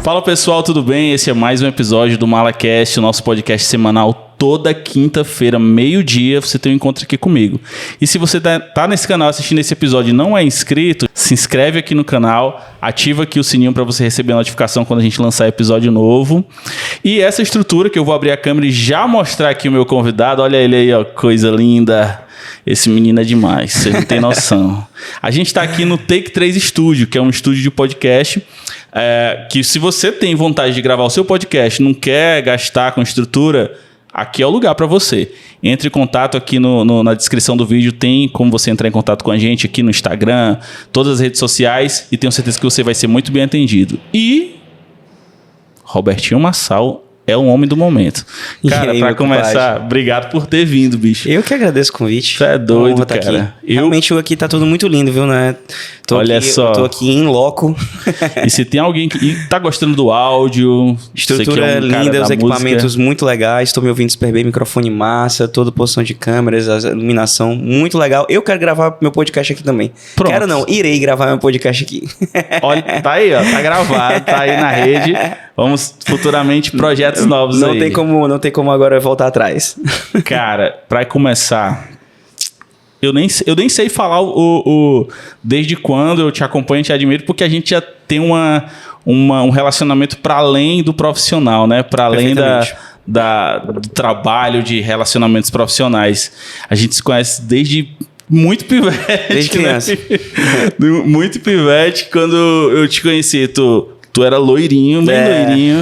Fala pessoal, tudo bem? Esse é mais um episódio do MalaCast, o nosso podcast semanal. Toda quinta-feira, meio-dia, você tem um encontro aqui comigo. E se você tá nesse canal assistindo esse episódio e não é inscrito, se inscreve aqui no canal, ativa aqui o sininho para você receber a notificação quando a gente lançar episódio novo. E essa estrutura que eu vou abrir a câmera e já mostrar aqui o meu convidado, olha ele aí, ó, coisa linda. Esse menino é demais, você não tem noção. A gente está aqui no Take 3 Studio, que é um estúdio de podcast, que se você tem vontade de gravar o seu podcast, não quer gastar com estrutura, aqui é o lugar para você. Entre em contato aqui na descrição do vídeo, tem como você entrar em contato com a gente aqui no Instagram, todas as redes sociais, e tenho certeza que você vai ser muito bem atendido. E Robertinho Massal é o homem do momento. Cara, aí, pra começar, compadre, obrigado por ter vindo, bicho. Eu que agradeço o convite. Você é doido, cara. Realmente aqui tá tudo muito lindo, viu, né? Olha só. Eu tô aqui em loco. E se tem alguém que tá gostando do áudio... Estrutura linda, os equipamentos muito legais. Tô me ouvindo super bem, microfone massa, toda posição de câmeras, a iluminação, muito legal. Eu quero gravar meu podcast aqui também. Pronto. Quero não, irei gravar meu podcast aqui. Olha, tá aí, ó, tá gravado, tá aí na rede. Vamos futuramente projetos novos aí. Não tem como agora voltar atrás. Cara, pra começar... Eu nem sei falar desde quando eu te acompanho e te admiro, porque a gente já tem um relacionamento para além do profissional, né? Para além do trabalho de relacionamentos profissionais. A gente se conhece desde muito pivete. Desde criança. Né? Muito pivete. Quando eu te conheci, tu era loirinho, bem loirinho.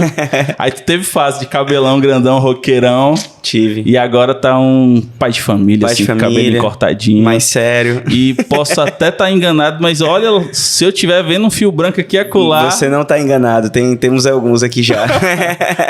Aí tu teve fase de cabelão grandão, roqueirão. Tive. E agora tá um pai de família, assim, com cabelo cortadinho. Mais sério. E posso até estar enganado, mas olha, se eu estiver vendo um fio branco aqui acolá... Você não tá enganado, temos alguns aqui já.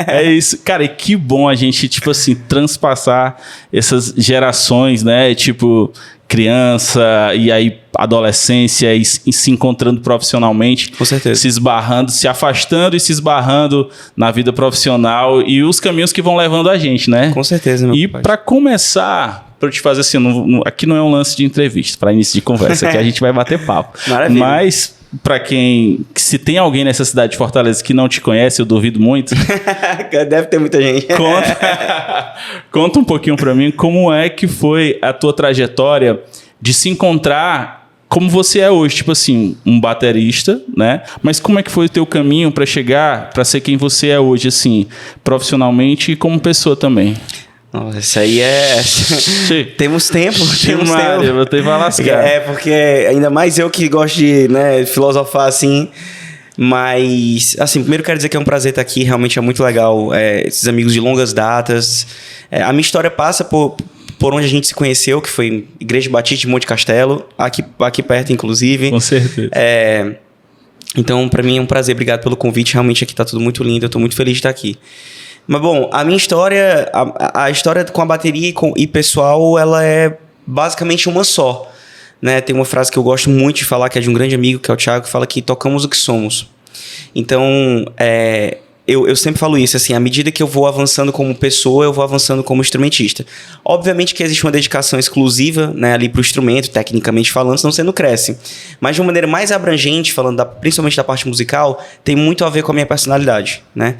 É isso. Cara, e que bom a gente, tipo assim, transpassar essas gerações, né? Tipo... criança e aí adolescência e se encontrando profissionalmente. Com certeza. Se esbarrando, se afastando e se esbarrando na vida profissional e os caminhos que vão levando a gente, né? Com certeza, meu E para começar, para eu te fazer assim, aqui não é um lance de entrevista, para início de conversa, aqui a gente vai bater papo. Maravilha. Mas para se tem alguém nessa cidade de Fortaleza que não te conhece, eu duvido muito. Deve ter muita gente. Conta um pouquinho para mim como é que foi a tua trajetória de se encontrar como você é hoje, tipo assim, um baterista, né? Mas como é que foi o teu caminho para chegar, para ser quem você é hoje, assim, profissionalmente e como pessoa também? Nossa, isso aí é... Temos tempo. Eu vou ter que lascar. Porque ainda mais eu que gosto de, né, filosofar assim. Mas, assim, primeiro quero dizer que é um prazer estar aqui. Realmente é muito legal. Esses amigos de longas datas. A minha história passa por onde a gente se conheceu, que foi Igreja Batista de Monte Castelo. Aqui perto, inclusive. Com certeza. Então, para mim é um prazer. Obrigado pelo convite. Realmente aqui tá tudo muito lindo. Eu tô muito feliz de estar aqui. Mas, bom, a minha história, a história com a bateria e pessoal, ela é basicamente uma só, né? Tem uma frase que eu gosto muito de falar, que é de um grande amigo, que é o Thiago, que fala que tocamos o que somos. Então, eu sempre falo isso, assim, à medida que eu vou avançando como pessoa, eu vou avançando como instrumentista. Obviamente que existe uma dedicação exclusiva, né, ali pro instrumento, tecnicamente falando, senão você não cresce. Mas de uma maneira mais abrangente, falando principalmente da parte musical, tem muito a ver com a minha personalidade, né?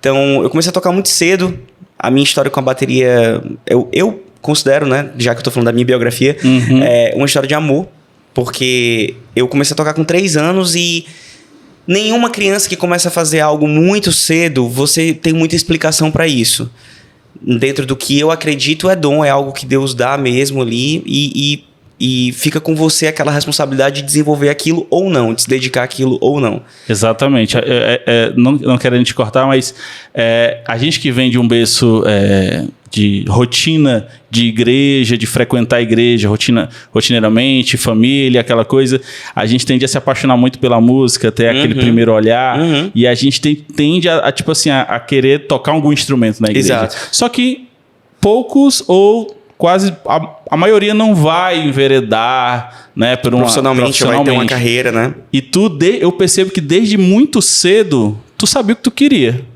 Então, eu comecei a tocar muito cedo. A minha história com a bateria, eu considero, né, já que eu tô falando da minha biografia, uma história de amor. Porque eu comecei a tocar com 3 anos e nenhuma criança que começa a fazer algo muito cedo, você tem muita explicação para isso. Dentro do que eu acredito é dom, é algo que Deus dá mesmo ali e fica com você aquela responsabilidade de desenvolver aquilo ou não, de se dedicar àquilo ou não. Exatamente. Não querendo te cortar, mas a gente que vem de um berço de rotina de igreja, de frequentar a igreja rotineiramente, família, aquela coisa, a gente tende a se apaixonar muito pela música, ter aquele primeiro olhar, e a gente tende tipo assim, a querer tocar algum instrumento na igreja. Exato. Só que poucos ou quase a maioria não vai enveredar, né, profissionalmente vai ter uma carreira, né? E eu percebo que desde muito cedo tu sabia o que tu queria.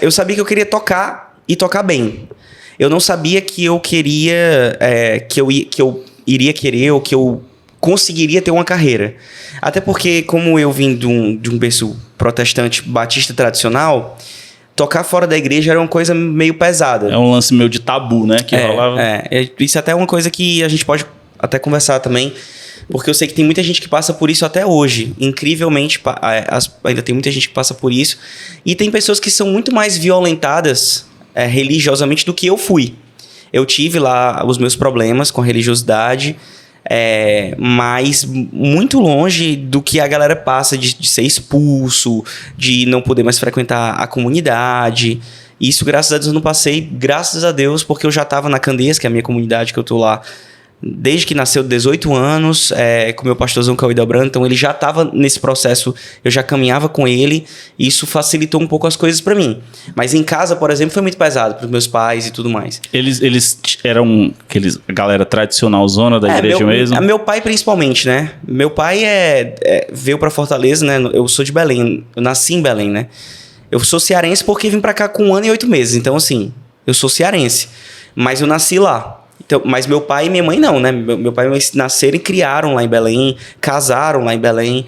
Eu sabia que eu queria tocar e tocar bem. Eu não sabia que eu queria, que eu iria querer ou que eu conseguiria ter uma carreira. Até porque, como eu vim de um berço protestante batista tradicional, tocar fora da igreja era uma coisa meio pesada. É um lance meio de tabu, né? Que rolava. Isso até é uma coisa que a gente pode até conversar também, porque eu sei que tem muita gente que passa por isso até hoje. Incrivelmente, ainda tem muita gente que passa por isso. E tem pessoas que são muito mais violentadas religiosamente do que eu fui. Eu tive lá os meus problemas com a religiosidade, mas muito longe do que a galera passa de ser expulso, de não poder mais frequentar a comunidade. Isso, graças a Deus, eu não passei, graças a Deus, porque eu já estava na Candeias, que é a minha comunidade que eu tô lá, desde que nasceu, 18 anos, com o meu pastorzão Cauê Delbrando. Então ele já estava nesse processo, eu já caminhava com ele, e isso facilitou um pouco as coisas para mim. Mas em casa, por exemplo, foi muito pesado para os meus pais e tudo mais. Eles eram galera tradicional zona da igreja mesmo? Meu pai principalmente, né? Meu pai veio para Fortaleza, né? Eu sou de Belém, eu nasci em Belém, né? Eu sou cearense porque vim para cá com 1 ano e 8 meses. Então, assim, eu sou cearense, mas eu nasci lá. Então, mas meu pai e minha mãe não, né? Meu pai e minha mãe nasceram e criaram lá em Belém, casaram lá em Belém.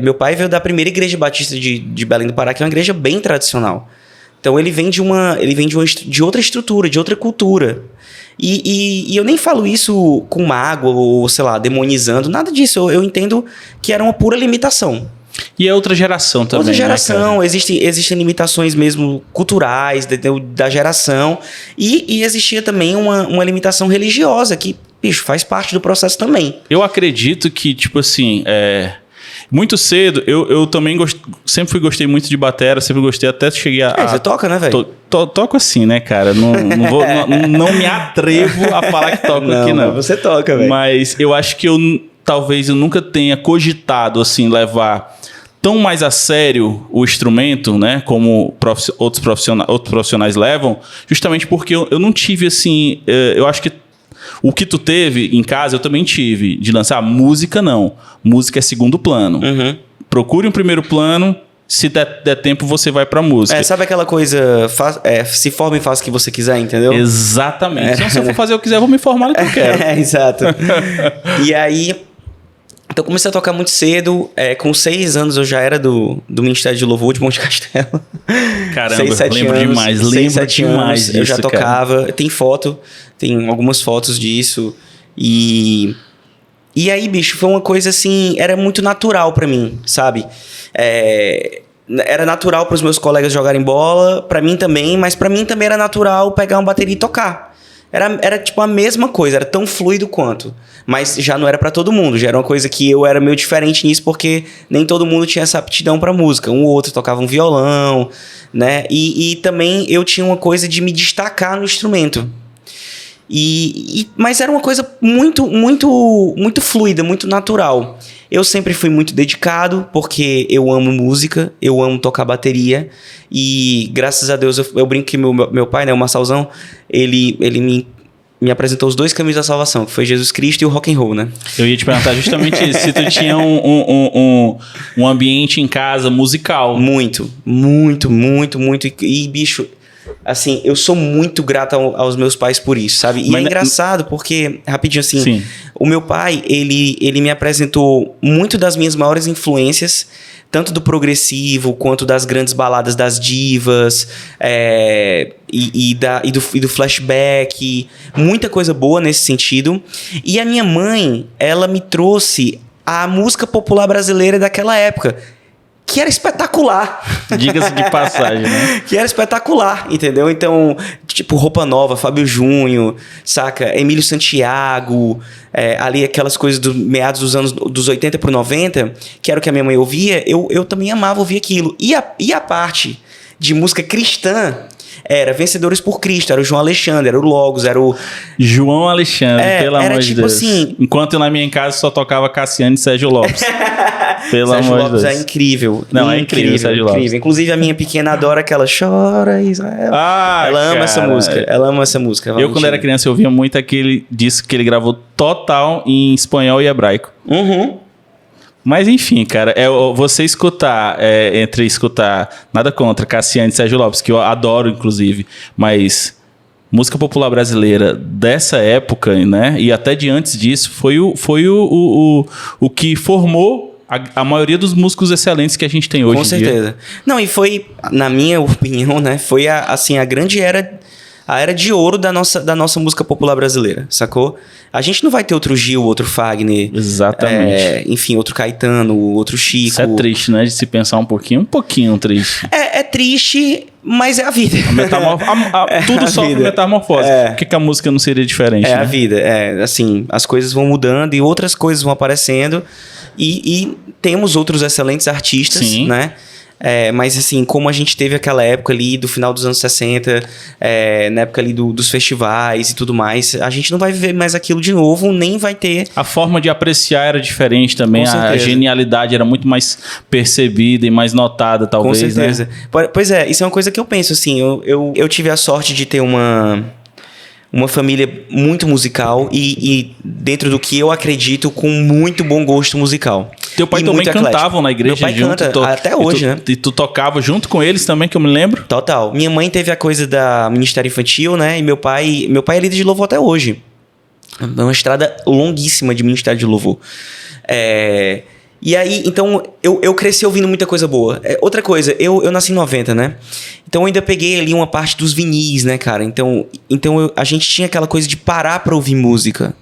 Meu pai veio da primeira igreja batista de Belém do Pará, que é uma igreja bem tradicional. Então ele vem de outra estrutura, de outra cultura. E eu nem falo isso com mágoa ou, sei lá, demonizando, nada disso. Eu entendo que era uma pura limitação. E é outra geração também. Outra geração, né, existem limitações mesmo culturais da geração. E existia também uma limitação religiosa, que, bicho, faz parte do processo também. Eu acredito que, tipo assim, muito cedo, eu também sempre gostei muito de batera, sempre gostei, até cheguei a... Você toca, né, velho? Toco assim, né, cara? Não me atrevo a falar que toco aqui, não. Você toca, velho. Mas eu acho que talvez eu nunca tenha cogitado, assim, levar tão mais a sério o instrumento, né, como outros profissionais levam, justamente porque eu não tive, assim, eu acho que o que tu teve em casa, eu também tive, de lançar música, não. Música é segundo plano. Uhum. Procure um primeiro plano, se der tempo, você vai pra música. Sabe aquela coisa, se forma e faça o que você quiser, entendeu? Exatamente. Então, se eu for fazer o que quiser, eu vou me formar no que eu quero. Exato. E aí... Então, eu comecei a tocar muito cedo. Com 6 anos, eu já era do Ministério de Louvor de Monte Castelo. Caramba, 6, 7 lembro anos, demais. 6, 7 demais anos, disso, eu já tocava. Cara. Tem algumas fotos disso. E aí, bicho, foi uma coisa assim... Era muito natural pra mim, sabe? Era natural pros meus colegas jogarem bola. Pra mim também. Mas pra mim também era natural pegar uma bateria e tocar. Era tipo a mesma coisa, era tão fluido quanto. Mas já não era pra todo mundo, já era uma coisa que eu era meio diferente nisso, porque nem todo mundo tinha essa aptidão pra música. Um ou outro tocava um violão, né? E também eu tinha uma coisa de me destacar no instrumento. Mas era uma coisa muito, muito, muito fluida, muito natural. Eu sempre fui muito dedicado, porque eu amo música, eu amo tocar bateria. E graças a Deus, eu brinco que meu pai, né, o Massalzão, ele me apresentou os 2 caminhos da salvação, que foi Jesus Cristo e o rock and roll, né? Eu ia te perguntar justamente isso, se tu tinha um ambiente em casa musical. Muito, muito, muito, muito. E, bicho... Assim, eu sou muito grato aos meus pais por isso, sabe? E é engraçado porque, rapidinho assim, sim, o meu pai, ele me apresentou muito das minhas maiores influências, tanto do progressivo quanto das grandes baladas das divas, e do flashback, muita coisa boa nesse sentido. E a minha mãe, ela me trouxe a música popular brasileira daquela época, que era espetacular. Diga-se de passagem, né? Que era espetacular, entendeu? Então, tipo, Roupa Nova, Fábio Júnior, saca? Emílio Santiago, ali aquelas coisas do meados dos anos dos 80 pro 90, que era o que a minha mãe ouvia, eu também amava ouvir aquilo. E a parte de música cristã era Vencedores por Cristo, era o João Alexandre, era o Logos, era o... João Alexandre, pelo amor de tipo Deus. Assim... Enquanto na minha casa só tocava Cassiano e Sérgio Lopes. Pelo Sérgio amor Lopes de Deus. É incrível. Não, é incrível Sérgio Lopes. Inclusive a minha pequena adora aquela Chora Israel. Ela ama essa música. Ela ama essa música. Eu, quando era criança, eu ouvia muito aquele disco que ele gravou total em espanhol e hebraico. Uhum. Mas enfim, cara, você escutar, entre escutar, nada contra Cassiano e Sérgio Lopes, que eu adoro, inclusive, mas música popular brasileira dessa época, né, e até de antes disso, foi o que formou a maioria dos músicos excelentes que a gente tem hoje Com em dia. certeza. Não, e foi, na minha opinião, né? Foi a grande era... A era de ouro da nossa música popular brasileira, sacou? A gente não vai ter outro Gil, outro Fagner. Exatamente. Enfim, outro Caetano, outro Chico. Isso é triste, né? De se pensar um pouquinho triste. É triste, mas é a vida. Tudo sofre vida. metamorfose. Por que a música não seria diferente? É né? a vida. Assim, as coisas vão mudando e outras coisas vão aparecendo. E temos outros excelentes artistas, Sim. né? Mas assim, como a gente teve aquela época ali do final dos anos 60, na época ali dos festivais e tudo mais, a gente não vai viver mais aquilo de novo, nem vai ter... A forma de apreciar era diferente também, a genialidade era muito mais percebida e mais notada, talvez, Com certeza. né? Pois é, isso é uma coisa que eu penso, assim, eu tive a sorte de ter uma família muito musical e dentro do que eu acredito, com muito bom gosto musical. Teu pai e também muito cantavam eclético. na igreja Meu pai junto? canta até hoje, né? E tu tocava junto com eles também, que eu me lembro? Total. Minha mãe teve a coisa da Ministério Infantil, né? E meu pai é líder de louvor até hoje. É uma estrada longuíssima de Ministério de Louvor. E aí, então, eu cresci ouvindo muita coisa boa. Outra coisa, eu nasci em 90, né? Então eu ainda peguei ali uma parte dos vinis, né, cara? Então a gente tinha aquela coisa de parar pra ouvir música,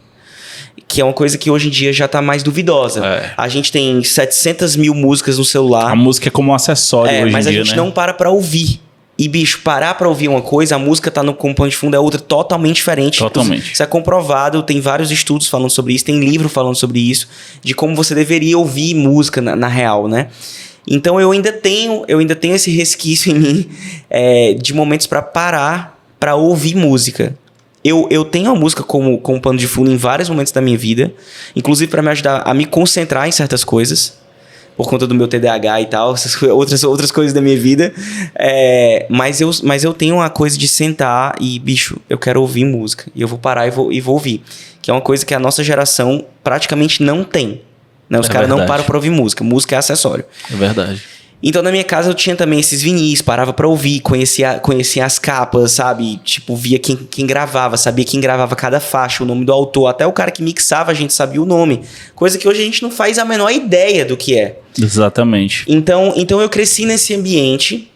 que é uma coisa que hoje em dia já tá mais duvidosa. A gente tem 700 mil músicas no celular. A música é como um acessório hoje em dia, mas a gente não para pra ouvir. E, bicho, parar pra ouvir uma coisa, a música tá com pano de fundo, é outra totalmente diferente. Totalmente. Isso é comprovado, tem vários estudos falando sobre isso, tem livro falando sobre isso, de como você deveria ouvir música na real, né? Então eu ainda tenho esse resquício em mim de momentos pra parar pra ouvir música. Eu tenho a música como pano de fundo em vários momentos da minha vida, inclusive pra me ajudar a me concentrar em certas coisas, por conta do meu TDAH e tal, outras coisas da minha vida. Mas eu tenho uma coisa de sentar e, bicho, eu quero ouvir música. E eu vou parar e vou ouvir. Que é uma coisa que a nossa geração praticamente não tem. Né? Os caras não param pra ouvir música. Música é acessório. É verdade. Então, na minha casa, eu tinha também esses vinis, parava pra ouvir, conhecia as capas, sabe? Tipo, via quem gravava, sabia quem gravava cada faixa, o nome do autor. Até o cara que mixava, a gente sabia o nome. Coisa que hoje a gente não faz a menor ideia do que é. Exatamente. Então eu cresci nesse ambiente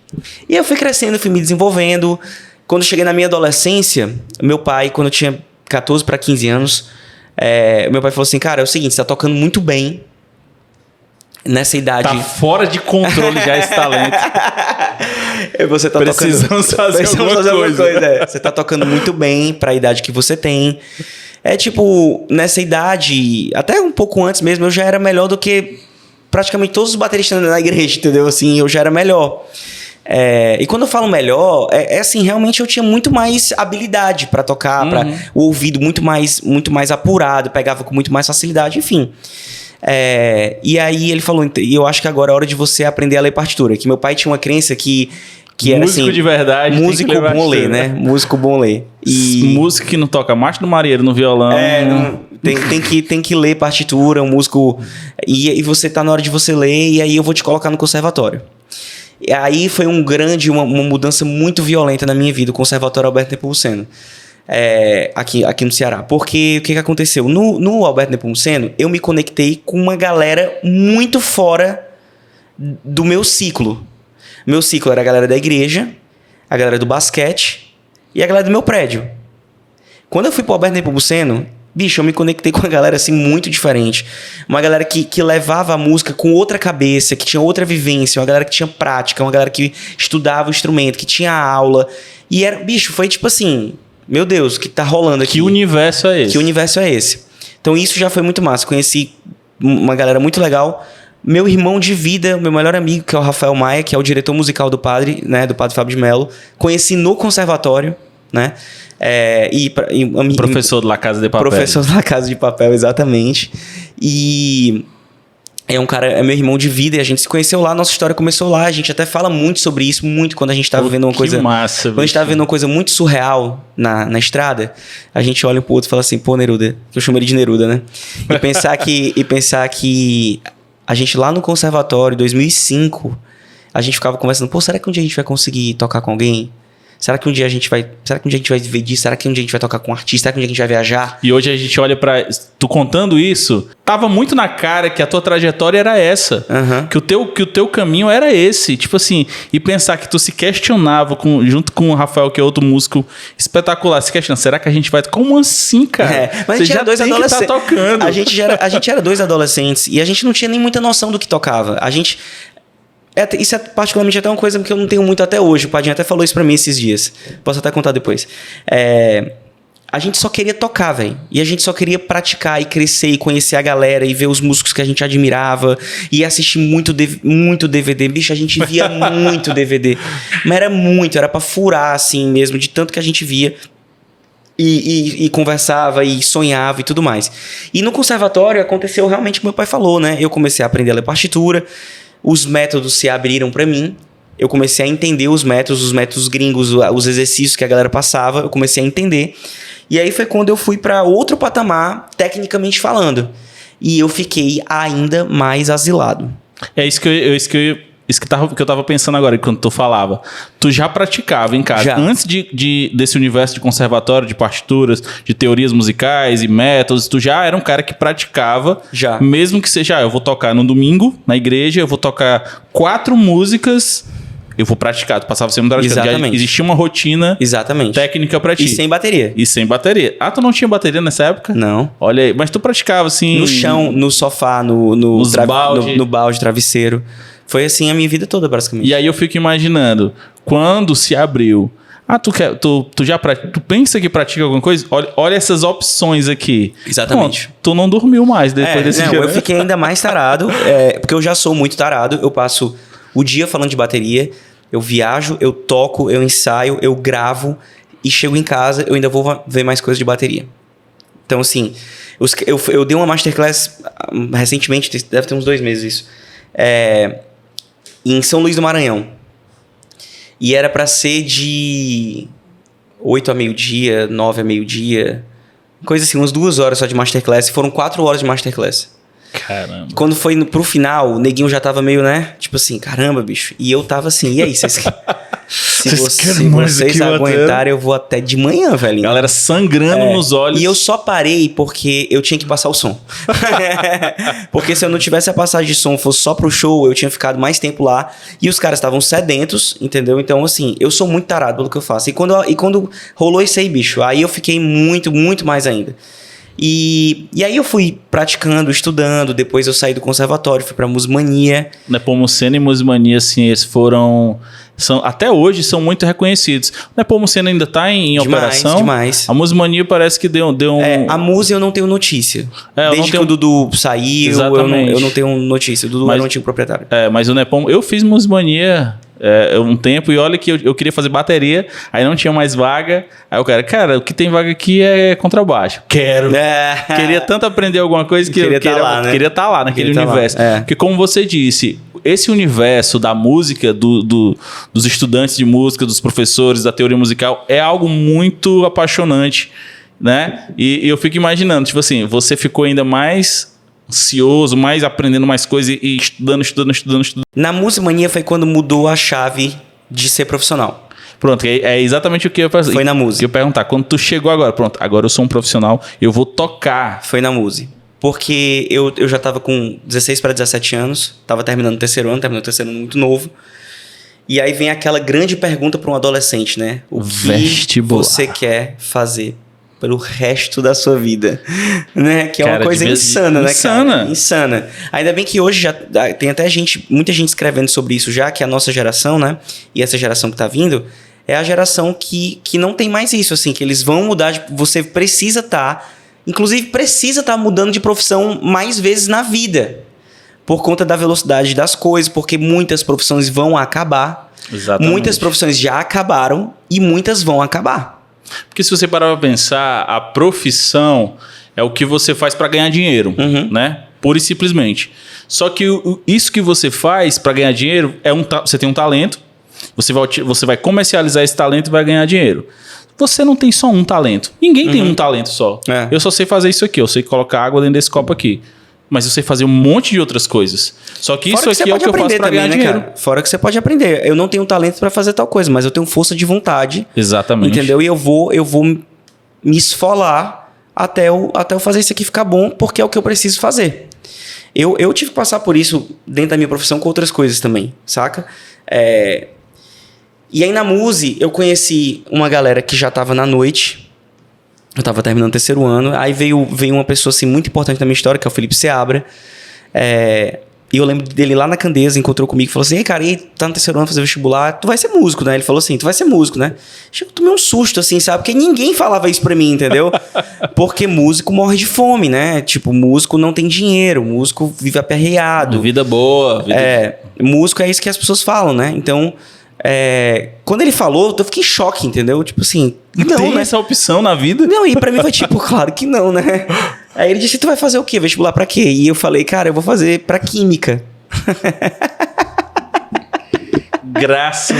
e eu fui crescendo, fui me desenvolvendo. Quando eu cheguei na minha adolescência, meu pai, quando eu tinha 14 para 15 anos, meu pai falou assim, cara, é o seguinte, você tá tocando muito bem. Nessa idade... Tá fora de controle já esse talento. Você tá Precisamos fazer alguma coisa. Você tá tocando muito bem pra idade que você tem. Tipo, nessa idade, até um pouco antes mesmo, eu já era melhor do que praticamente todos os bateristas na igreja, entendeu? Assim, eu já era melhor. E quando eu falo melhor, assim, realmente eu tinha muito mais habilidade pra tocar, o ouvido muito mais apurado, pegava com muito mais facilidade, enfim. E aí ele falou, eu acho que agora é hora de você aprender a ler partitura. Que meu pai tinha uma crença que era músico assim... de verdade. Músico bom ler, né? Músico bom ler. Músico que não toca marcha do marinheiro no violão. Tem que ler partitura, um músico... E você tá na hora de você ler, e aí eu vou te colocar no conservatório. E aí foi uma mudança muito violenta na minha vida, o Conservatório Alberto Nepomuceno. Aqui no Ceará. Porque o que aconteceu? No Alberto Nepomuceno, eu me conectei com uma galera muito fora do meu ciclo. Meu ciclo era a galera da igreja, a galera do basquete e a galera do meu prédio. Quando eu fui pro Alberto Nepomuceno, bicho, eu me conectei com uma galera assim muito diferente. Uma galera que levava a música com outra cabeça, que tinha outra vivência, uma galera que tinha prática, uma galera que estudava o instrumento, que tinha aula. E bicho, foi tipo assim... Meu Deus, o que tá rolando aqui? Que universo é esse? Que universo é esse? Então isso já foi muito massa. Conheci uma galera muito legal. Meu irmão de vida, meu melhor amigo, que é o Rafael Maia, que é o diretor musical do Padre, né? Do Padre Fábio de Mello. Conheci no conservatório, né? Professor de La Casa de Papel. Professor de La Casa de Papel, exatamente. E... é meu irmão de vida e a gente se conheceu lá, nossa história começou lá, a gente até fala muito sobre isso, muito quando a gente tá vivendo uma coisa... massa, quando a gente tá vivendo uma coisa muito surreal na estrada, a gente olha um pro outro e fala assim, pô, Neruda, que eu chamo ele de Neruda, né? E pensar que a gente lá no conservatório, em 2005, a gente ficava conversando, pô, será que um dia a gente vai conseguir tocar com alguém? Será que um dia a gente vai viver disso? Será que um dia a gente vai tocar com um artista? Será que um dia a gente vai viajar? E hoje a gente olha pra... Tu contando isso, tava muito na cara que a tua trajetória era essa. Aham. Que o teu caminho era esse. Tipo assim, e pensar que tu se questionava junto com o Rafael, que é outro músico espetacular, se questionando, será que a gente vai... Como assim, cara? Mas a gente era dois adolescentes. Tá tocando. A gente era dois adolescentes e a gente não tinha nem muita noção do que tocava. Isso é particularmente até uma coisa que eu não tenho muito até hoje. O Padinho até falou isso pra mim esses dias. Posso até contar depois. A gente só queria tocar, velho. E a gente só queria praticar e crescer e conhecer a galera e ver os músicos que a gente admirava e assistir muito DVD. Bicho, a gente via muito DVD. Mas era pra furar, assim mesmo, de tanto que a gente via. E conversava e sonhava e tudo mais. E no conservatório aconteceu realmente o que meu pai falou, né? Eu comecei a aprender a ler partitura. Os métodos se abriram pra mim. Eu comecei a entender os métodos gringos, os exercícios que a galera passava. Eu comecei a entender. E aí foi quando eu fui pra outro patamar, tecnicamente falando. E eu fiquei ainda mais asilado. É isso que eu tava pensando agora, quando tu falava. Tu já praticava em casa. Já. Antes desse universo de conservatório, de partituras, de teorias musicais e métodos, tu já era um cara que praticava. Já. Mesmo que seja, eu vou tocar no domingo, na igreja, eu vou tocar 4 músicas, eu vou praticar. Tu passava sempre praticando. Exatamente. Já existia uma rotina técnica pra ti. E sem bateria. E sem bateria. Ah, tu não tinha bateria nessa época? Não. Olha aí. Mas tu praticava assim... No chão, no sofá, no balde, travesseiro. Foi assim a minha vida toda, basicamente. E aí eu fico imaginando, quando se abriu... Tu pensa que pratica alguma coisa? Olha essas opções aqui. Exatamente. Pronto, tu não dormiu mais depois desse dia. Eu fiquei ainda mais tarado, porque eu já sou muito tarado. Eu passo o dia falando de bateria, eu viajo, eu toco, eu ensaio, eu gravo e chego em casa, eu ainda vou ver mais coisas de bateria. Então, assim, eu dei uma masterclass recentemente, deve ter uns 2 meses isso, em São Luís do Maranhão. E era pra ser de 8 a meio-dia, 9 a meio-dia, coisa assim, umas 2 horas só de masterclass. Foram 4 horas de masterclass. Caramba. E quando foi pro final, o neguinho já tava meio, né? Tipo assim, caramba, bicho. E eu tava assim, e aí, se vocês aguentarem, eu vou até de manhã, velhinho. Galera sangrando nos olhos. E eu só parei porque eu tinha que passar o som. Porque se eu não tivesse a passagem de som, fosse só pro show, eu tinha ficado mais tempo lá. E os caras estavam sedentos, entendeu? Então, assim, eu sou muito tarado pelo que eu faço. E quando rolou isso aí, bicho, aí eu fiquei muito, muito mais ainda. E aí eu fui praticando, estudando. Depois eu saí do conservatório, fui pra Musmania. Nepomuceno e Musmania, assim, eles foram... até hoje são muito reconhecidos. O Nepomuceno ainda tá em operação? Demais. A Musmania parece que deu um... A Musa eu não tenho notícia. Desde que o Dudu saiu, eu não tenho notícia. O Dudu era o antigo proprietário. Mas o Nepom... Eu fiz Musmania um tempo e olha que eu queria fazer bateria, aí não tinha mais vaga. Aí o cara, o que tem vaga aqui é contrabaixo. Queria tanto aprender alguma coisa que eu queria estar lá naquele universo. Porque como você disse, esse universo da música, dos estudantes de música, dos professores, da teoria musical, é algo muito apaixonante, né? E eu fico imaginando, tipo assim, você ficou ainda mais ansioso, mais aprendendo mais coisas e estudando. Na Musmania foi quando mudou a chave de ser profissional. Pronto, é exatamente o que eu fazer. Foi na Muse. Que eu perguntar, quando tu chegou agora, pronto, agora eu sou um profissional, eu vou tocar. Foi na Muse. Porque eu já tava com 16 para 17 anos, tava terminando o terceiro ano muito novo. E aí vem aquela grande pergunta para um adolescente, né? O que você quer fazer pelo resto da sua vida? Né? Que é uma coisa insana, né, cara? Insana. Ainda bem que hoje já tem até muita gente escrevendo sobre isso já, que a nossa geração, né? E essa geração que tá vindo, é a geração que não tem mais isso, assim, que eles vão mudar, você precisa estar... Inclusive, precisa estar mudando de profissão mais vezes na vida. Por conta da velocidade das coisas, porque muitas profissões vão acabar. Exatamente. Muitas profissões já acabaram e muitas vão acabar. Porque se você parar pra pensar, a profissão é o que você faz para ganhar dinheiro, né? Pura e simplesmente. Só que isso que você faz para ganhar dinheiro, você tem um talento, você vai comercializar esse talento e vai ganhar dinheiro. Você não tem só um talento. Ninguém tem um talento só. Eu só sei fazer isso aqui. Eu sei colocar água dentro desse copo aqui. mas eu sei fazer um monte de outras coisas. Só que isso aqui é o que eu faço pra ganhar dinheiro. Cara? Fora que você pode aprender. Eu não tenho talento pra fazer tal coisa, mas eu tenho força de vontade. Exatamente. Entendeu? E eu vou me esfolar até eu fazer isso aqui ficar bom, porque é o que eu preciso fazer. Eu tive que passar por isso dentro da minha profissão com outras coisas também, saca? E aí na Muse eu conheci uma galera que já tava na noite. Eu tava terminando o 3º ano. Aí veio uma pessoa assim, muito importante na minha história, que é o Felipe Seabra. E eu lembro dele lá na Candeias, encontrou comigo e falou assim: ei, cara, tá no 3º ano fazer vestibular, tu vai ser músico, né? Ele falou assim: tu vai ser músico, né? Eu tomei um susto, assim, sabe? Porque ninguém falava isso pra mim, entendeu? Porque músico morre de fome, né? Tipo, músico não tem dinheiro, músico vive aperreado. Vida boa. Músico é isso que as pessoas falam, né? Então, quando ele falou, eu fiquei em choque, entendeu? Tipo assim, não tem essa opção na vida? Não, e pra mim foi tipo, claro que não, né? Aí ele disse: tu vai fazer o quê? Vestibular pra quê? E eu falei: cara, eu vou fazer pra química. Graças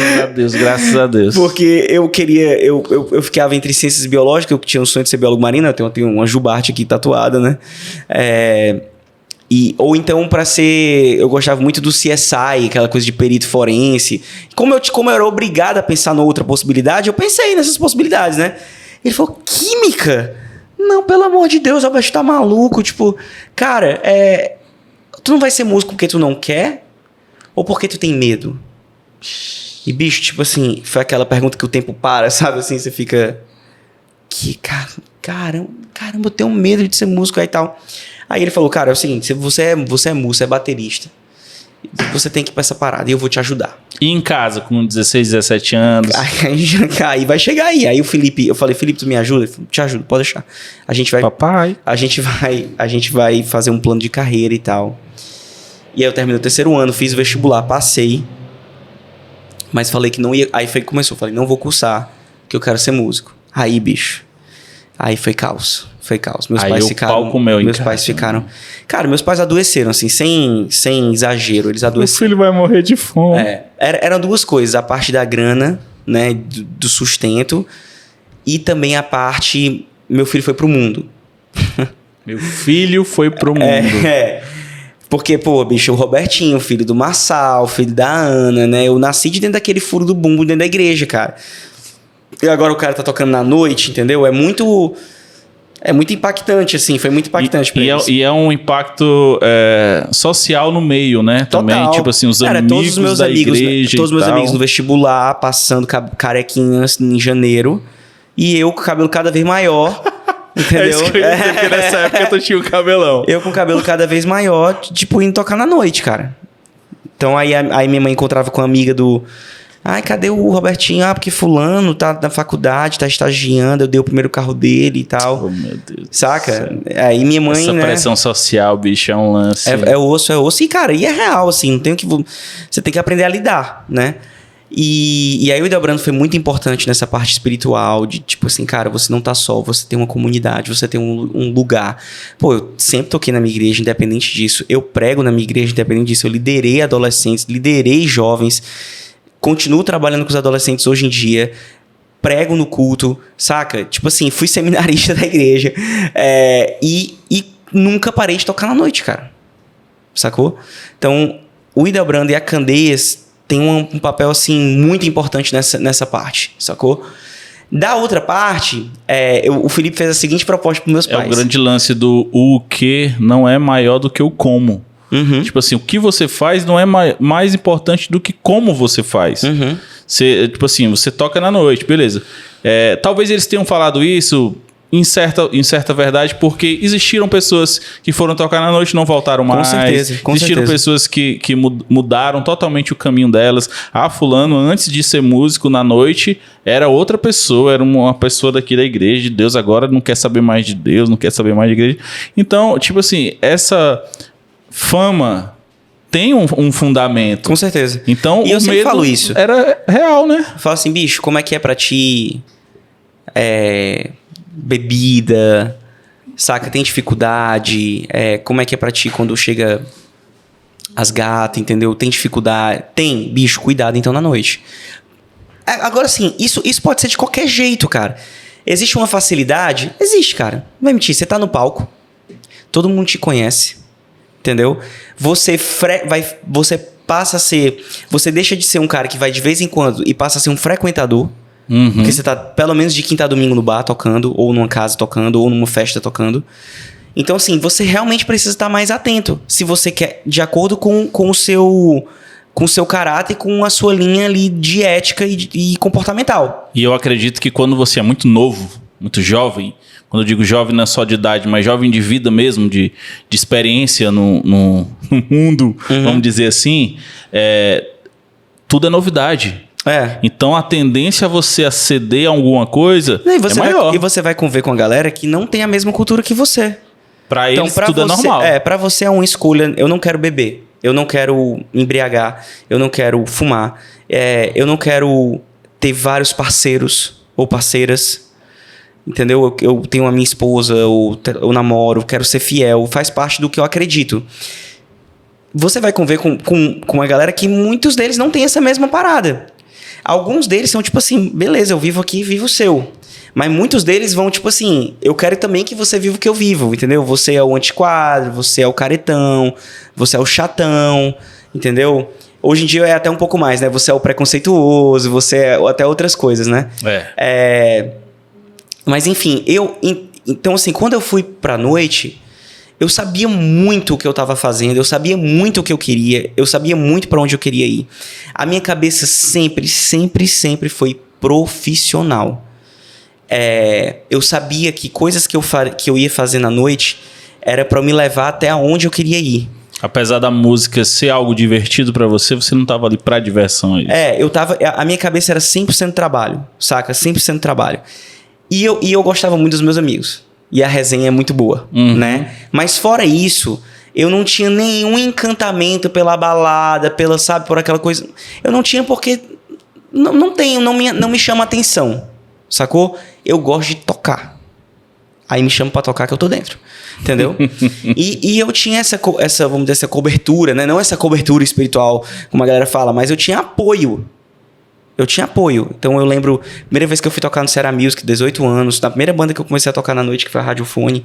a Deus. Porque eu queria... Eu ficava entre ciências biológicas, eu tinha um sonho de ser biólogo marino, eu tenho uma jubarte aqui tatuada, né? Ou então pra ser... Eu gostava muito do CSI, aquela coisa de perito forense. Como eu era obrigado a pensar na outra possibilidade, eu pensei nessas possibilidades, né? Ele falou: química? Não, pelo amor de Deus, Alberto, tá maluco? Tipo, cara, tu não vai ser músico porque tu não quer? Ou porque tu tem medo? E, bicho, tipo assim, foi aquela pergunta que o tempo para, sabe? Assim, você fica... Caramba, eu tenho medo de ser músico aí e tal. Aí ele falou: cara, é o seguinte, você é músico, você é baterista. Você tem que ir pra essa parada e eu vou te ajudar. E em casa, com 16, 17 anos? Aí vai chegar aí. Aí o Felipe, eu falei: Felipe, tu me ajuda? Ele falou: te ajudo, pode deixar. A gente vai... Papai. A gente vai fazer um plano de carreira e tal. E aí eu terminei o 3º ano, fiz o vestibular, passei. Mas falei que não ia... Aí começou, falei: não vou cursar, que eu quero ser músico. Aí, bicho... Aí foi caos. Meus pais ficaram... Pais ficaram... Cara, meus pais adoeceram, assim, sem exagero. Eles adoeceram. O filho vai morrer de fome. Eram duas coisas. A parte da grana, né? Do sustento. E também a parte... Meu filho foi pro mundo. Meu filho foi pro mundo. Porque, pô, bicho, o Robertinho, filho do Marçal, filho da Ana, né? Eu nasci de dentro daquele furo do bumbo dentro da igreja, cara. E agora o cara tá tocando na noite, entendeu? É muito impactante, assim. Foi muito impactante pra eles. E é um impacto social no meio, né? Total. Também, tipo assim, os amigos todos os meus da amigos, igreja todos os meus amigos no vestibular, passando carequinhas em janeiro. E eu com o cabelo cada vez maior... Entendeu? É isso que eu ia dizer, que nessa época tu tinha o cabelão. Eu com o cabelo cada vez maior, tipo, indo tocar na noite, cara. Então aí minha mãe encontrava com uma amiga do... Ai, cadê o Robertinho? Ah, porque fulano tá na faculdade, tá estagiando, eu dei o primeiro carro dele e tal. Oh, meu Deus. Saca? Aí minha mãe, essa pressão social, bicho, é um lance. É osso. E, cara, e é real, assim, não tem que... Você tem que aprender a lidar, né? E aí o Ideobrando foi muito importante nessa parte espiritual, de tipo assim, cara, você não tá só, você tem uma comunidade, você tem um lugar. Pô, eu sempre toquei na minha igreja, independente disso. Eu prego na minha igreja, independente disso. Eu liderei adolescentes, liderei jovens. Continuo trabalhando com os adolescentes hoje em dia. Prego no culto, saca? Tipo assim, fui seminarista da igreja. E nunca parei de tocar na noite, cara. Sacou? Então, o Ideobrando e a Candeias tem um papel, assim, muito importante nessa parte, sacou? Da outra parte, o Felipe fez a seguinte proposta para meus pais. É o grande lance do o que não é maior do que o como. Uhum. Tipo assim, o que você faz não é mais importante do que como você faz. Uhum. Tipo assim, você toca na noite, beleza. Talvez eles tenham falado isso em certa verdade, porque existiram pessoas que foram tocar na noite e não voltaram mais. Com existiram certeza. pessoas que mudaram totalmente o caminho delas. Fulano, antes de ser músico na noite, era outra pessoa, era uma pessoa daqui da igreja de Deus, agora não quer saber mais de Deus, não quer saber mais de igreja. Então, tipo assim, essa fama tem um fundamento. Com certeza. Então, e eu sempre falo isso. Era real, né? Eu falo assim, bicho, como é que é pra ti bebida, saca? Tem dificuldade? Como é que é pra ti quando chega as gatas, entendeu? Tem dificuldade? Tem, bicho, cuidado então na noite. Agora sim, isso pode ser de qualquer jeito, cara. Existe uma facilidade? Existe, cara. Não vai mentir, você tá no palco, todo mundo te conhece. Entendeu? Você passa a ser... Você deixa de ser um cara que vai de vez em quando e passa a ser um frequentador. Porque você tá pelo menos de quinta a domingo no bar tocando, ou numa casa tocando, ou numa festa tocando. Então, assim, você realmente precisa estar mais atento. Se você quer, de acordo com o seu caráter e com a sua linha ali de ética e comportamental. E eu acredito que quando você é muito novo, muito jovem, quando eu digo jovem não é só de idade, mas jovem de vida mesmo, de experiência no mundo, vamos dizer assim, tudo é novidade. Então a tendência a você aceder a alguma coisa é maior. E você vai conviver com a galera que não tem a mesma cultura que você. Pra eles tudo é normal. Pra você é uma escolha. Eu não quero beber. Eu não quero embriagar. Eu não quero fumar. Eu não quero ter vários parceiros ou parceiras. Entendeu? Eu tenho a minha esposa, eu namoro, quero ser fiel. Faz parte do que eu acredito. Você vai conviver com uma galera que muitos deles não têm essa mesma parada. Alguns deles são tipo assim, beleza, eu vivo aqui, vivo o seu. Mas muitos deles vão tipo assim, eu quero também que você viva o que eu vivo, entendeu? Você é o antiquadro, você é o caretão, você é o chatão, entendeu? Hoje em dia é até um pouco mais, né? Você é o preconceituoso, você é até outras coisas, né? Mas enfim, então assim, quando eu fui pra noite, eu sabia muito o que eu tava fazendo, eu sabia muito o que eu queria, eu sabia muito pra onde eu queria ir. A minha cabeça sempre foi profissional. Eu sabia que coisas que eu ia fazer na noite era pra me levar até onde eu queria ir. Apesar da música ser algo divertido pra você, você não tava ali pra diversão. A minha cabeça era 100% trabalho, saca? 100% trabalho. E eu gostava muito dos meus amigos. E a resenha é muito boa, né? Mas fora isso, eu não tinha nenhum encantamento pela balada, sabe, por aquela coisa. Eu não tinha porque... Não me chama atenção, sacou? Eu gosto de tocar. Aí me chama pra tocar que eu tô dentro, entendeu? e eu tinha essa, vamos dizer, essa cobertura, né? Não essa cobertura espiritual, como a galera fala, mas eu tinha apoio. Então eu lembro, primeira vez que eu fui tocar no Ceará Music, 18 anos, na primeira banda que eu comecei a tocar na noite, que foi a Radiofone.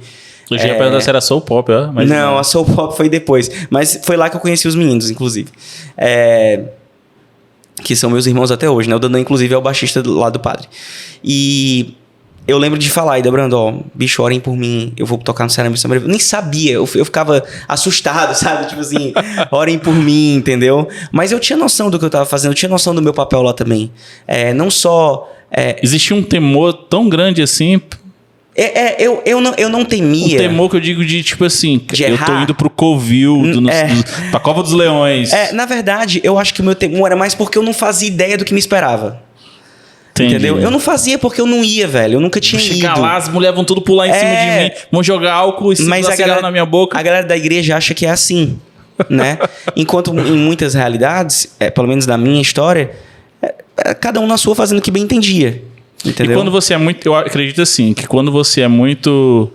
Eu já ia perguntar se era Soul Pop, mas não, a Soul Pop foi depois. Mas foi lá que eu conheci os meninos, inclusive. Que são meus irmãos até hoje, né? O Dandan, inclusive, é o baixista lá do Padre. E eu lembro de falar, Brando, bicho, orem por mim, eu vou tocar no Ceará Music. Eu nem sabia, eu ficava assustado, sabe? Tipo assim, orem por mim, entendeu? Mas eu tinha noção do que eu tava fazendo, eu tinha noção do meu papel lá também. Não só... Existia um temor tão grande assim... Eu não temia. Um temor que eu digo de tipo assim, de eu errar. tô indo pro Covil, pra Cova dos Leões. Na verdade, eu acho que o meu temor era mais porque eu não fazia ideia do que me esperava. Entendi. Entendeu? Eu não fazia porque eu não ia, velho. Eu nunca tinha Chegar ido. lá, as mulheres vão tudo pular em cima de mim, vão jogar álcool e cigarro na minha boca. A galera da igreja acha que é assim, né? Enquanto em muitas realidades, pelo menos na minha história, cada um na sua fazendo o que bem entendia. Entendeu? E quando você é muito... Eu acredito assim, que quando você é muito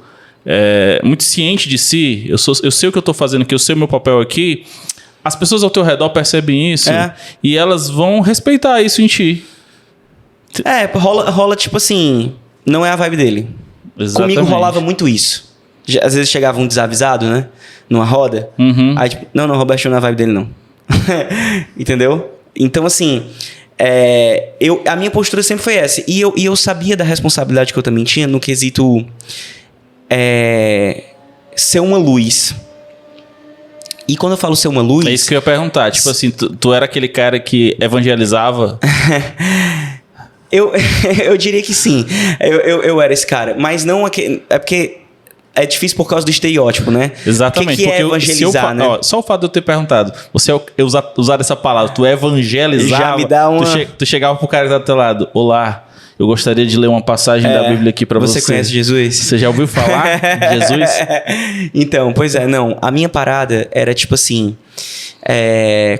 ciente de si, eu sei o que eu tô fazendo aqui, eu sei o meu papel aqui, as pessoas ao teu redor percebem isso e elas vão respeitar isso em ti. Rola tipo assim, não é a vibe dele. Exatamente. Comigo rolava muito isso. Às vezes chegava um desavisado, né? Numa roda. Aí tipo, não, Roberto, não é a vibe dele não. Entendeu? Então assim, a minha postura sempre foi essa. E eu sabia da responsabilidade que eu também tinha no quesito ser uma luz. E quando eu falo ser uma luz... É isso que eu ia perguntar. Tipo assim, tu era aquele cara que evangelizava? Eu diria que sim. Eu era esse cara. Mas não... É porque... É difícil por causa do estereótipo, né? Exatamente. O que é evangelizar, né? Só o fato de eu ter perguntado, você usar essa palavra, tu evangelizava... Já me dá uma... Tu chegava pro cara que tá do teu lado. Olá, eu gostaria de ler uma passagem da Bíblia aqui pra você. Você conhece Jesus? Você já ouviu falar de Jesus? Então, pois é, não. A minha parada era tipo assim...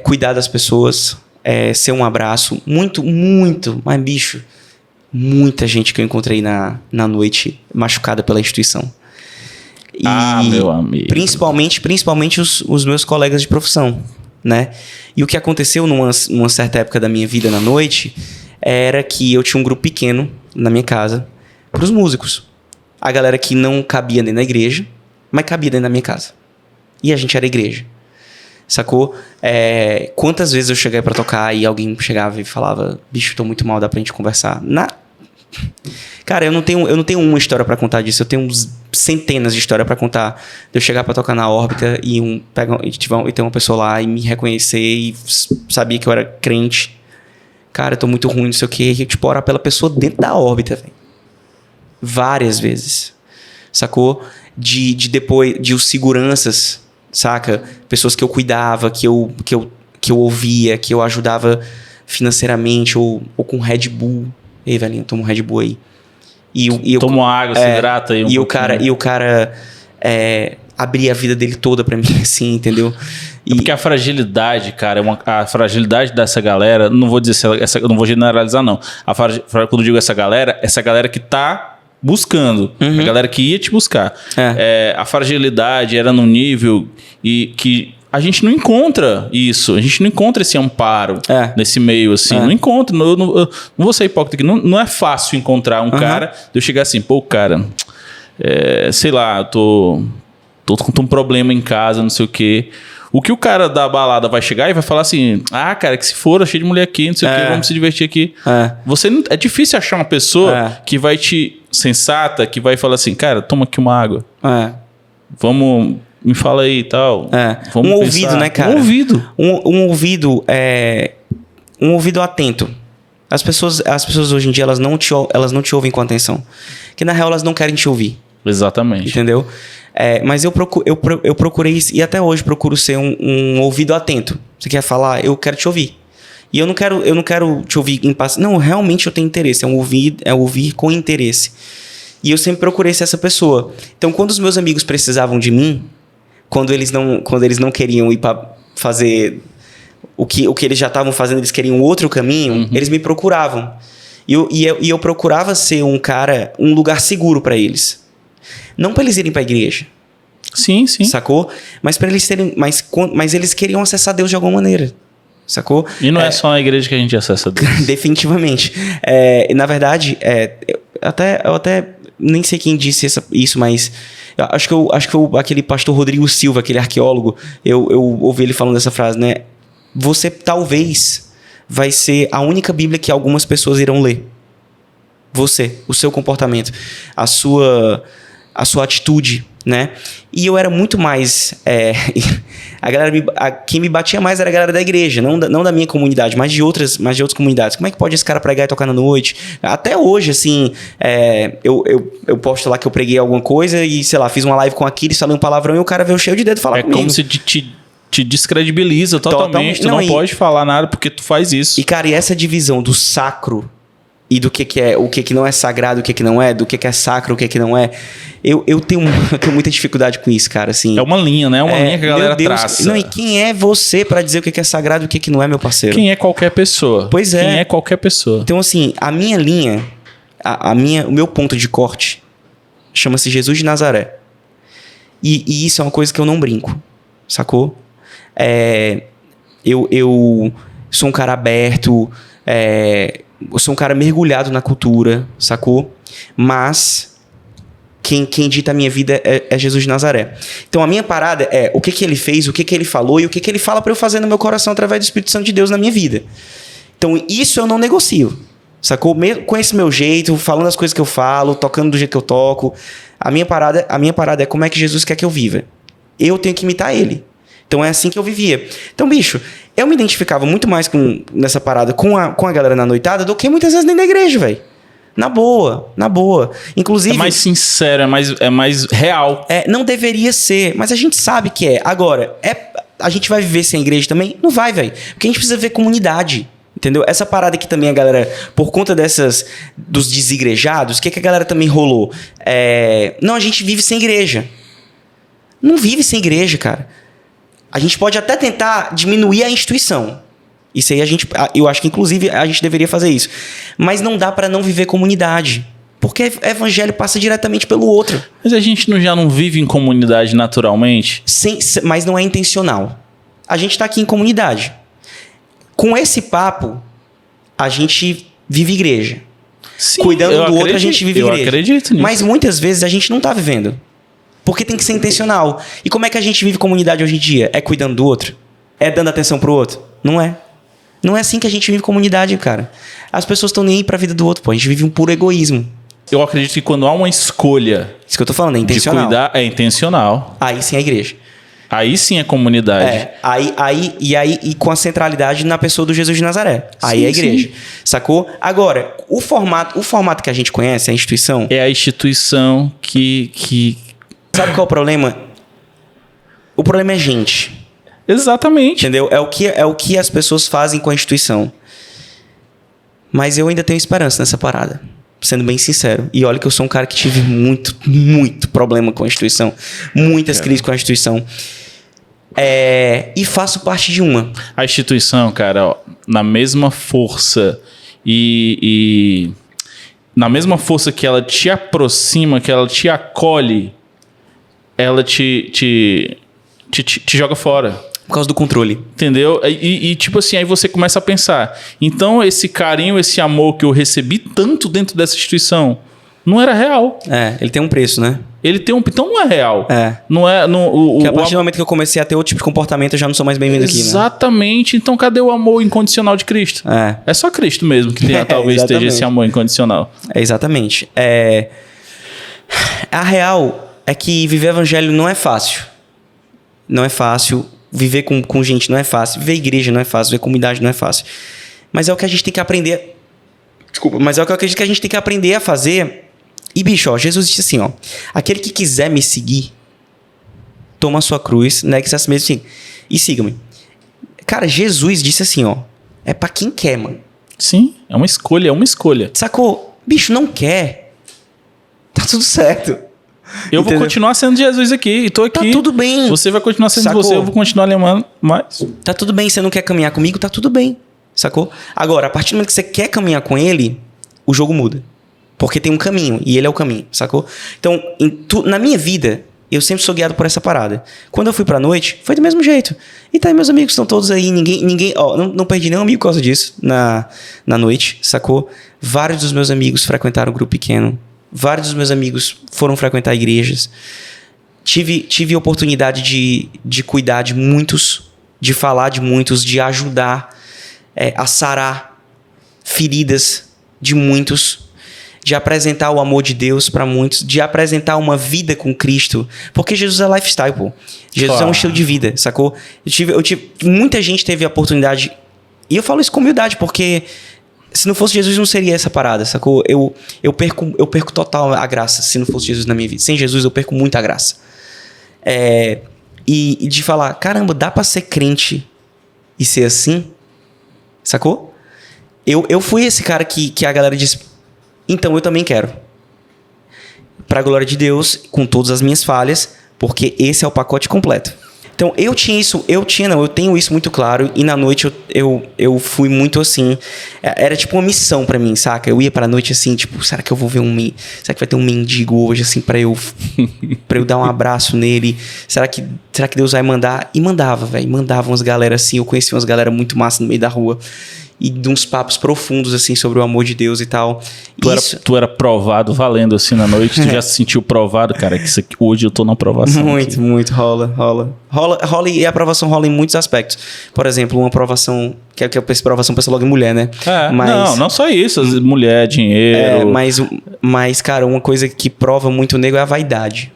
cuidar das pessoas, ser um abraço. Muito, mas bicho... Muita gente que eu encontrei na noite machucada pela instituição. E meu amigo. Principalmente os meus colegas de profissão, né? E o que aconteceu numa certa época da minha vida na noite era que eu tinha um grupo pequeno na minha casa para os músicos. A galera que não cabia dentro da igreja, mas cabia dentro da minha casa. E a gente era igreja. Sacou? Quantas vezes eu cheguei pra tocar e alguém chegava e falava, bicho, tô muito mal, dá pra gente conversar? Cara, eu não tenho uma história pra contar disso, eu tenho centenas de histórias pra contar. De eu chegar pra tocar na órbita e ter uma pessoa lá e me reconhecer e sabia que eu era crente. Cara, eu tô muito ruim, não sei o quê. E tipo, orar pela pessoa dentro da órbita, velho. Várias vezes. Sacou? Depois, de os seguranças, saca? Pessoas que eu cuidava, que eu ouvia, que eu ajudava financeiramente, ou com Red Bull. Ei, velhinho, toma um Red Bull aí. Toma uma água, se hidrata aí o cara abria a vida dele toda pra mim, assim, entendeu? Porque a fragilidade, cara, a fragilidade dessa galera, não vou dizer eu não vou generalizar, não. Quando eu digo essa galera que tá buscando, a galera que ia te buscar. A fragilidade era num nível que a gente não encontra isso, a gente não encontra esse amparo nesse meio, assim, não encontra, eu não vou ser hipócrita aqui, não é fácil encontrar um cara, de eu chegar assim, pô, cara, sei lá, eu tô com um problema em casa, não sei o quê. O que o cara da balada vai chegar e vai falar assim, cara, que se for, cheio de mulher aqui, não sei o quê, vamos se divertir aqui. É difícil achar uma pessoa que vai sensata, que vai falar assim, cara, toma aqui uma água. Vamos... Me fala aí e tal. Vamos um ouvido, pensar. Né, cara? Um ouvido. Um ouvido atento. As pessoas hoje em dia, elas não te ouvem com atenção. Que na real, elas não querem te ouvir. Exatamente. Entendeu? Mas eu procurei isso, e até hoje procuro ser um ouvido atento. Você quer falar? Eu quero te ouvir. E eu não quero te ouvir em passo. Não, realmente eu tenho interesse. É ouvir com interesse. E eu sempre procurei ser essa pessoa. Então, quando os meus amigos precisavam de mim, quando eles não queriam ir para fazer o que eles já estavam fazendo, eles queriam outro caminho, eles me procuravam. E eu procurava ser um lugar seguro para eles. Não para eles irem para a igreja. Sim. Sacou? Mas para eles terem, mas eles queriam acessar Deus de alguma maneira. Sacou? E não é só na igreja que a gente acessa Deus. Definitivamente. Na verdade, eu até nem sei quem disse isso, mas acho que aquele pastor Rodrigo Silva, aquele arqueólogo, eu ouvi ele falando dessa frase, né? Você talvez vai ser a única Bíblia que algumas pessoas irão ler. Você, o seu comportamento, a sua atitude, né? E eu era muito mais... quem me batia mais era a galera da igreja, não da minha comunidade, mas de outras comunidades. Como é que pode esse cara pregar e tocar na noite? Até hoje, assim, eu posto lá que eu preguei alguma coisa e, sei lá, fiz uma live com aquele, falei um palavrão e o cara veio cheio de dedo falar comigo. É como se te descredibiliza totalmente. Tu não pode falar nada porque tu faz isso. E, cara, e essa divisão do sacro e do que é, o que não é sagrado, o que não é, do que é sacro, o que não é. Eu tenho muita dificuldade com isso, cara, assim. É uma linha, né? É uma linha que a galera traça. Não, e quem é você pra dizer o que é sagrado e o que não é, meu parceiro? Quem é qualquer pessoa. Pois é. Quem é qualquer pessoa. Então, assim, a minha linha, o meu ponto de corte chama-se Jesus de Nazaré. E isso é uma coisa que eu não brinco, sacou? Eu sou um cara aberto, eu sou um cara mergulhado na cultura, sacou? Mas quem dita a minha vida é Jesus de Nazaré. Então a minha parada é o que ele fez, o que ele falou e o que ele fala pra eu fazer no meu coração através do Espírito Santo de Deus na minha vida. Então isso eu não negocio, sacou? Com esse meu jeito, falando as coisas que eu falo, tocando do jeito que eu toco. A minha parada é como é que Jesus quer que eu viva. Eu tenho que imitar ele. Então é assim que eu vivia. Então, bicho, eu me identificava muito mais nessa parada com a galera na noitada do que muitas vezes dentro da igreja, velho. Na boa. Inclusive... É mais sincero, é mais real. Não deveria ser, mas a gente sabe que é. Agora, a gente vai viver sem a igreja também? Não vai, velho. Porque a gente precisa ver comunidade. Entendeu? Essa parada que também a galera, por conta dos desigrejados, o que a galera também rolou? Não, a gente vive sem igreja. Não vive sem igreja, cara. A gente pode até tentar diminuir a instituição. Isso aí eu acho que inclusive a gente deveria fazer isso. Mas não dá pra não viver comunidade. Porque o evangelho passa diretamente pelo outro. Mas a gente já não vive em comunidade naturalmente? Mas não é intencional. A gente tá aqui em comunidade. Com esse papo, a gente vive igreja. Sim, cuidando do outro, a gente vive igreja. Eu acredito nisso. Mas muitas vezes a gente não tá vivendo. Porque tem que ser intencional. E como é que a gente vive comunidade hoje em dia? É cuidando do outro? É dando atenção pro outro? Não é. Não é assim que a gente vive comunidade, cara. As pessoas estão nem aí pra vida do outro, pô. A gente vive um puro egoísmo. Eu acredito que quando há uma escolha Isso que eu tô falando, é intencional. de cuidar, é intencional. Aí sim é a igreja. Aí sim é comunidade. E com a centralidade na pessoa do Jesus de Nazaré. Aí Sim, é a igreja. sim. Sacou? Agora, o formato que a gente conhece, a instituição... É a instituição que... Sabe qual é o problema? O problema é gente. Exatamente. Entendeu? É o que as pessoas fazem com a instituição. Mas eu ainda tenho esperança nessa parada. Sendo bem sincero. E olha que eu sou um cara que tive muito, muito problema com a instituição. Muitas crises com a instituição. E faço parte de uma. A instituição, cara, ó, na mesma força na mesma força que ela te aproxima, que ela te acolhe, ela te joga fora. Por causa do controle. Entendeu? E tipo assim, aí você começa a pensar. Então esse carinho, esse amor que eu recebi tanto dentro dessa instituição, não era real. Ele tem um preço, né? Ele tem então não é real. Não é... Que a partir do momento que eu comecei a ter outro tipo de comportamento, eu já não sou mais bem-vindo aqui, né? Exatamente. Então cadê o amor incondicional de Cristo? É só Cristo mesmo que tem, talvez esteja esse amor incondicional. Exatamente. A real é que viver evangelho não é fácil. Não é fácil. Viver com gente não é fácil. Viver igreja não é fácil. Viver comunidade não é fácil. Mas é o que a gente tem que aprender... Desculpa. Mas é o que eu acredito que a gente tem que aprender a fazer. E, bicho, ó, Jesus disse assim, ó. Aquele que quiser me seguir, toma a sua cruz, negue-se a si mesmo e siga-me. Cara, Jesus disse assim, ó. É pra quem quer, mano. Sim, é uma escolha. Sacou? Bicho, não quer. Tá tudo certo. Eu vou continuar sendo Jesus aqui, e tô aqui. Tá tudo bem. Você vai continuar sendo Sacou? você, eu vou continuar lembrando mais. Tá tudo bem, você não quer caminhar comigo, tá tudo bem. Sacou? Agora, a partir do momento que você quer caminhar com ele, o jogo muda. Porque tem um caminho, e ele é o caminho, sacou? Então, na minha vida, eu sempre sou guiado por essa parada. Quando eu fui pra noite, foi do mesmo jeito. E tá aí, meus amigos estão todos aí, ninguém ó, não perdi nenhum amigo por causa disso na noite, sacou? Vários dos meus amigos frequentaram um grupo pequeno. Vários dos meus amigos foram frequentar igrejas. Tive a oportunidade de cuidar de muitos, de falar de muitos, de ajudar a sarar feridas de muitos, de apresentar o amor de Deus para muitos, de apresentar uma vida com Cristo. Porque Jesus é lifestyle, pô. Jesus é um estilo de vida, sacou? Muita gente teve a oportunidade... E eu falo isso com humildade, porque... Se não fosse Jesus, não seria essa parada, sacou? Eu perco total a graça se não fosse Jesus na minha vida. Sem Jesus, eu perco muita graça. E de falar, caramba, dá pra ser crente e ser assim? Sacou? Eu fui esse cara que a galera disse, então eu também quero. Pra glória de Deus, com todas as minhas falhas, porque esse é o pacote completo. Então, eu tenho isso muito claro. E na noite eu fui muito assim. Era tipo uma missão pra mim, saca? Eu ia pra noite assim, tipo, será que eu vou ver será que vai ter um mendigo hoje, assim, pra eu dar um abraço nele? Será que Deus vai mandar? E mandava, velho. Mandava umas galera assim. Eu conheci umas galera muito massa no meio da rua. E de uns papos profundos, assim, sobre o amor de Deus e tal. Tu era provado valendo, assim, na noite? Tu já se sentiu provado, cara? Que hoje eu tô na aprovação. Muito. Rola e a aprovação rola em muitos aspectos. Por exemplo, uma aprovação... Que a aprovação pensa logo em mulher, né? Mas, não só isso. Mulher, dinheiro... Mas, cara, uma coisa que prova muito o nego é a vaidade.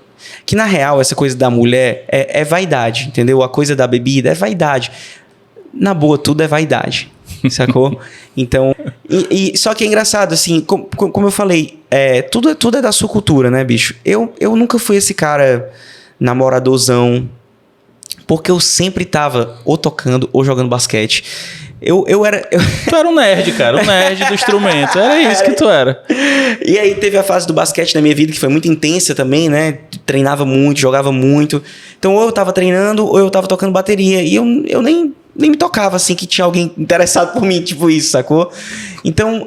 Que, na real, essa coisa da mulher é vaidade, entendeu? A coisa da bebida é vaidade. Na boa, tudo é vaidade. Sacou? Então, só que é engraçado, assim, como eu falei, tudo é da sua cultura, né, bicho? Eu nunca fui esse cara namoradorzão, porque eu sempre tava ou tocando ou jogando basquete. Tu era um nerd, cara, um nerd do instrumento. Era isso que tu era. E aí teve a fase do basquete na minha vida, que foi muito intensa também, né? Treinava muito, jogava muito. Então, ou eu tava treinando, ou eu tava tocando bateria. E eu nem me tocava, assim, que tinha alguém interessado por mim, tipo isso, sacou? Então,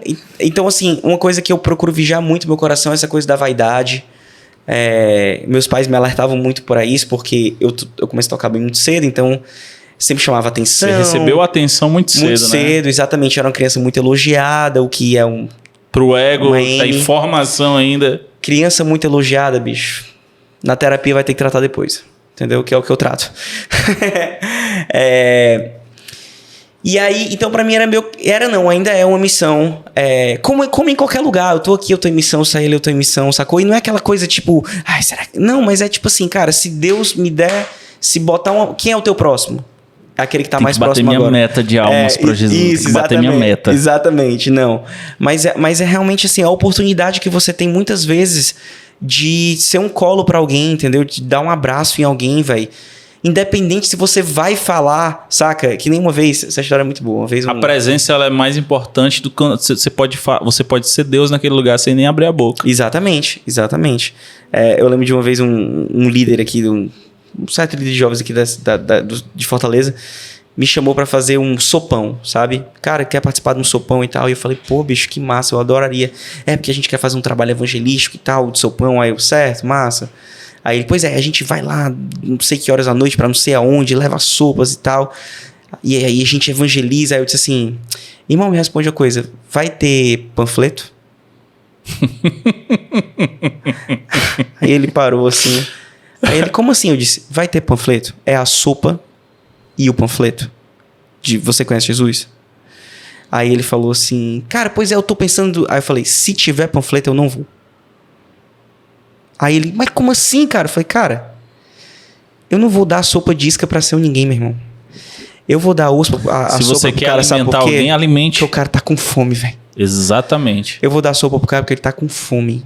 assim, uma coisa que eu procuro vigiar muito no meu coração é essa coisa da vaidade. Meus pais me alertavam muito por isso, porque eu comecei a tocar bem muito cedo, então sempre chamava atenção. Você recebeu atenção muito cedo, né? Muito cedo, exatamente. Eu era uma criança muito elogiada, o que é pro ego, da informação ainda. Criança muito elogiada, bicho. Na terapia vai ter que tratar depois. Entendeu? Que é o que eu trato. E aí, então pra mim ainda é uma missão. Como em qualquer lugar, eu tô aqui, eu tô em missão, saí ali, eu tô em missão, sacou? E não é aquela coisa tipo, ai, será que... Não, mas é tipo assim, cara, se Deus me der, se botar quem é o teu próximo? É aquele que tá mais próximo agora. Tem que bater minha meta de almas pra Jesus. Isso, tem que bater minha meta. Exatamente, não. Mas é realmente assim, a oportunidade que você tem muitas vezes de ser um colo pra alguém, entendeu? De dar um abraço em alguém, velho. Independente se você vai falar, saca? Que nem uma vez, essa história é muito boa. Uma vez A presença ela é mais importante do que você pode ser Deus naquele lugar sem nem abrir a boca. Exatamente. Eu lembro de uma vez um líder aqui, um certo líder de jovens aqui de Fortaleza, me chamou pra fazer um sopão, sabe? Cara, quer participar de um sopão e tal. E eu falei, pô, bicho, que massa, eu adoraria. Porque a gente quer fazer um trabalho evangelístico e tal, de sopão. Aí eu, certo, massa. Aí ele, pois a gente vai lá, não sei que horas da noite, pra não sei aonde, leva sopas e tal. E aí a gente evangeliza. Aí eu disse assim, irmão, me responde uma coisa, vai ter panfleto? Aí ele parou assim. Aí ele, como assim? Eu disse, vai ter panfleto? É a sopa e o panfleto. Você conhece Jesus? Aí ele falou assim, cara, pois eu tô pensando... Aí eu falei, se tiver panfleto eu não vou. Aí ele, mas como assim, cara? Eu falei, cara, eu não vou dar sopa de isca pra ser um ninguém, meu irmão. Eu vou dar a sopa pro cara, sabe por quê? Se você quer alimentar alguém, alimente. Porque o cara tá com fome, velho. Exatamente. Eu vou dar sopa pro cara porque ele tá com fome.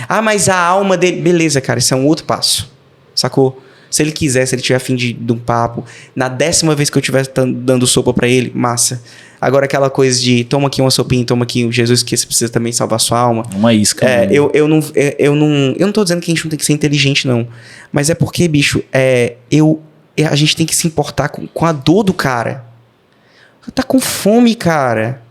Ah, mas a alma dele... Beleza, cara, isso é um outro passo. Sacou? Se ele quiser, se ele tiver afim de um papo, na 10ª vez que eu estiver dando sopa pra ele, massa. Agora aquela coisa de toma aqui uma sopinha, toma aqui Jesus, que você precisa também salvar sua alma. Uma isca. Eu não tô dizendo que a gente não tem que ser inteligente, não. Mas é porque, bicho, a gente tem que se importar com a dor do cara. Tá com fome, cara.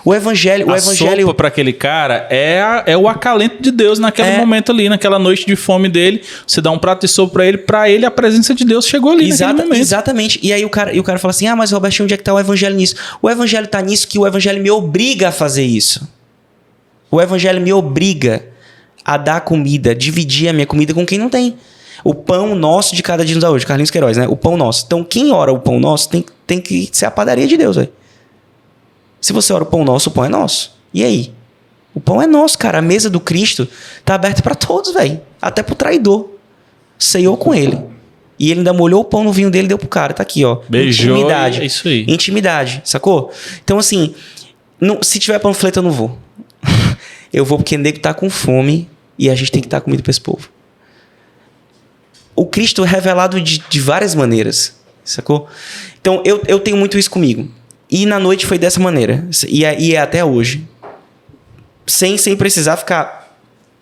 O evangelho... sopa para aquele cara é o acalento de Deus naquele momento ali, naquela noite de fome dele. Você dá um prato de sopa para ele a presença de Deus chegou ali naquele momento. Exatamente. E aí o cara fala assim, mas Robertinho, onde é que tá o evangelho nisso? O evangelho tá nisso que o evangelho me obriga a fazer isso. O evangelho me obriga a dar comida, dividir a minha comida com quem não tem. O pão nosso de cada dia nos dá hoje, Carlinhos Queiroz, né? O pão nosso. Então quem ora o pão nosso tem que ser a padaria de Deus, velho. Se você ora o pão nosso, o pão é nosso. E aí? O pão é nosso, cara. A mesa do Cristo tá aberta para todos, velho. Até pro traidor. Ceiou com ele. E ele ainda molhou o pão no vinho dele e deu pro cara. Tá aqui, ó. Beijou. Intimidade. É isso aí. Intimidade, sacou? Então, assim, se tiver panfleto, eu não vou. Eu vou porque o nego tá com fome e a gente tem que dar comida pra esse povo. O Cristo é revelado de várias maneiras, sacou? Então, eu tenho muito isso comigo. E na noite foi dessa maneira. E é até hoje. Sem precisar ficar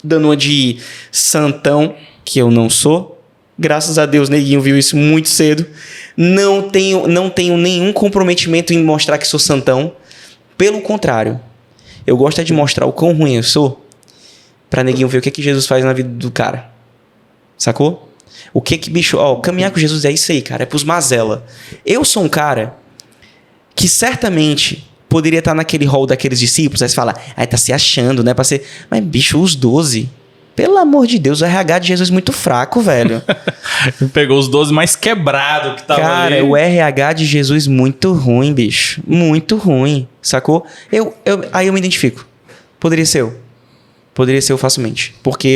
dando uma de santão, que eu não sou. Graças a Deus, neguinho viu isso muito cedo. Não tenho nenhum comprometimento em mostrar que sou santão. Pelo contrário. Eu gosto de mostrar o quão ruim eu sou pra neguinho ver o que Jesus faz na vida do cara. Sacou? O que bicho... caminhar com Jesus é isso aí, cara. É pros mazela. Eu sou um cara... que certamente poderia estar naquele rol daqueles discípulos, aí você fala, tá se achando, né? Pra ser... Mas, bicho, os 12, pelo amor de Deus, o RH de Jesus é muito fraco, velho. Pegou os 12 mais quebrados que tava ali. Cara, o RH de Jesus muito ruim, bicho. Muito ruim, sacou? Aí eu me identifico. Poderia ser eu. Poderia ser eu facilmente. Porque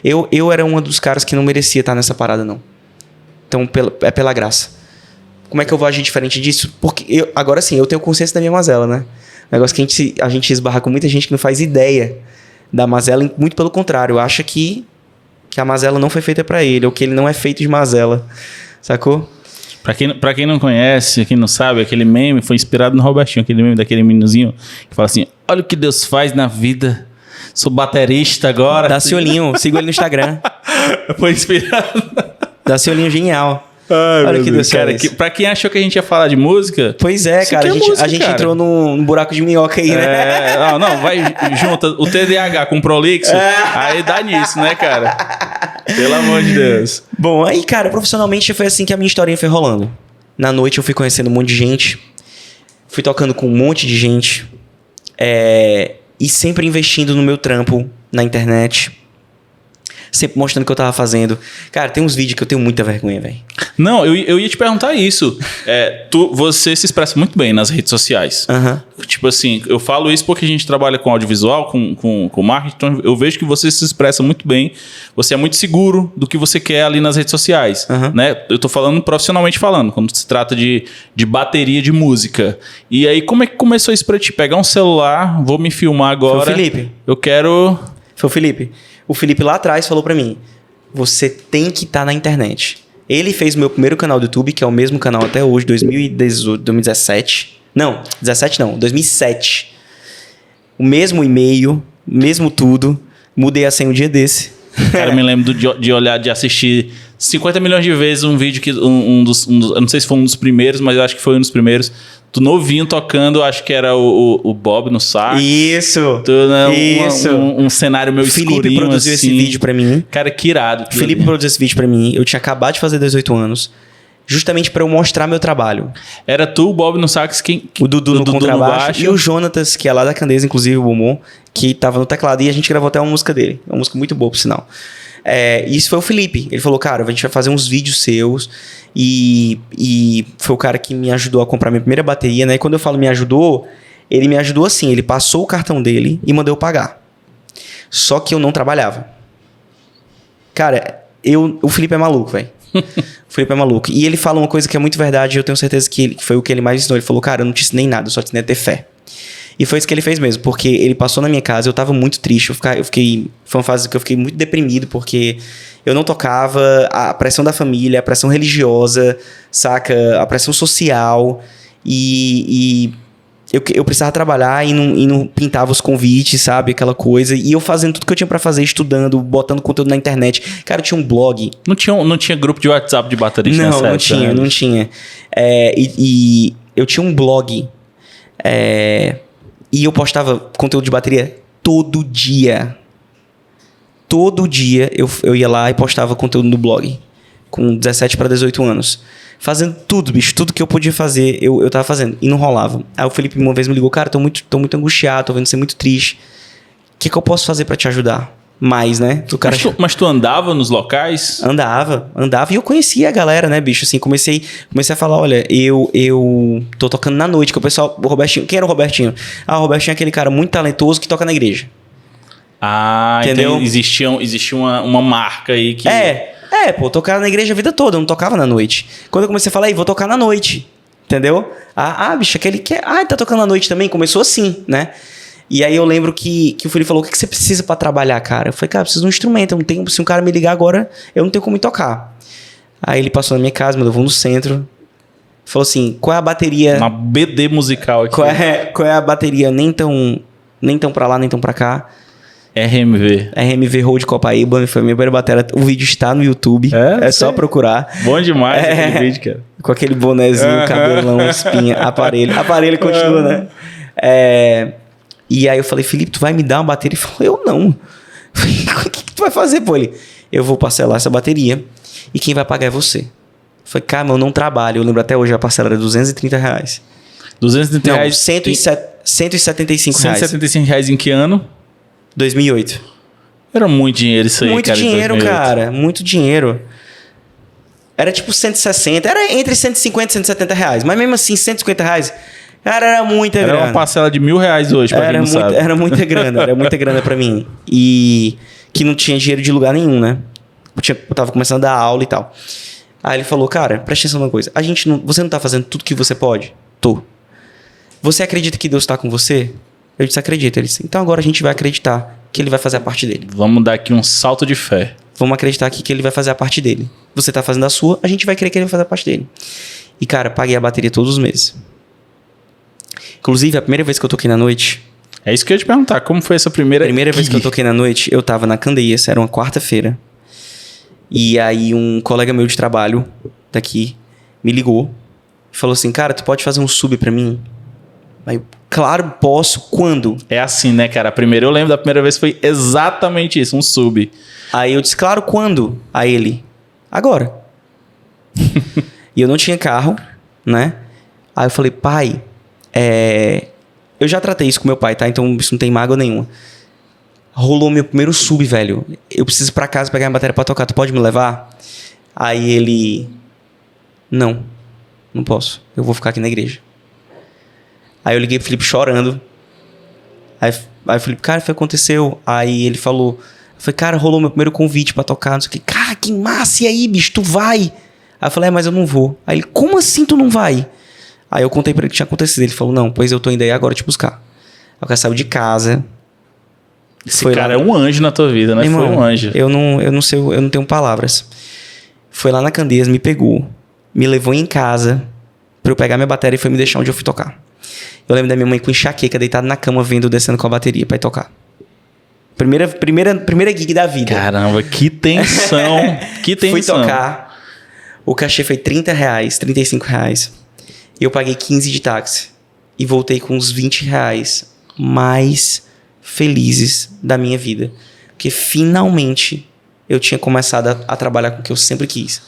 eu era um dos caras que não merecia estar nessa parada, não. Então, é pela graça. Como é que eu vou agir diferente disso? Porque agora sim, eu tenho consciência da minha mazela, né? Negócio que a gente esbarra com muita gente que não faz ideia da mazela. Muito pelo contrário, acha que a mazela não foi feita pra ele, ou que ele não é feito de mazela. Sacou? Pra quem não conhece, quem não sabe, aquele meme foi inspirado no Robertinho, aquele meme daquele meninozinho que fala assim, olha o que Deus faz na vida. Sou baterista agora. Daciolinho, sigo ele no Instagram. Foi inspirado. Daciolinho genial. Ai, olha que Deus, cara, pra quem achou que a gente ia falar de música... Pois é, cara, a gente entrou num buraco de minhoca aí, né? Vai junta o TDAH com o prolixo, aí dá nisso, né, cara? Pelo amor de Deus. Bom, aí, cara, profissionalmente foi assim que a minha historinha foi rolando. Na noite eu fui conhecendo um monte de gente, fui tocando com um monte de gente, e sempre investindo no meu trampo na internet. sempre mostrando o que eu tava fazendo. Cara, tem uns vídeos que eu tenho muita vergonha, velho. Não, eu ia te perguntar isso. Você se expressa muito bem nas redes sociais. Tipo assim, eu falo isso porque a gente trabalha com audiovisual, com marketing, então eu vejo que você se expressa muito bem. Você é muito seguro do que você quer ali nas redes sociais. Né? Eu tô falando profissionalmente falando, quando se trata de bateria de música. E aí, como é que começou isso pra ti? Pegar um celular, vou me filmar agora. Foi o Felipe. Eu quero... Foi o Felipe. O Felipe lá atrás falou pra mim, você tem que estar na internet. Ele fez o meu primeiro canal do YouTube, que é o mesmo canal até hoje, 2017. Não, 17 não, 2007. O mesmo e-mail, mesmo tudo. Mudei a senha um dia desse. Cara, eu me lembro de olhar, de assistir 50 milhões de vezes um vídeo que um dos, eu não sei se foi um dos primeiros, mas eu acho que foi um dos primeiros. Tu novinho tocando, acho que era o Bob no sax. Isso. Tu, né, isso. Um cenário meio escurinho. Felipe produziu assim. esse vídeo pra mim. Cara, que irado. Felipe produziu esse vídeo pra mim. Eu tinha acabado de fazer 18 anos. Justamente pra eu mostrar meu trabalho. Era tu, o Bob no sax, o Dudu no contrabaixo. E o Jonatas, que é lá da Candeias, inclusive o Bumon, que tava no teclado. E a gente gravou até uma música dele. Uma música muito boa, por sinal. Isso foi o Felipe. Ele falou, cara, a gente vai fazer uns vídeos seus. E foi o cara que me ajudou a comprar minha primeira bateria, né? E quando eu falo me ajudou, ele me ajudou assim. Ele passou o cartão dele e mandou eu pagar. Só que eu não trabalhava. Cara, o Felipe é maluco, velho. O Felipe é maluco. E ele fala uma coisa que é muito verdade. Eu tenho certeza que foi o que ele mais ensinou. Ele falou, cara, eu não te ensinei nada, eu só te ensinei a ter fé. E foi isso que ele fez mesmo, porque ele passou na minha casa, eu tava muito triste, foi uma fase que eu fiquei muito deprimido, porque eu não tocava, a pressão da família, a pressão religiosa, saca? A pressão social, e eu precisava trabalhar e não pintava os convites, sabe? Aquela coisa, e eu fazendo tudo que eu tinha pra fazer, estudando, botando conteúdo na internet. Cara, eu tinha um blog. Não tinha grupo de WhatsApp de baterista nessa época? Não tinha. E eu tinha um blog, e eu postava conteúdo de bateria todo dia. Todo dia eu ia lá e postava conteúdo no blog. Com 17 para 18 anos. Fazendo tudo, bicho. Tudo que eu podia fazer, eu tava fazendo. E não rolava. Aí o Felipe uma vez me ligou. Cara, tô muito angustiado. Tô vendo você muito triste. O que eu posso fazer para te ajudar? Mais, né? Mas tu andava nos locais? Andava. E eu conhecia a galera, né, bicho? Assim, comecei a falar, olha, eu tô tocando na noite, que o pessoal... O Robertinho... Quem era o Robertinho? O Robertinho é aquele cara muito talentoso que toca na igreja. Entendeu? Então existia uma marca aí que... Pô, eu tocava na igreja a vida toda, eu não tocava na noite. Quando eu comecei a falar, vou tocar na noite. Entendeu? Bicho, aquele que... tá tocando na noite também? Começou assim, né? E aí eu lembro que o Felipe falou, o que você precisa pra trabalhar, cara? Eu falei, cara, eu preciso de um instrumento, eu não tenho, se um cara me ligar agora, eu não tenho como tocar. Aí ele passou na minha casa, me levou no centro, falou assim, qual é a bateria... Uma BD musical aqui. Qual é a bateria nem tão pra lá, nem tão pra cá? RMV Road Copaíba, foi a minha primeira bateria. O vídeo está no YouTube, é só procurar. Bom demais aquele vídeo, cara. Com aquele bonezinho, cabelão, espinha, aparelho continua, né? E aí eu falei, Felipe, tu vai me dar uma bateria? Ele falou, eu não. O que tu vai fazer, pô? Ele, eu vou parcelar essa bateria e quem vai pagar é você. Eu falei, cara, mas eu não trabalho. Eu lembro até hoje, a parcela era R$230. R$230? Não, R$175. R$175 em que ano? 2008. Era muito dinheiro isso aí, muito cara. Muito dinheiro, cara. Muito dinheiro. Era tipo 160. Era entre 150 e 170 reais. Mas mesmo assim, 150 reais... Cara, era muita grana. Era uma parcela de R$1.000 hoje, pra quem não sabe. Era muita grana pra mim. E que não tinha dinheiro de lugar nenhum, né? Eu tava começando a dar aula e tal. Aí ele falou, cara, presta atenção numa coisa. Você não tá fazendo tudo que você pode? Tô. Você acredita que Deus tá com você? Eu disse, acredito. Ele disse, então agora a gente vai acreditar que ele vai fazer a parte dele. Vamos dar aqui um salto de fé. Vamos acreditar aqui que ele vai fazer a parte dele. Você tá fazendo a sua, a gente vai crer que ele vai fazer a parte dele. E, cara, paguei a bateria todos os meses. Inclusive, a primeira vez que eu toquei na noite... É isso que eu ia te perguntar. Como foi essa primeira vez que eu toquei na noite, eu tava na Candeias. Era uma quarta-feira. E aí, um colega meu de trabalho daqui me ligou. E falou assim, cara, tu pode fazer um sub pra mim? Aí eu, claro, posso. Quando? É assim, né, cara? Eu lembro da primeira vez foi exatamente isso, um sub. Aí eu disse, claro, quando? Aí ele, agora. E eu não tinha carro, né? Aí eu falei, pai... eu já tratei isso com meu pai, tá? Então isso não tem mágoa nenhuma. rolou meu primeiro sub, velho. Eu preciso ir pra casa pegar minha bateria pra tocar. Tu pode me levar? Aí ele... Não posso. Eu vou ficar aqui na igreja. Aí eu liguei pro Felipe chorando. Aí o Felipe, cara, o que aconteceu? Aí ele falou... Eu falei, cara, rolou meu primeiro convite pra tocar. Não sei o que. Cara, que massa. E aí, bicho, tu vai? Aí eu falei, mas eu não vou. Aí ele, como assim tu não vai? Aí eu contei pra ele o que tinha acontecido. Ele falou, não, pois eu tô indo aí agora te buscar. Aí o cara saiu de casa. Esse cara é um anjo na tua vida, né? Irmão, foi um anjo. Eu não sei, eu não tenho palavras. Foi lá na Candeias, me pegou. Me levou em casa pra eu pegar minha bateria e foi me deixar onde eu fui tocar. Eu lembro da minha mãe com enxaqueca, deitada na cama, vendo eu descendo com a bateria pra ir tocar. Primeira gig da vida. Caramba, que tensão. Que tensão. Fui tocar. O cachê foi R$30, R$35. E eu paguei 15 de táxi. E voltei com uns R$20 mais felizes da minha vida. Porque finalmente eu tinha começado a trabalhar com o que eu sempre quis.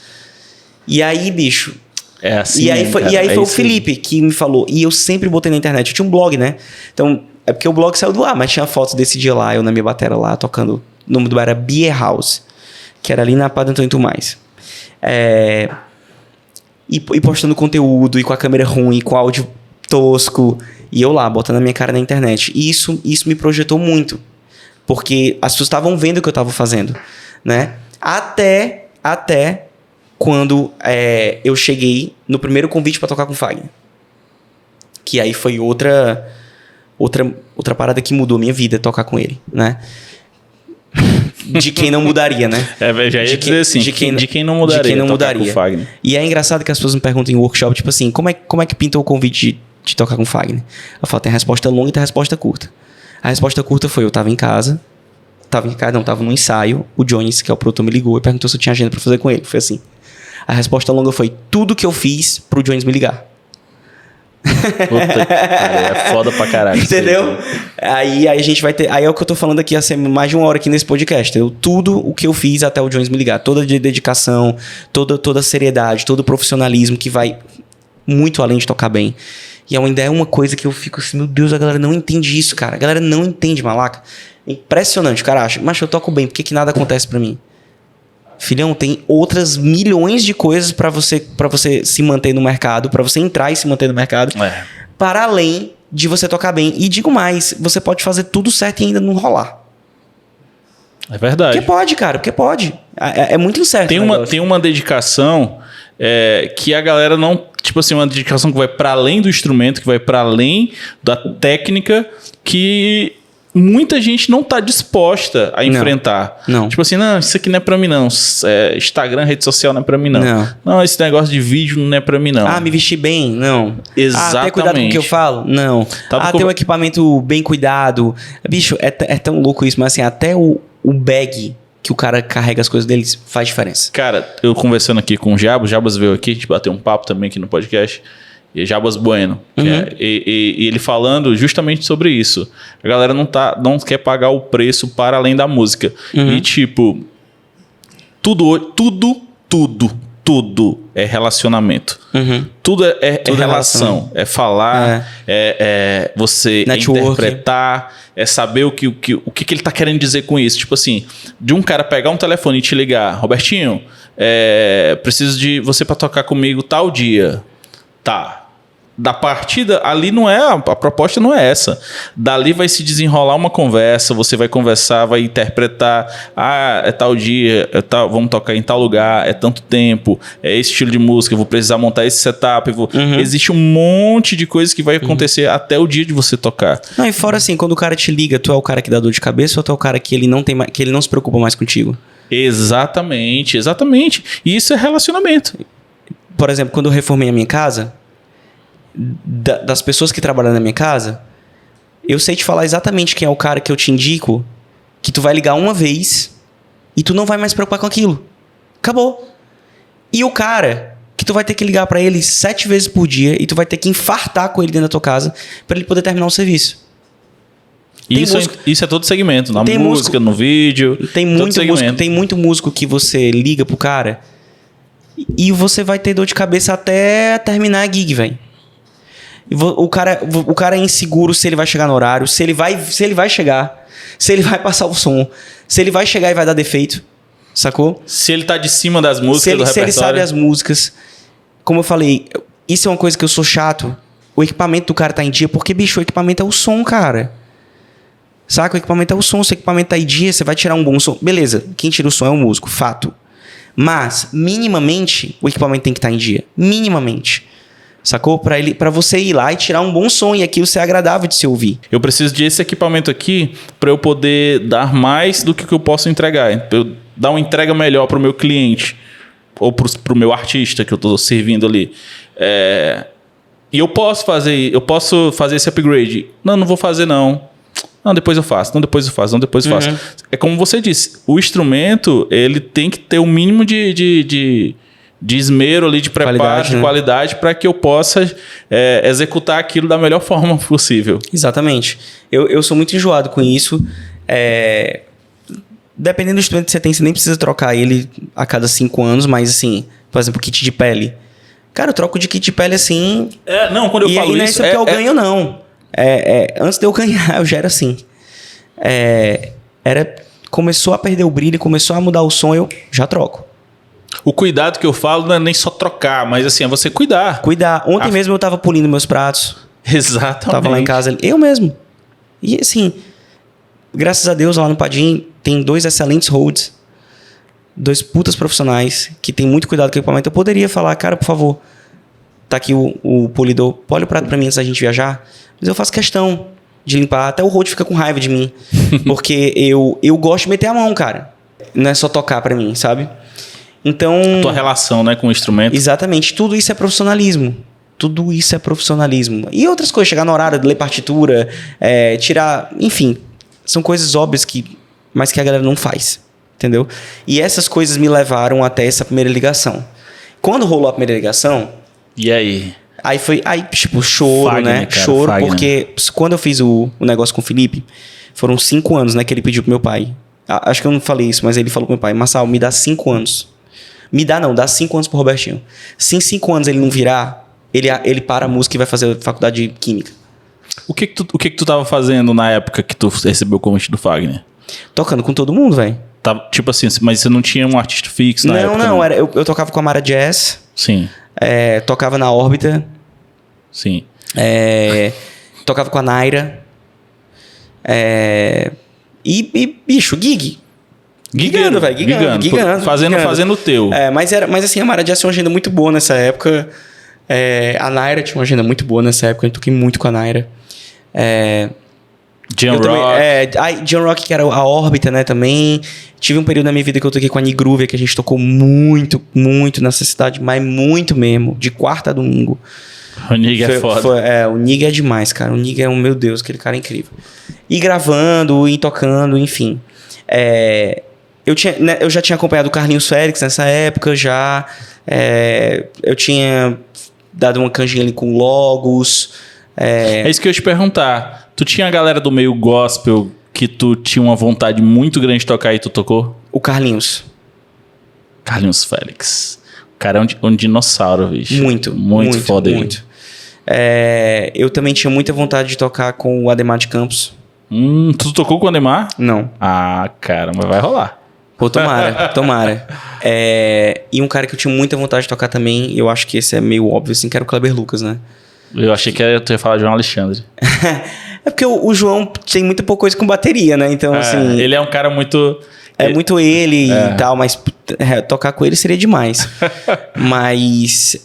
E aí, bicho... É assim. E aí foi o Felipe que me falou. E eu sempre botei na internet. Eu tinha um blog, né? Então, é porque o blog saiu do ar, mas tinha fotos desse dia lá, eu na minha bateria lá, tocando. O nome do bar era Beer House, que era ali na Padre Antônio Tomás. E postando conteúdo, e com a câmera ruim, com áudio tosco. E eu lá, botando a minha cara na internet. E isso me projetou muito. Porque as pessoas estavam vendo o que eu estava fazendo, né? Até quando eu cheguei no primeiro convite para tocar com o Fagner. Que aí foi outra parada que mudou a minha vida, tocar com ele, né? De quem não mudaria, né? Já ia dizer assim, de quem não mudaria. De quem não tocar mudaria. com o Fagner. E é engraçado que as pessoas me perguntam em workshop, tipo assim, como é que pintou o convite de tocar com o Fagner? Eu falo, tem a resposta longa e tem a resposta curta. A resposta curta foi, eu tava em casa, tava no ensaio, o Jones, que é o produtor, me ligou e perguntou se eu tinha agenda pra fazer com ele. Foi assim. A resposta longa foi tudo que eu fiz pro Jones me ligar. Puta, cara, é foda pra caralho. Entendeu? Aí a gente vai ter... Aí é o que eu tô falando aqui há mais de 1 hora aqui nesse podcast. Tudo o que eu fiz até o Jones me ligar. Toda a dedicação, toda a seriedade, todo o profissionalismo que vai muito além de tocar bem. E ainda é uma coisa que eu fico assim, meu Deus, a galera não entende isso, cara. A galera não entende, malaca. É impressionante, o cara acha, mas eu toco bem, por que nada acontece pra mim? Filhão, tem outras milhões de coisas pra você se manter no mercado, pra você entrar e se manter no mercado, para além de você tocar bem. E digo mais, você pode fazer tudo certo e ainda não rolar. É verdade. Porque pode, cara, porque pode. É muito incerto. Tem uma dedicação que a galera não... Tipo assim, uma dedicação que vai para além do instrumento, que vai para além da técnica, que muita gente não tá disposta a enfrentar. Não. Tipo assim, não, isso aqui não é pra mim não. Instagram, rede social não é pra mim não. Não, esse negócio de vídeo não é pra mim não. Me vestir bem? Não. Exatamente. Ter cuidado com o que eu falo? Não. Ter um equipamento bem cuidado? Bicho, é tão louco isso, mas assim, até o bag que o cara carrega as coisas deles faz diferença. Cara, eu conversando aqui com o Jabas veio aqui, a gente bateu um papo também aqui no podcast. E Jabas Bueno. E ele falando justamente sobre isso. A galera não quer pagar o preço para além da música. E tipo, tudo é relacionamento. Tudo é relação. É falar, é você interpretar, é saber o que ele tá querendo dizer com isso. Tipo assim, de um cara pegar um telefone e te ligar, Robertinho, preciso de você para tocar comigo tal dia. Tá. Da partida, ali não é... A proposta não é essa. Dali vai se desenrolar uma conversa, você vai conversar, vai interpretar. É tal dia, vamos tocar em tal lugar, é tanto tempo, é esse estilo de música, eu vou precisar montar esse setup. Existe um monte de coisas que vai acontecer até o dia de você tocar. Não, e fora assim, quando o cara te liga, tu é o cara que dá dor de cabeça ou tu é o cara que ele não se preocupa mais contigo? Exatamente. E isso é relacionamento. Por exemplo, quando eu reformei a minha casa... Das pessoas que trabalham na minha casa, eu sei te falar exatamente quem é o cara que eu te indico, que tu vai ligar uma vez e tu não vai mais se preocupar com aquilo. Acabou. E o cara que tu vai ter que ligar pra ele 7 vezes por dia e tu vai ter que infartar com ele dentro da tua casa pra ele poder terminar o serviço. Isso é todo segmento, na música, no vídeo. Tem muito músico que você liga pro cara e você vai ter dor de cabeça até terminar a gig, velho. O cara é inseguro se ele vai chegar no horário, se ele vai chegar, se ele vai passar o som, se ele vai chegar e vai dar defeito, sacou? Se ele tá de cima das músicas do repertório. Se ele sabe as músicas. Como eu falei, isso é uma coisa que eu sou chato. O equipamento do cara tá em dia, porque, bicho, o equipamento é o som, cara. Saca? O equipamento é o som. Se o equipamento tá em dia, você vai tirar um bom som. Beleza, quem tira o som é o músico, fato. Mas, minimamente, o equipamento tem que estar em dia. Minimamente. Sacou? Pra você ir lá e tirar um bom som e aquilo ser agradável de se ouvir. Eu preciso desse equipamento aqui para eu poder dar mais do que eu posso entregar. Pra eu dar uma entrega melhor pro meu cliente. Ou pro meu artista que eu tô servindo ali. E eu posso fazer esse upgrade. Não vou fazer não. Não, depois eu faço. É como você disse, o instrumento, ele tem que ter o mínimo de esmero ali, de preparo, qualidade, de qualidade, para que eu possa executar aquilo da melhor forma possível. Exatamente. Eu sou muito enjoado com isso. Dependendo do instrumento que você tem, você nem precisa trocar ele a cada 5 anos, mas assim, por exemplo, kit de pele. Cara, eu troco de kit de pele assim... Quando eu falo não é isso... isso que eu ganho, não. Antes de eu ganhar, eu já era assim. Começou a perder o brilho, começou a mudar o som, eu já troco. O cuidado que eu falo não é nem só trocar, mas assim, é você cuidar. Ontem mesmo eu tava polindo meus pratos. Exatamente. Tava lá em casa, eu mesmo. E assim, graças a Deus, lá no Padim, tem 2 excelentes holds. 2 putas profissionais que tem muito cuidado com o equipamento. Eu poderia falar, cara, por favor, tá aqui o polidor, pole o prato pra mim antes da gente viajar. Mas eu faço questão de limpar. Até o hold fica com raiva de mim. Porque eu gosto de meter a mão, cara. Não é só tocar pra mim, sabe? Então... A tua relação, né, com o instrumento. Exatamente. Tudo isso é profissionalismo. Tudo isso é profissionalismo. E outras coisas. Chegar no horário, ler partitura, tirar... Enfim, são coisas óbvias mas que a galera não faz. Entendeu? E essas coisas me levaram até essa primeira ligação. Quando rolou a primeira ligação... E aí? Aí tipo, choro, Fagner, né? cara, Choro, Fagner. porque quando eu fiz o negócio com o Felipe, foram 5 anos, né, que ele pediu pro meu pai. Acho que eu não falei isso, mas ele falou pro meu pai, Marçal, me dá 5 anos. Dá 5 anos pro Robertinho. Se em 5 anos ele não virar, ele para a música e vai fazer faculdade de Química. O que tu tava fazendo na época que tu recebeu o convite do Fagner? Tocando com todo mundo, velho. Tipo assim, mas você não tinha um artista fixo na época? Não. Eu tocava com a Mara Jazz. Sim. Tocava na Órbita. Sim. Tocava com a Naira. E bicho, gig. Gigando, velho. Gigando. Fazendo o teu. Mas assim, a Mara Jazz tinha uma agenda muito boa nessa época. A Naira tinha uma agenda muito boa nessa época. Eu toquei muito com a Naira. John Rock. John Rock, que era a Órbita, né, também. Tive um período na minha vida que eu toquei com a Nigroove, que a gente tocou muito, muito nessa cidade, mas muito mesmo, de quarta a domingo. O Nig é foda. O Nig é demais, cara. O Nig é meu Deus, aquele cara é incrível. E gravando, e tocando, enfim. Eu já tinha acompanhado o Carlinhos Félix nessa época, já. Eu tinha dado uma canjinha ali com Logos. É isso que eu ia te perguntar. Tu tinha a galera do meio gospel que tu tinha uma vontade muito grande de tocar e tu tocou? O Carlinhos Félix. O cara é um dinossauro, bicho. Muito foda ele. Muito. Eu também tinha muita vontade de tocar com o Ademar de Campos. Tu tocou com o Ademar? Não. Ah, cara, mas vai rolar. Pô, tomara. E um cara que eu tinha muita vontade de tocar também, eu acho que esse é meio óbvio, assim, que era o Kleber Lucas, né? Eu achei que tu ia falar de João Alexandre. É porque o João tem muita pouca coisa com bateria, né? Então, assim... Ele é um cara muito... muito ele e tal, mas tocar com ele seria demais. Mas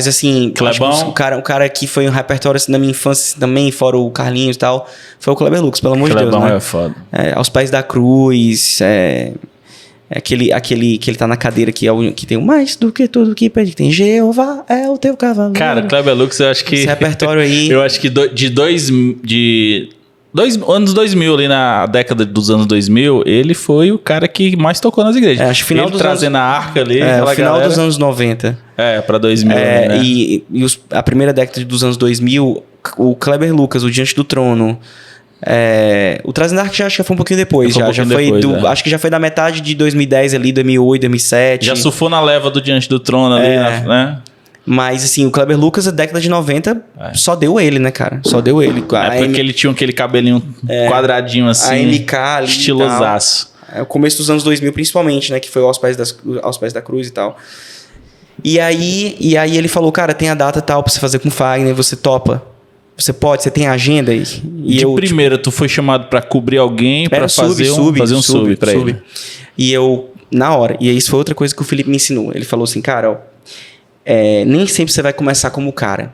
assim... Clebão? O cara que foi um repertório assim, na minha infância assim, também, fora o Carlinhos e tal, foi o Kleber Lucas, pelo amor de Deus, né? Clebão é foda. Aos Pés da Cruz... Aquele que ele tá na cadeira que tem o mais do que tudo que pede. Tem Jeová, é o teu cavaleiro. Cara, Kleber Lucas, eu acho que... Esse repertório aí... Eu acho que anos 2000, ali na década dos anos 2000, ele foi o cara que mais tocou nas igrejas. Acho que final ele dos trazendo a arca ali. o final galera, dos anos 90. Pra 2000. Né? E a primeira década dos anos 2000, o Kleber Lucas, o Diante do Trono... o Trazendo a Arca já acho que foi um pouquinho depois. Acho que já foi da metade de 2010 ali, 2008, 2007. Já surfou na leva do Diante do Trono ali, né? Mas, assim, o Kleber Lucas, a década de 90, só deu ele, né, cara? Só deu ele. Porque ele tinha aquele cabelinho quadradinho assim. A MK ali. Estilosaço. O começo dos anos 2000, principalmente, né? Que foi aos pés da cruz e tal. E aí ele falou, cara, tem a data tal pra você fazer com o Fagner, você topa? Você pode, você tem a agenda aí? E de primeira, tu foi chamado pra cobrir alguém, pra fazer um sub pra ele. E eu, na hora, e isso foi outra coisa que o Felipe me ensinou. Ele falou assim, cara, ó, nem sempre você vai começar como cara,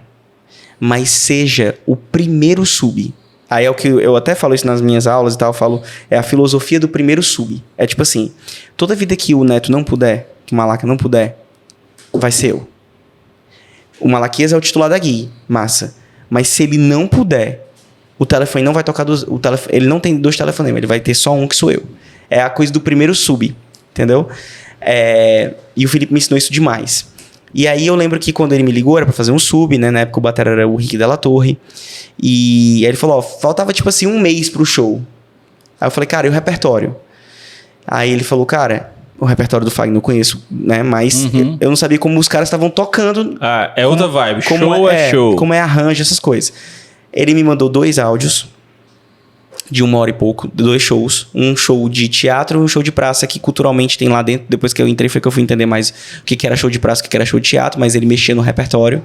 mas seja o primeiro sub. Aí é o que eu até falo isso nas minhas aulas e tal, eu falo, é a filosofia do primeiro sub. É tipo assim, toda vida que o Neto não puder, que o Malaca não puder, vai ser eu. O Malaquias é o titular da Gui, massa. Mas se ele não puder, o telefone não vai tocar ele não tem 2 telefonemas, ele vai ter só um que sou eu. É a coisa do primeiro sub, entendeu? E o Felipe me ensinou isso demais. E aí eu lembro que quando ele me ligou, era pra fazer um sub, né? Na época o batera era o Rick Della Torre. E aí ele falou, ó, faltava tipo assim 1 mês pro show. Aí eu falei, cara, e o repertório? Aí ele falou, cara, o repertório do Fagner eu conheço, né? Mas eu não sabia como os caras estavam tocando. Outra vibe, show é show. Como é arranjo, essas coisas. Ele me mandou 2 áudios de 1 hora e pouco, 2 shows. Um show de teatro e um show de praça que culturalmente tem lá dentro. Depois que eu entrei foi que eu fui entender mais o que era show de praça, o que era show de teatro, mas ele mexia no repertório.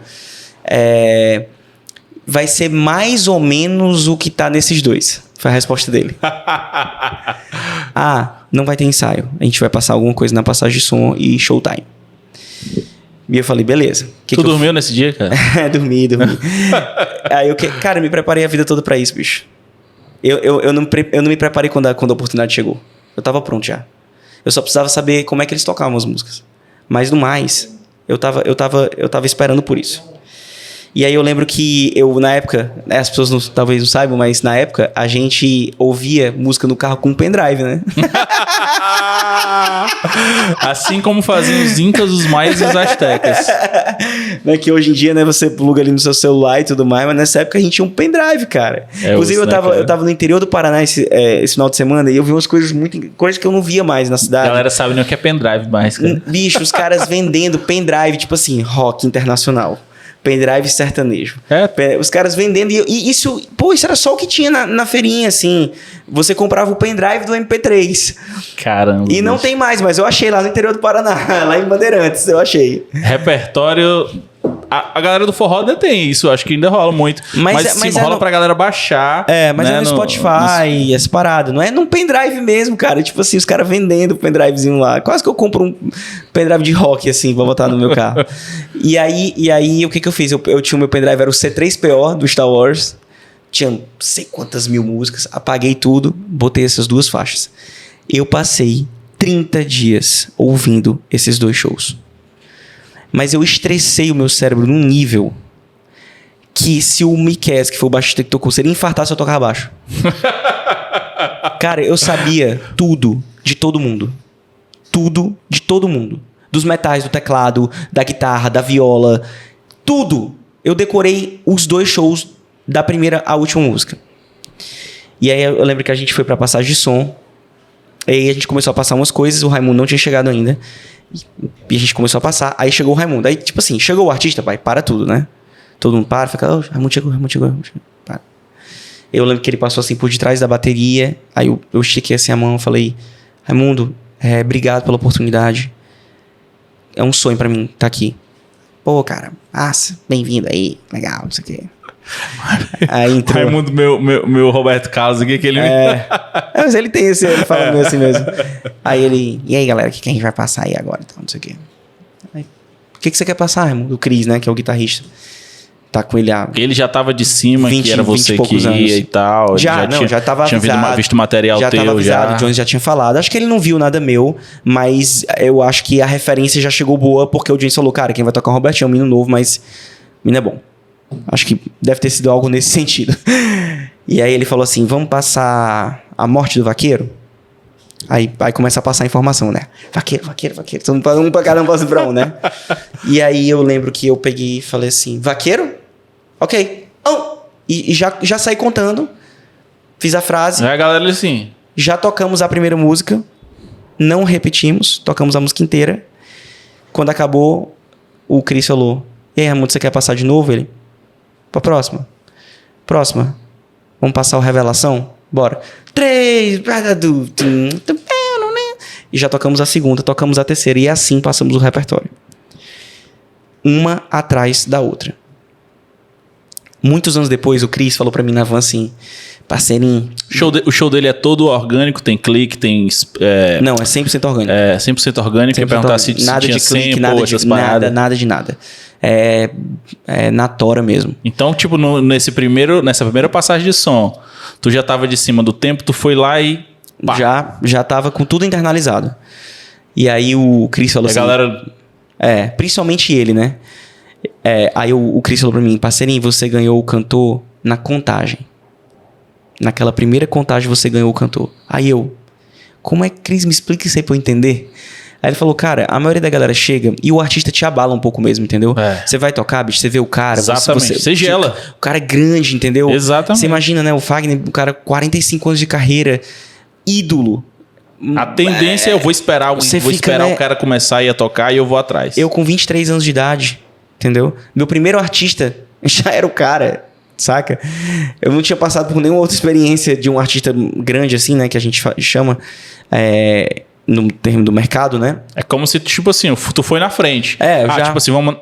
Vai ser mais ou menos o que tá nesses 2. Foi a resposta dele. Não vai ter ensaio. A gente vai passar alguma coisa na passagem de som e showtime. E eu falei, beleza. Tu dormiu nesse dia, cara? Dormi. Aí cara, eu me preparei a vida toda pra isso, bicho. Eu não me preparei quando a oportunidade chegou. Eu tava pronto já. Eu só precisava saber como é que eles tocavam as músicas. Mas no mais, eu tava esperando por isso. E aí eu lembro que na época, né, as pessoas talvez não saibam, mas na época a gente ouvia música no carro com um pendrive, né? Assim como faziam os incas, os maias e os astecas. Né, que hoje em dia, né, você pluga ali no seu celular e tudo mais, mas nessa época a gente tinha um pendrive, cara. Inclusive eu tava no interior do Paraná esse final de semana e eu vi umas coisas que eu não via mais na cidade. A galera sabe nem o que é pendrive mais, cara. Bicho, os caras vendendo pendrive, tipo assim, rock internacional. Pendrive sertanejo. Os caras vendendo. E isso era só o que tinha na feirinha, assim. Você comprava o pendrive do MP3. Caramba. E não tem mais, mas eu achei lá no interior do Paraná, lá em Bandeirantes, eu achei. Repertório. A galera do forró ainda tem isso, acho que ainda rola muito. Mas rola pra galera baixar. Mas né, é no Spotify, essa parada. Não é num pendrive mesmo, cara. Tipo assim, os caras vendendo o pendrivezinho lá. Quase que eu compro um pendrive de rock, assim, pra botar no meu carro. E aí, o que eu fiz? Eu tinha o meu pendrive, era o C3PO do Star Wars. Tinha não sei quantas mil músicas. Apaguei tudo, botei essas 2 faixas. Eu passei 30 dias ouvindo esses 2 shows. Mas eu estressei o meu cérebro num nível que se o Miquel, que foi o baixista que tocou, se ele infartasse, eu tocava baixo. Cara, eu sabia tudo de todo mundo. Tudo de todo mundo. Dos metais, do teclado, da guitarra, da viola. Tudo. Eu decorei os 2 shows da primeira à última música. E aí eu lembro que a gente foi pra passagem de som. E aí a gente começou a passar umas coisas. O Raimundo não tinha chegado ainda. E a gente começou a passar. Aí chegou o Raimundo. Aí, tipo assim, chegou o artista, pai, para tudo, né? Todo mundo para, fica, Raimundo chegou. Para. Eu lembro que ele passou assim por detrás da bateria. Aí eu estiquei assim a mão e falei, Raimundo, obrigado pela oportunidade. É um sonho pra mim estar aqui. Pô, cara, massa, bem-vindo aí, legal, não sei o quê. Aí entrou. Raimundo, meu Roberto Carlos aqui, que ele... Mas ele tem esse, ele fala meio assim mesmo. Aí ele, e aí galera, o que a gente vai passar aí agora? Então, não sei o quê. Aí, o que você quer passar, Raimundo? O Cris, né, que é o guitarrista. Tá com ele Ele já tava de cima, 20, que era você que ia anos. E tal. Já tava tinha avisado. Tinha visto material já teu, tava avisado, já. O Jones já tinha falado. Acho que ele não viu nada meu, mas eu acho que a referência já chegou boa, porque o Jones falou, cara, quem vai tocar o Robertinho é um menino novo, mas o menino é bom. Acho que deve ter sido algo nesse sentido. E aí ele falou assim, vamos passar a morte do vaqueiro? Aí começa a passar a informação, né? Vaqueiro. Um pra cada um passa pra um, né? E aí eu lembro que eu peguei e falei assim, vaqueiro? Ok. E já saí contando. Fiz a frase. A galera assim. Já tocamos a primeira música. Não repetimos. Tocamos a música inteira. Quando acabou, o Cris falou, E aí, Raimundo, você quer passar de novo? Ele, pra próxima. Próxima. Vamos passar o Revelação? Bora. 3. E já tocamos a segunda, tocamos a terceira. E assim passamos o repertório. Uma atrás da outra. Muitos anos depois, o Chris falou pra mim na van assim... Parceirinho... O show dele é todo orgânico, tem clique, tem... Não, é 100% orgânico. É 100% orgânico. 100% ia perguntar se nada tinha de clique, sample, nada essas de paradas. nada de nada. É na tora mesmo. Então, tipo, nessa primeira passagem de som, tu já tava de cima do tempo, tu foi lá e... Pá. Já tava com tudo internalizado. E aí o Chris falou a assim... galera... principalmente ele, né? Aí o Chris falou pra mim, parceirinho, você ganhou o cantor na contagem. Naquela primeira contagem você ganhou o cantor. Aí eu, como é que, Chris, me explica isso aí pra eu entender? Aí ele falou, cara, a maioria da galera chega e o artista te abala um pouco mesmo, entendeu? Você vai tocar, bicho, você vê o cara... Exatamente, você gela. O cara é grande, entendeu? Exatamente. Você imagina, né, o Fagner, o cara 45 anos de carreira, ídolo. A tendência é eu vou esperar, né? O cara começar a ir a tocar e eu vou atrás. Eu com 23 anos de idade, entendeu? Meu primeiro artista já era o cara, saca? Eu não tinha passado por nenhuma outra experiência de um artista grande assim, né? Que a gente chama no termo do mercado, né? É como se, tipo assim, tu foi na frente. Já. Tipo assim, vamos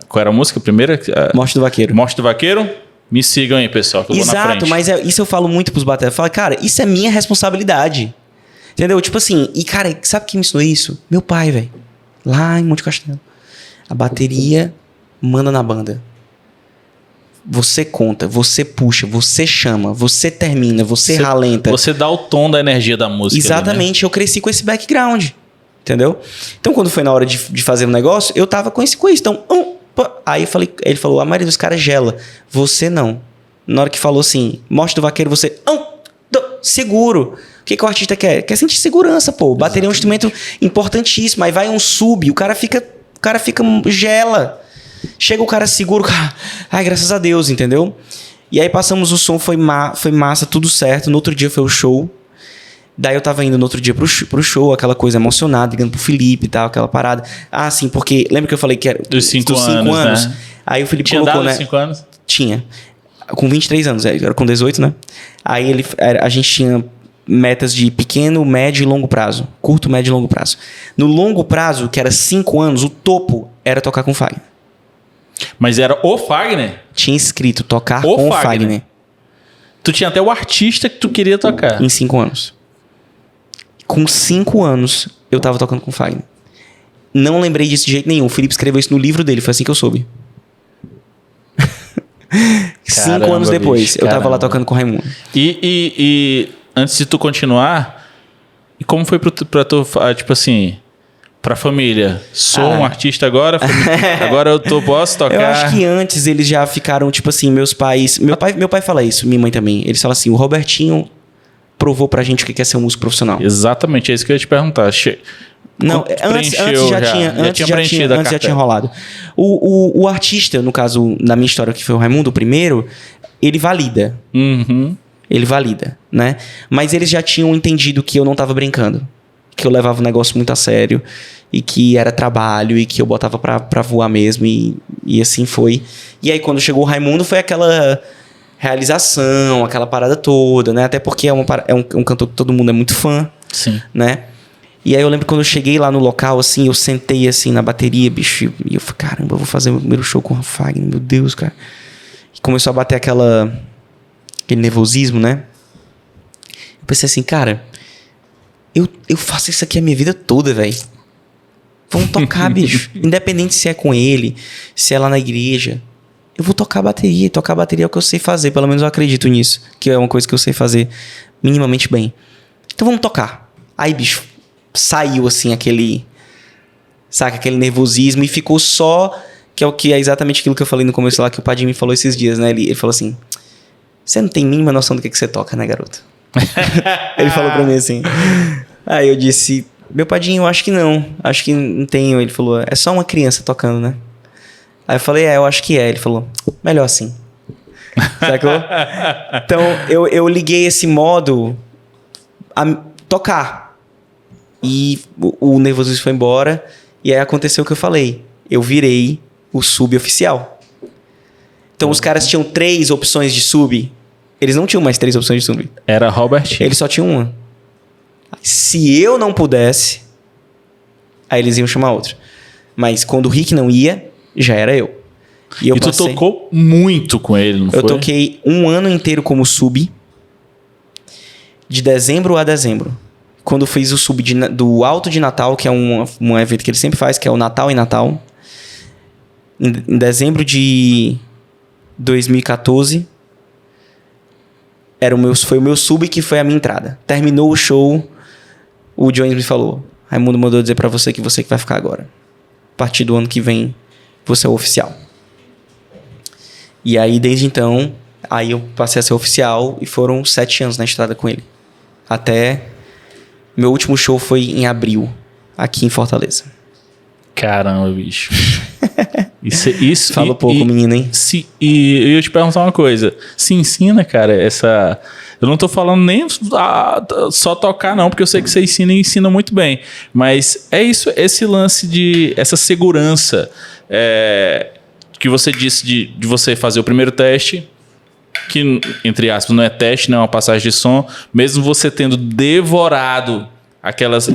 qual era a música primeira? Morte do Vaqueiro. Morte do Vaqueiro. Me sigam aí, pessoal, que eu vou na frente. Exato, mas isso eu falo muito pros bateristas. Eu falo, cara, isso é minha responsabilidade. Entendeu? Tipo assim, e cara, sabe quem me ensinou isso? Meu pai, velho. Lá em Monte Castelo. A bateria manda na banda. Você conta, você puxa, você chama, você termina, você ralenta. Você dá o tom da energia da música. Exatamente, ali, né? Eu cresci com esse background. Entendeu? Então, quando foi na hora de fazer um negócio, eu tava com isso. Então, aí ele falou, a maioria dos caras gela. Você não. Na hora que falou assim, Morte do Vaqueiro, você... seguro. O que o artista quer? Quer sentir segurança, pô. Bateria é um instrumento importantíssimo. Aí vai um sub, o cara fica gela. Chega o cara seguro, cara. Ai, graças a Deus, entendeu? E aí passamos o som, foi massa, tudo certo. No outro dia foi o show. Daí eu tava indo no outro dia pro show, aquela coisa emocionada, ligando pro Felipe e tal, aquela parada. Ah, sim, porque lembra que eu falei que era dos 5 anos, né? Aí o Felipe tinha colocou, dado né? 5 anos? Tinha. Com 23 anos, era com 18, né? Aí a gente tinha metas de pequeno, médio e longo prazo. Curto, médio e longo prazo. No longo prazo, que era 5 anos, o topo era tocar com o Fagner. Mas era o Fagner? Tinha escrito tocar com o Fagner. Tu tinha até o artista que tu queria tocar. Em 5 anos. Com 5 anos, eu tava tocando com o Fagner. Não lembrei disso de jeito nenhum. O Felipe escreveu isso no livro dele, foi assim que eu soube. 5 anos depois, eu tava lá tocando com o Raimundo. E antes de tu continuar, e como foi pra tu, tipo assim, pra família? Sou um artista agora, agora eu posso tocar? Eu acho que antes eles já ficaram, tipo assim, meus pais... Meu pai fala isso, minha mãe também. Eles falam assim, o Robertinho provou pra gente o que é ser um músico profissional. Exatamente, é isso que eu ia te perguntar. Não, antes já tinha rolado. O artista, no caso, na minha história, que foi o Raimundo, o primeiro, ele valida. Uhum. Ele valida, né? Mas eles já tinham entendido que eu não tava brincando. Que eu levava o negócio muito a sério. E que era trabalho. E que eu botava pra voar mesmo. E assim foi. E aí, quando chegou o Raimundo, foi aquela realização, aquela parada toda, né? Até porque é um cantor que todo mundo é muito fã. Sim. Né? E aí eu lembro quando eu cheguei lá no local, assim, eu sentei assim na bateria, bicho, e eu falei, caramba, eu vou fazer o meu primeiro show com o Fagner, meu Deus, cara. E começou a bater aquele nervosismo, né? Eu pensei assim, cara, eu faço isso aqui a minha vida toda, velho. Vamos tocar, bicho. Independente se é com ele, se é lá na igreja. Eu vou tocar bateria. Tocar bateria é o que eu sei fazer, pelo menos eu acredito nisso. Que é uma coisa que eu sei fazer minimamente bem. Então vamos tocar. Aí, bicho, saiu assim aquele nervosismo e ficou só, que é exatamente aquilo que eu falei no começo lá, que o Padinho me falou esses dias, né? Ele falou assim, você não tem mínima noção do que você toca, né, garoto? Ele falou pra mim assim. Aí eu disse, meu Padinho, eu acho que não tenho. Ele falou, é só uma criança tocando, né? Aí eu falei, eu acho que é. Ele falou, melhor assim. Sacou? Então eu liguei esse modo a tocar. E o nervosismo foi embora. E aí aconteceu o que eu falei. Eu virei o sub oficial. Então os caras tinham 3 opções de sub. Eles não tinham mais 3 opções de sub. Era Robert. Eles só tinham uma. Se eu não pudesse, aí eles iam chamar outro. Mas quando o Rick não ia, já era eu. E tu tocou muito com ele, não foi? Eu toquei um ano inteiro como sub. De dezembro a dezembro. Quando eu fiz o sub do Alto de Natal, que é um evento que ele sempre faz, que é o Natal em Natal. Em dezembro de 2014... foi o meu sub que foi a minha entrada. Terminou o show, o Jones me falou: Raimundo mandou dizer pra você que vai ficar agora. A partir do ano que vem, você é o oficial. E aí, desde então, aí eu passei a ser oficial e foram 7 anos na estrada com ele. Até... Meu último show foi em abril, aqui em Fortaleza. Caramba, bicho. Isso Fala pouco, menino, hein? E eu ia te perguntar uma coisa. Se ensina, cara, essa... Eu não tô falando nem só tocar, não, porque eu sei que você ensina e ensina muito bem. Mas é isso, esse lance de... Essa segurança que você disse de você fazer o primeiro teste, que, entre aspas, não é teste, não é uma passagem de som, mesmo você tendo devorado aquelas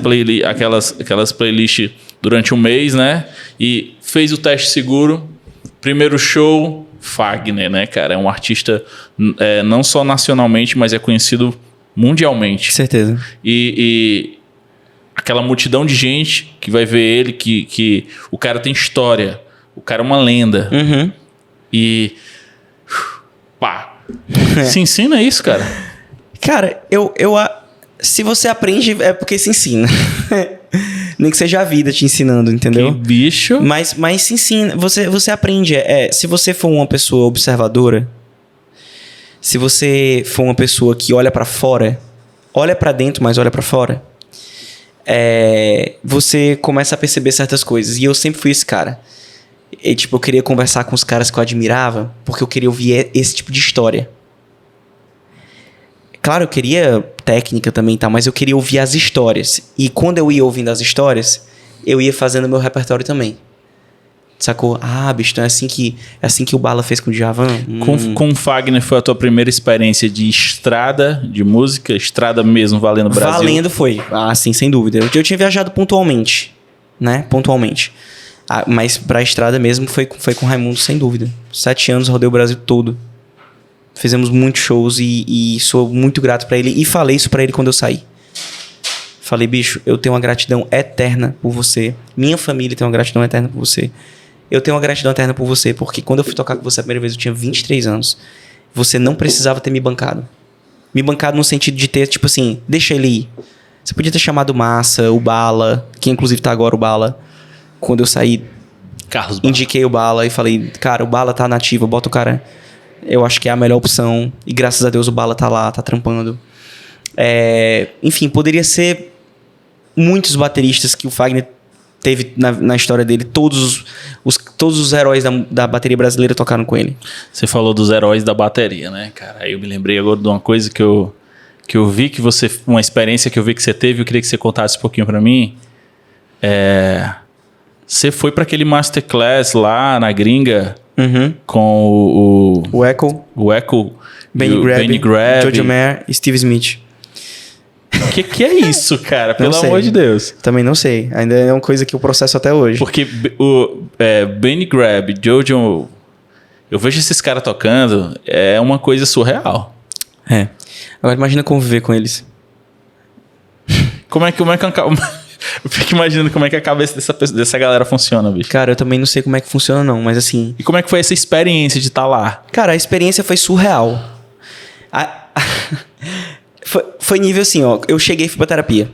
playlists durante um mês, né? E fez o teste seguro. Primeiro show, Fagner, né, cara? É um artista não só nacionalmente, mas é conhecido mundialmente. Certeza. E aquela multidão de gente que vai ver ele, que o cara tem história. O cara é uma lenda. Uhum. E... Pá. Se ensina isso, cara? Cara, se você aprende, é porque se ensina. Nem que seja a vida te ensinando, entendeu? Que bicho. Mas se ensina. Você aprende. Se você for uma pessoa observadora, se você for uma pessoa que olha pra fora, olha pra dentro, mas olha pra fora, você começa a perceber certas coisas. E eu sempre fui esse cara. Eu queria conversar com os caras que eu admirava, porque eu queria ouvir esse tipo de história. Claro, eu queria técnica também, tá, mas eu queria ouvir as histórias. E quando eu ia ouvindo as histórias, eu ia fazendo meu repertório também. Sacou? Ah, bicho, então é assim que o Bala fez com o Djavan. Com o Fagner foi a tua primeira experiência de estrada, de música? Estrada mesmo, valendo Brasil? Valendo foi. Ah, sim, sem dúvida. Eu tinha viajado pontualmente, né? Pontualmente. Mas pra estrada mesmo foi com o Raimundo, sem dúvida. 7 anos, rodei o Brasil todo. Fizemos muitos shows e sou muito grato pra ele. E falei isso pra ele quando eu saí. Falei, bicho, eu tenho uma gratidão eterna por você. Minha família tem uma gratidão eterna por você. Eu tenho uma gratidão eterna por você, porque quando eu fui tocar com você a primeira vez, eu tinha 23 anos. Você não precisava ter me bancado. Me bancado no sentido de ter, tipo assim, deixa ele ir. Você podia ter chamado o Massa, o Bala, que inclusive tá agora o Bala. Quando eu saí, Carlos Bala. Indiquei o Bala e falei, cara, o Bala tá nativo, bota o cara. Eu acho que é a melhor opção. E graças a Deus o Bala tá lá, tá trampando. Enfim, poderia ser muitos bateristas que o Fagner teve na história dele. Todos os heróis da bateria brasileira tocaram com ele. Você falou dos heróis da bateria, né, cara? Aí eu me lembrei agora de uma coisa que eu vi que você... Uma experiência que eu vi que você teve. Eu queria que você contasse um pouquinho pra mim. Você foi pra aquele masterclass lá na gringa... Uhum. Com o Echo. O Echo. Benny Grab. Jojo Mayer e Steve Smith. O que é isso, cara? Pelo amor de Deus. Também não sei. Ainda é uma coisa que eu processo até hoje. Porque o Benny Grab, Jojo... Eu vejo esses caras tocando, é uma coisa surreal. Agora imagina conviver com eles. Como é que eu fico imaginando como é que a cabeça dessa galera funciona, bicho. Cara, eu também não sei como é que funciona não, mas assim... E como é que foi essa experiência de estar lá? Cara, a experiência foi surreal. Foi nível assim, ó. Eu cheguei e fui pra terapia.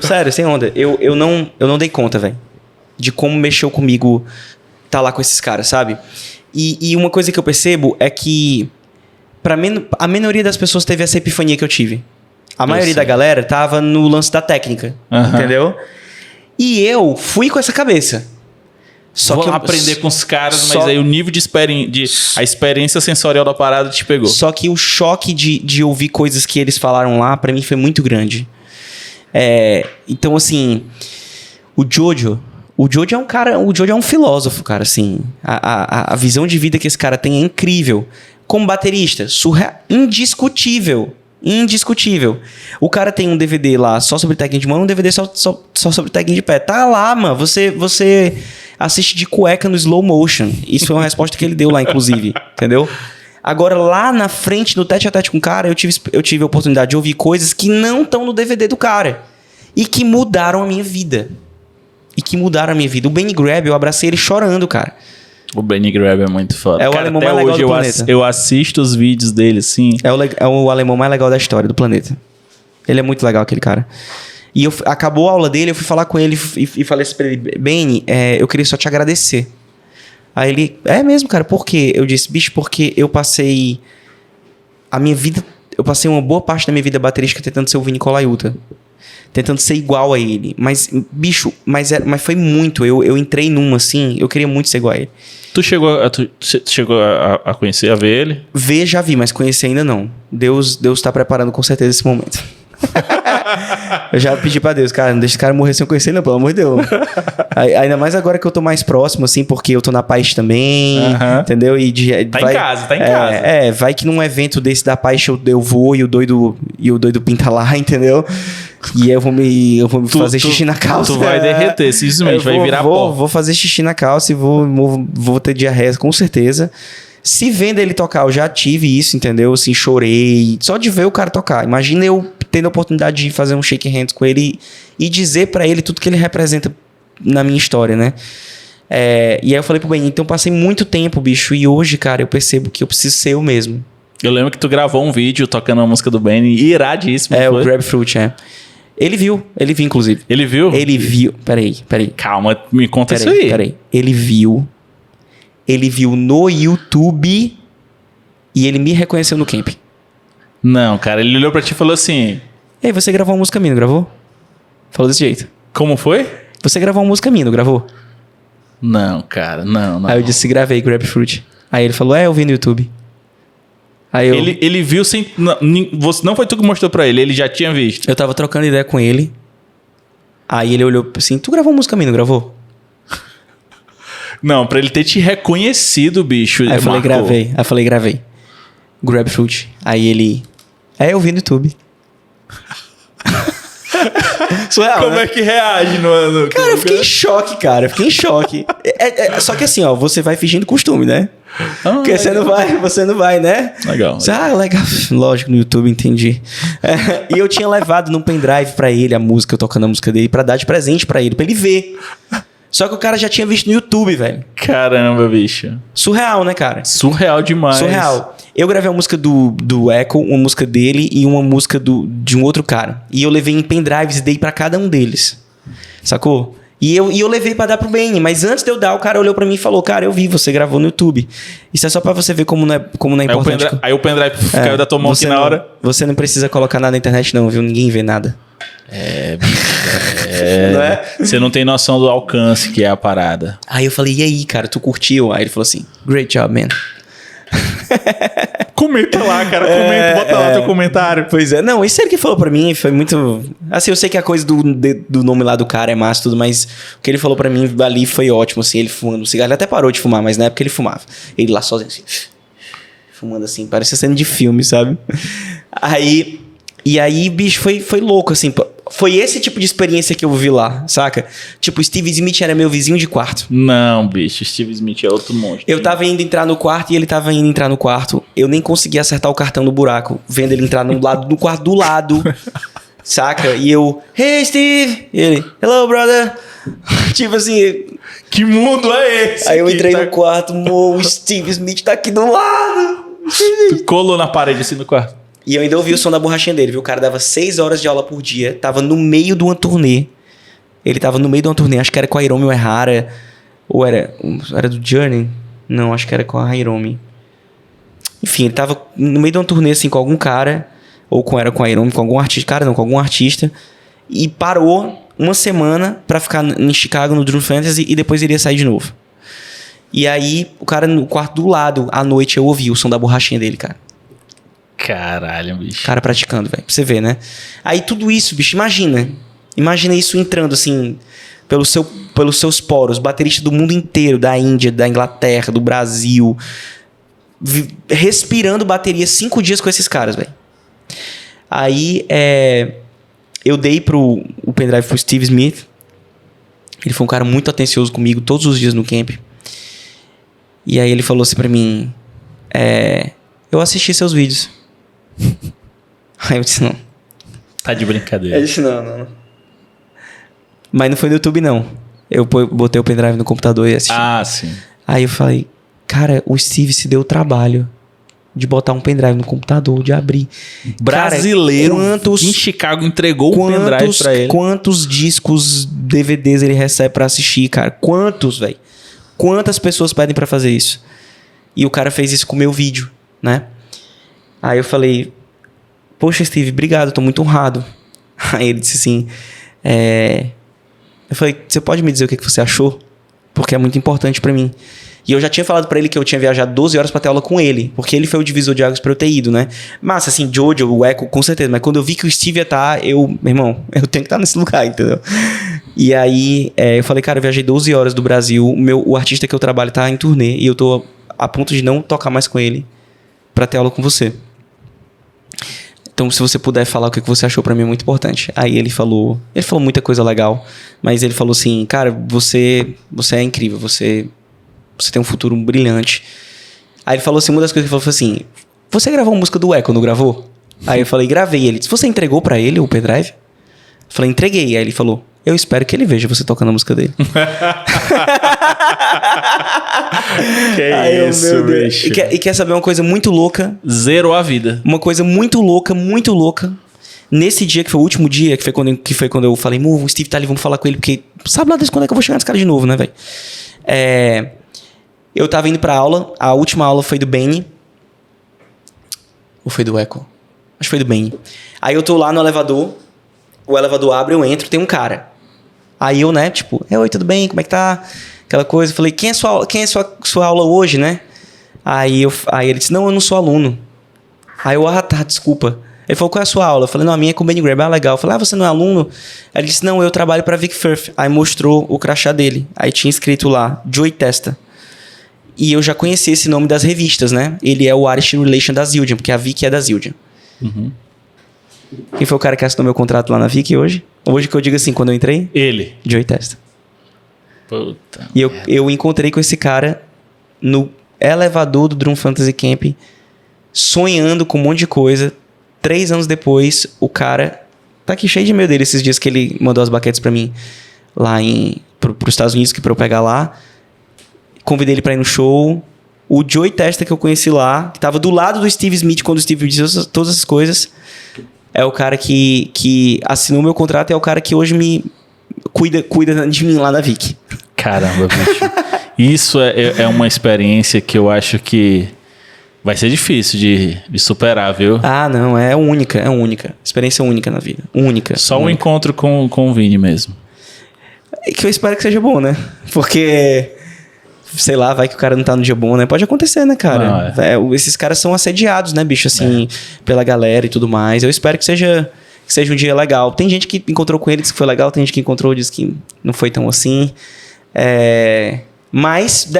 Sério, sem onda. Eu não dei conta, velho. De como mexeu comigo tá lá com esses caras, sabe? E uma coisa que eu percebo é que a minoria das pessoas teve essa epifania que eu tive. A maioria da galera tava no lance da técnica, entendeu? E eu fui com essa cabeça. Vou lá aprender com os caras, mas aí o nível a experiência sensorial da parada te pegou. Só que o choque de ouvir coisas que eles falaram lá, pra mim foi muito grande. Então, assim, o O Joji é um filósofo, cara, assim. A visão de vida que esse cara tem é incrível. Como baterista, indiscutível. Indiscutível. O cara tem um DVD lá só sobre técnica de mão, um DVD só sobre técnica de pé. Tá lá, mano. Você assiste de cueca no slow motion. Isso foi uma resposta que ele deu lá, inclusive. Entendeu? Agora, lá na frente, no tete a tete com o cara, eu tive a oportunidade de ouvir coisas que não estão no DVD do cara. E que mudaram a minha vida. O Benny Greb, eu abracei ele chorando, cara. O Benny Greb é muito foda. É o alemão mais legal do planeta. Eu assisto os vídeos dele, assim. É o alemão mais legal da história do planeta. Ele é muito legal, aquele cara. E acabou a aula dele, eu fui falar com ele e falei assim pra ele: Benny, eu queria só te agradecer. Aí ele: é mesmo, cara, por quê? Eu disse: bicho, porque eu passei uma boa parte da minha vida baterística tentando ser o Vini Colaiuta. Tentando ser igual a ele. Mas, bicho, mas foi muito. Eu entrei numa, assim, eu queria muito ser igual a ele. Tu chegou a conhecer, a ver ele? Ver, já vi, mas conhecer ainda não. Deus tá preparando com certeza esse momento. Eu já pedi pra Deus, cara, não deixa esse cara morrer sem eu conhecer, não, pelo amor de Deus. Ainda mais agora que eu tô mais próximo, assim, porque eu tô na Paz também, entendeu? E tá em casa. Vai que num evento desse da Paz eu vou e o doido pinta lá, entendeu? E aí eu vou me fazer xixi na calça. Tu vai derreter, simplesmente, vai virar pó. Vou fazer xixi na calça e vou ter diarreia, com certeza. Se vendo ele tocar, eu já tive isso, entendeu? Assim, chorei. Só de ver o cara tocar. Imagina eu tendo a oportunidade de fazer um shake hands com ele e dizer pra ele tudo que ele representa na minha história, né? E aí eu falei pro Ben, então eu passei muito tempo, bicho, e hoje, cara, eu percebo que eu preciso ser eu mesmo. Eu lembro que tu gravou um vídeo tocando a música do Ben, iradíssimo. O Grapefruit, Ele viu, inclusive. Ele viu? Ele viu. Peraí. Calma, me conta isso aí. Peraí. Ele viu no YouTube e ele me reconheceu no camp. Não, cara, ele olhou pra ti e falou assim: Ei, você gravou uma música minha, não gravou? Falou desse jeito. Como foi? Você gravou uma música minha, não gravou? Não, cara, não. Aí eu disse: gravei, Grapefruit. Aí ele falou: eu vi no YouTube. Aí Ele viu sem... Não foi tu que mostrou pra ele já tinha visto. Eu tava trocando ideia com ele. Aí ele olhou assim: tu gravou uma música minha, não gravou? Não, pra ele ter te reconhecido, bicho. Aí eu falei, gravei. Grapefruit. Aí ele... eu vi no YouTube. Surreal, Como né? é que reage no... Cara, eu fiquei em choque, cara. Só que assim, ó, você vai fingindo costume, né? Porque você não vai, né? Legal. Legal. Lógico, no YouTube, entendi. E eu tinha levado num pendrive pra ele a música, eu tocando a música dele, pra dar de presente pra ele ver. Só que o cara já tinha visto no YouTube, velho. Caramba, bicho. Surreal, né, cara? Surreal demais. Surreal. Eu gravei uma música do Echo, uma música dele e uma música de um outro cara. E eu levei em pendrives e dei pra cada um deles. Sacou? E eu levei pra dar pro Benny. Mas antes de eu dar, o cara olhou pra mim e falou: cara, eu vi, você gravou no YouTube. Isso é só pra você ver como não é importante. Aí o pendrive caiu da tua mão aqui na hora. Você não precisa colocar nada na internet não, viu? Ninguém vê nada. Não é? Você não tem noção do alcance que é a parada. Aí eu falei: e aí, cara, tu curtiu? Aí ele falou assim: great job, man. Comenta lá, cara, bota lá teu comentário. Pois é, não, isso ele que falou pra mim foi muito... Assim, eu sei que a coisa do nome lá do cara é massa e tudo, mas o que ele falou pra mim ali foi ótimo, assim, ele fumando um cigarro. Ele até parou de fumar, mas na época ele fumava. Ele lá sozinho, assim, fumando assim, parecia cena de filme, sabe? E aí, bicho, foi louco, assim. Foi esse tipo de experiência que eu vi lá, saca? Tipo, o Steve Smith era meu vizinho de quarto. Não, bicho, Steve Smith é outro monstro. Eu tava indo entrar no quarto e ele tava indo entrar no quarto. Eu nem conseguia acertar o cartão no buraco, vendo ele entrar no quarto do lado, saca? E eu, hey, Steve! E ele, hello, brother! Tipo assim... Que mundo é esse? Aí eu entrei no quarto, o Steve Smith tá aqui do lado. Tu colou na parede assim no quarto. E eu ainda ouvi o som da borrachinha dele, viu? O cara dava 6 horas de aula por dia, tava no meio de uma turnê. Ele tava no meio de uma turnê, acho que era com a Hiromi Uehara, ou era do Journey? Não, acho que era com a Hiromi. Enfim, ele tava no meio de uma turnê, assim, com algum cara, ou era com a Hiromi, com algum artista, cara não, com algum artista, e parou uma semana pra ficar em Chicago, no Dream Fantasy, e depois iria sair de novo. E aí, o cara no quarto do lado, à noite, eu ouvi o som da borrachinha dele, cara. Caralho, bicho. Cara praticando, velho. Pra você ver, né? Aí tudo isso, bicho, imagina isso entrando, assim, pelos seus poros. Baterista do mundo inteiro, da Índia, da Inglaterra, do Brasil. Respirando bateria 5 dias com esses caras, velho. Aí, eu dei o pendrive pro Steve Smith. Ele foi um cara muito atencioso comigo todos os dias no camp. E aí ele falou assim pra mim... eu assisti seus vídeos. Aí eu disse, não. Tá de brincadeira. Eu disse, não. Mas não foi no YouTube, não. Eu botei o pendrive no computador e assisti. Ah, sim. Aí eu falei, cara, o Steve se deu o trabalho de botar um pendrive no computador, de abrir. Brasileiro cara, em Chicago entregou o pendrive pra ele. Quantos discos, DVDs ele recebe pra assistir, cara? Quantos, velho? Quantas pessoas pedem pra fazer isso? E o cara fez isso com o meu vídeo, né? Aí eu falei, poxa, Steve, obrigado, tô muito honrado. Aí ele disse assim, eu falei, você pode me dizer o que você achou? Porque é muito importante pra mim. E eu já tinha falado pra ele que eu tinha viajado 12 horas pra ter aula com ele. Porque ele foi o divisor de águas pra eu ter ido, né? Mas assim, Jojo, o Echo, com certeza. Mas quando eu vi que o Steve ia estar, meu irmão, eu tenho que estar nesse lugar, entendeu? E aí, eu falei, cara, eu viajei 12 horas do Brasil. O artista que eu trabalho tá em turnê. E eu tô a ponto de não tocar mais com ele pra ter aula com você. Então, se você puder falar o que você achou, pra mim é muito importante. Aí ele falou muita coisa legal, mas ele falou assim, cara, você é incrível, você tem um futuro brilhante. Aí ele falou assim, uma das coisas que ele falou foi assim, você gravou uma música do Echo, não gravou? Aí eu falei, gravei. Ele disse, você entregou pra ele o pendrive? Eu falei, entreguei. Aí ele falou, eu espero que ele veja você tocando a música dele. Que aí isso, bicho. E quer saber uma coisa muito louca? Zerou a vida. Uma coisa muito louca, muito louca. Nesse dia, que foi o último dia, que foi quando eu falei, o Steve tá ali, vamos falar com ele, porque sabe lá desde quando é que eu vou chegar nesse cara de novo, né, velho? Eu tava indo pra aula, a última aula foi do Benny. Ou foi do Echo? Acho que foi do Benny. Aí eu tô lá no elevador, o elevador abre, eu entro, tem um cara. Aí eu, né, tipo, oi, tudo bem, como é que tá? Aquela coisa, eu falei, quem é sua aula hoje, né? Aí ele disse, não, eu não sou aluno. Aí eu, tá, desculpa. Ele falou, qual é a sua aula? Eu falei, não, a minha é com o Benny Graham, legal. Eu falei, você não é aluno? Aí ele disse, não, eu trabalho pra Vic Firth. Aí mostrou o crachá dele. Aí tinha escrito lá, Joey Testa. E eu já conhecia esse nome das revistas, né? Ele é o Artist Relation da Zildjian, porque a Vic é da Zildjian. Uhum. Quem foi o cara que assinou meu contrato lá na Vic hoje? Hoje que eu digo assim, quando eu entrei? Ele. Joey Testa. Puta. E eu encontrei com esse cara no elevador do Drum Fantasy Camp, sonhando com um monte de coisa. 3 anos depois, o cara tá aqui cheio de medo dele esses dias que ele mandou as baquetes pra mim lá pros Estados Unidos, que pra eu pegar lá. Convidei ele pra ir no show. O Joey Testa que eu conheci lá, que tava do lado do Steve Smith quando o Steve disse todas essas coisas, é o cara que assinou meu contrato e é o cara que hoje me cuida de mim lá na Vic. Caramba, bicho. Isso é uma experiência que eu acho que vai ser difícil de superar, viu? Ah, não, é única. Experiência única na vida. Única. Só um encontro com o Vini mesmo. E que eu espero que seja bom, né? Porque, sei lá, vai que o cara não tá no dia bom, né? Pode acontecer, né, cara? Não, esses caras são assediados, né, bicho? Assim, pela galera e tudo mais. Eu espero que seja um dia legal. Tem gente que encontrou com ele e disse que foi legal. Tem gente que encontrou e disse que não foi tão assim. Mas,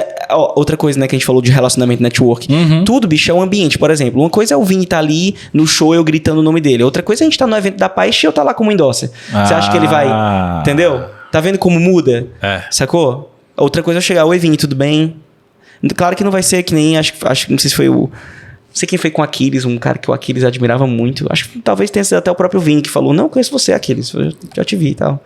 outra coisa, né, que a gente falou de relacionamento, network. Uhum. Tudo, bicho, é um ambiente. Por exemplo, uma coisa é o Vini tá ali no show, eu gritando o nome dele. Outra coisa é a gente tá no evento da Paz e eu tá lá como endorser. Você acha que ele vai... Entendeu? Tá vendo como muda? Sacou? Outra coisa é eu chegar, oi Vini, tudo bem? Claro que não vai ser que nem, acho não sei se foi não sei quem foi com o Aquiles, um cara que o Aquiles admirava muito. Acho que talvez tenha sido até o próprio Vini que falou, não, conheço você, Aquiles, eu já te vi e tal.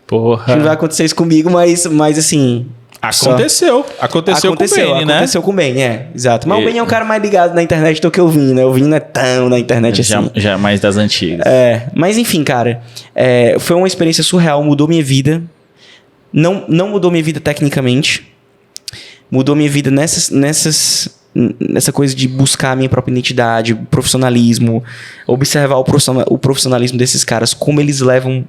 Porra. Acho que não vai acontecer isso comigo, mas assim... Aconteceu com o Benny, né? Aconteceu com o Benny, exato. Mas o Benny é um cara mais ligado na internet do que o Vini, né? O Vini não é tão na internet assim. Já mais das antigas. Mas enfim, cara, foi uma experiência surreal, mudou minha vida. Não mudou minha vida tecnicamente. Mudou minha vida nessa coisa de buscar a minha própria identidade, profissionalismo, observar o profissionalismo desses caras, como eles levam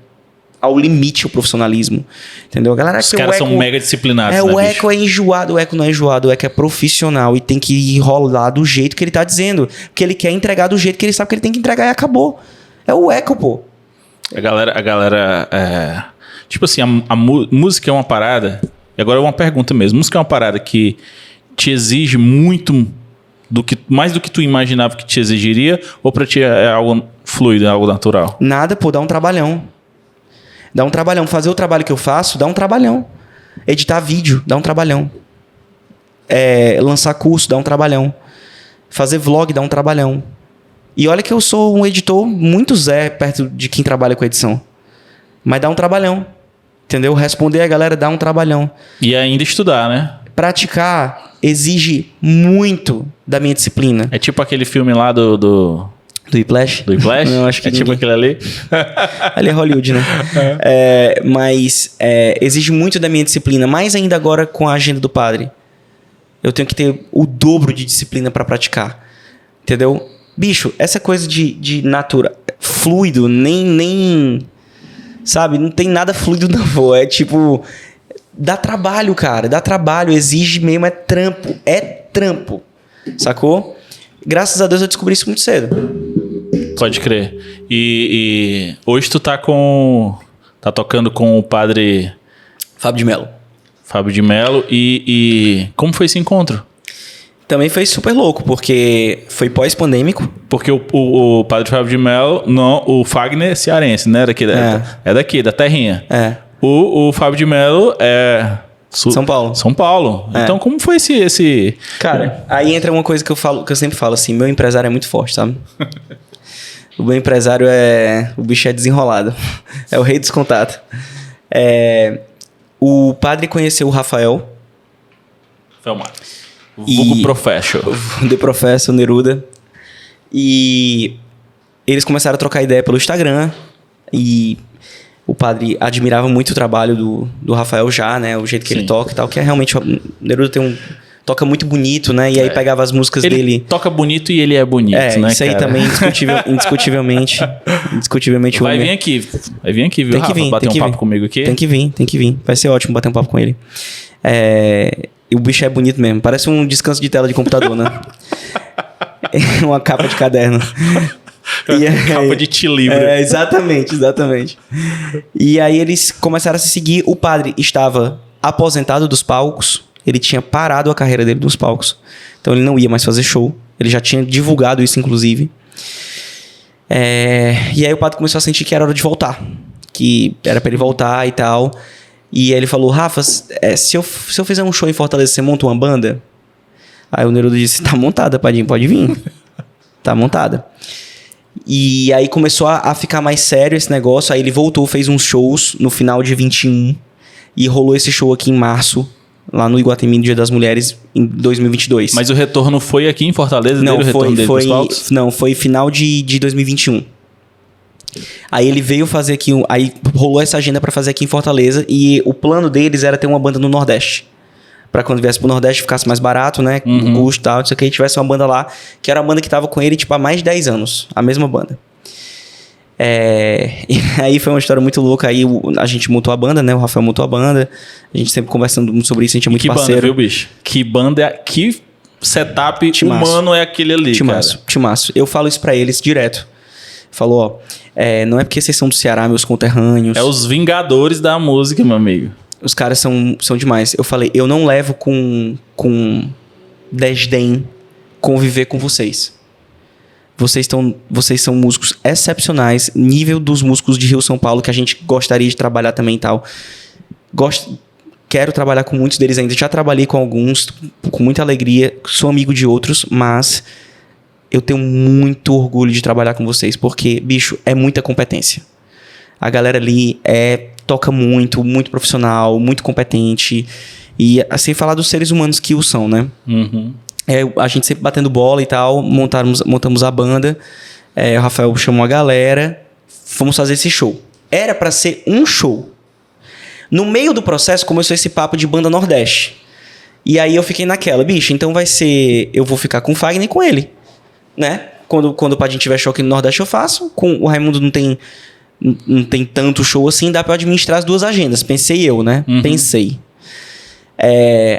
ao limite o profissionalismo, entendeu? A galera, os caras são mega disciplinados, né, o Echo é enjoado, o Echo não é enjoado, o Echo é profissional e tem que rolar do jeito que ele tá dizendo, porque ele quer entregar do jeito que ele sabe que ele tem que entregar e acabou. É o Echo, pô. A galera Tipo assim, música é uma parada... E agora é uma pergunta mesmo. Música é uma parada que te exige muito... mais do que tu imaginava que te exigiria? Ou pra ti é algo fluido, é algo natural? Nada, pô, dá um trabalhão. Dá um trabalhão. Fazer o trabalho que eu faço, dá um trabalhão. Editar vídeo, dá um trabalhão. Lançar curso, dá um trabalhão. Fazer vlog, dá um trabalhão. E olha que eu sou um editor muito zé perto de quem trabalha com edição. Mas dá um trabalhão. Entendeu? Responder a galera dá um trabalhão. E ainda estudar, né? Praticar exige muito da minha disciplina. É tipo aquele filme lá do Whiplash? Do Whiplash? Não, acho que é tipo aquele ali? Ali é Hollywood, né? Mas exige muito da minha disciplina. Mais ainda agora com a agenda do padre. Eu tenho que ter o dobro de disciplina para praticar. Entendeu? Bicho, essa coisa de natura... Fluido, nem... Sabe? Não tem nada fluido não, pô. É tipo... Dá trabalho, cara. Dá trabalho. Exige mesmo. É trampo. É trampo. Sacou? Graças a Deus eu descobri isso muito cedo. Pode crer. E hoje tu tá tocando com o padre... Fábio de Mello. Fábio de Mello. E como foi esse encontro? Também foi super louco, porque foi pós-pandêmico. Porque o padre Fábio de Mello... Não, o Fagner é cearense, né? É daqui, da terrinha. O Fábio de Mello é... São Paulo. São Paulo. Então, como foi esse... Cara, aí entra uma coisa que eu sempre falo assim, meu empresário é muito forte, sabe? O meu empresário o bicho é desenrolado. É o rei dos contatos. O padre conheceu o Rafael. Vulgo Professor. The Professor, Neruda. E eles começaram a trocar ideia pelo Instagram. E o padre admirava muito o trabalho do Rafael já, né? O jeito que ele toca e tal. Que é realmente... O Neruda toca muito bonito, né? E aí pegava as músicas dele... Ele toca bonito e ele é bonito, né, isso aí cara? também, indiscutivelmente. Vai vir aqui, viu, tem que Rafa? vir, Bater um papo comigo aqui. Tem que vir. Vai ser ótimo bater um papo com ele. E o bicho é bonito mesmo. Parece um descanso de tela de computador, né? Uma capa de caderno. Capa de tilibro. Exatamente. E aí eles começaram a se seguir. O padre estava aposentado dos palcos. Ele tinha parado a carreira dele dos palcos. Então ele não ia mais fazer show. Ele já tinha divulgado isso, inclusive. E aí o padre começou a sentir que era hora de voltar. Que era pra ele voltar e tal. E aí ele falou, Rafa, se eu fizer um show em Fortaleza, você monta uma banda? Aí o Neruda disse, tá montada, padrinho, pode vir. Tá montada. E aí começou a ficar mais sério esse negócio. Aí ele voltou, fez uns shows no final de 21. E rolou esse show aqui em março. Lá no Iguatemi, no Dia das Mulheres, em 2022. Mas o retorno foi aqui em Fortaleza? Não, foi final de 2021. Aí ele veio fazer aqui... Aí rolou essa agenda pra fazer aqui em Fortaleza. E o plano deles era ter uma banda no Nordeste. Pra quando viesse pro Nordeste ficasse mais barato, né? Com custo e tal. Isso aqui, a tivesse uma banda lá. Que era a banda que tava com ele, tipo, há mais de 10 anos. A mesma banda. E aí foi uma história muito louca. Aí a gente montou a banda, né? O Rafael montou a banda. A gente sempre conversando sobre isso. A gente é muito parceiro. Que banda, viu, bicho? Que banda... Que setup humano é aquele ali, Timaço. Eu falo isso pra eles direto. Falou, não é porque vocês são do Ceará, meus conterrâneos. É os vingadores da música, meu amigo. Os caras são demais. Eu falei, eu não levo com desdém conviver com vocês. Vocês são músicos excepcionais, nível dos músicos de Rio São Paulo, que a gente gostaria de trabalhar também e tal. Quero trabalhar com muitos deles ainda. Já trabalhei com alguns, com muita alegria. Sou amigo de outros, mas eu tenho muito orgulho de trabalhar com vocês, porque, bicho, é muita competência. A galera ali toca muito, muito profissional, muito competente. E sem falar dos seres humanos que o são, né? A gente sempre batendo bola e tal, montamos a banda. O Rafael chamou a galera, fomos fazer esse show. Era pra ser um show. No meio do processo começou esse papo de banda Nordeste. E aí eu fiquei naquela, bicho, então vai ser... Eu vou ficar com o Fagner e com ele, né? Quando o Padinho tiver show aqui no Nordeste eu faço. Com o Raimundo não tem tanto show assim, dá pra administrar as duas agendas. Pensei eu, né? Pensei.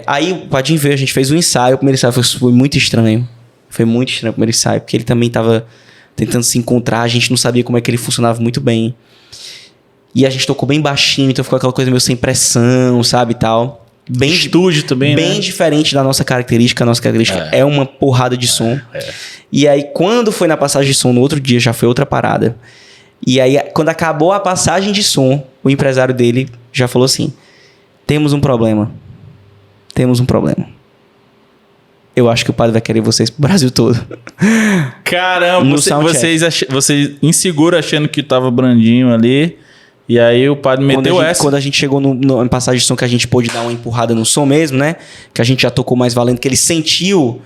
Aí o Padinho veio, a gente fez um ensaio. O primeiro ensaio foi muito estranho. Foi muito estranho o primeiro ensaio, porque ele também tava tentando se encontrar. A gente não sabia como é que ele funcionava muito bem. E a gente tocou bem baixinho, então ficou aquela coisa meio sem pressão, sabe, e tal. Bem estúdio também, bem né? diferente da nossa característica. A nossa característica é uma porrada de som. E aí, quando foi na passagem de som, no outro dia, já foi outra parada. E aí, quando acabou a passagem de som, o empresário dele já falou assim: temos um problema. Eu acho que o padre vai querer vocês pro Brasil todo. Caramba, você inseguro achando que tava brandinho ali. E aí o padre meteu essa. Quando a gente chegou em passagem de som, que a gente pôde dar uma empurrada no som mesmo, né? Que a gente já tocou mais valendo, que ele sentiu.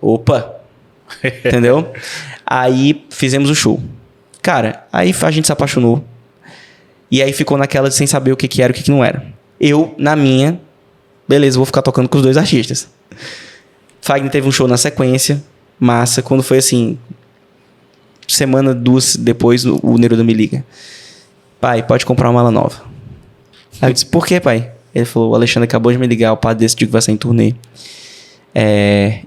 Opa! Entendeu? Aí fizemos o show. Cara, aí a gente se apaixonou. E aí ficou naquela de sem saber o que era e o que não era. Eu, na minha, beleza, vou ficar tocando com os dois artistas. Fagner teve um show na sequência, massa. Quando foi assim, semana, 2 depois, o Neruda me liga: pai, pode comprar uma mala nova. Aí eu disse: por quê, pai? Ele falou: o Alexandre acabou de me ligar, o padre decidiu que vai sair em turnê.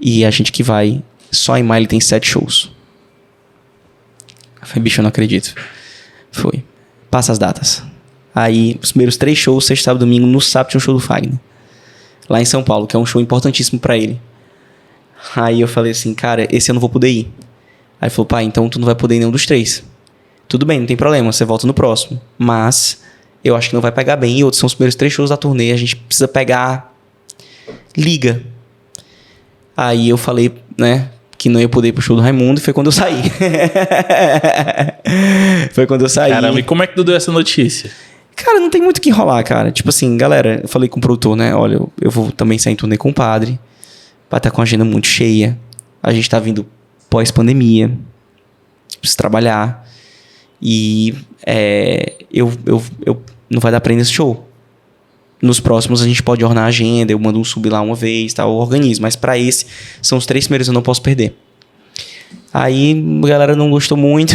E a gente que vai, só em maio ele tem 7 shows. Eu falei: bicho, eu não acredito. Foi. Passa as datas. Aí, os primeiros 3 shows, sexta, sábado, domingo. No sábado tinha um show do Fagner, lá em São Paulo, que é um show importantíssimo pra ele. Aí eu falei assim: cara, esse eu não vou poder ir. Aí ele falou: pai, então tu não vai poder ir nenhum dos 3. Tudo bem, não tem problema, você volta no próximo. Mas eu acho que não vai pegar bem. E outros são os primeiros 3 shows da turnê. A gente precisa pegar liga. Aí eu falei, né, que não ia poder ir pro show do Raimundo. E foi quando eu saí. Caramba, e como é que tu deu essa notícia? Cara, não tem muito o que enrolar, cara. Tipo assim, galera, eu falei com o produtor, né? Olha, eu vou também sair em turnê com o padre. Vai estar com a agenda muito cheia. A gente tá vindo pós-pandemia. Preciso trabalhar. E eu não vai dar pra ir nesse show. Nos próximos a gente pode ornar a agenda. Eu mando um sub lá uma vez, tá? Eu organizo. Mas pra esse, são os 3 primeiros, eu não posso perder. Aí a galera não gostou muito.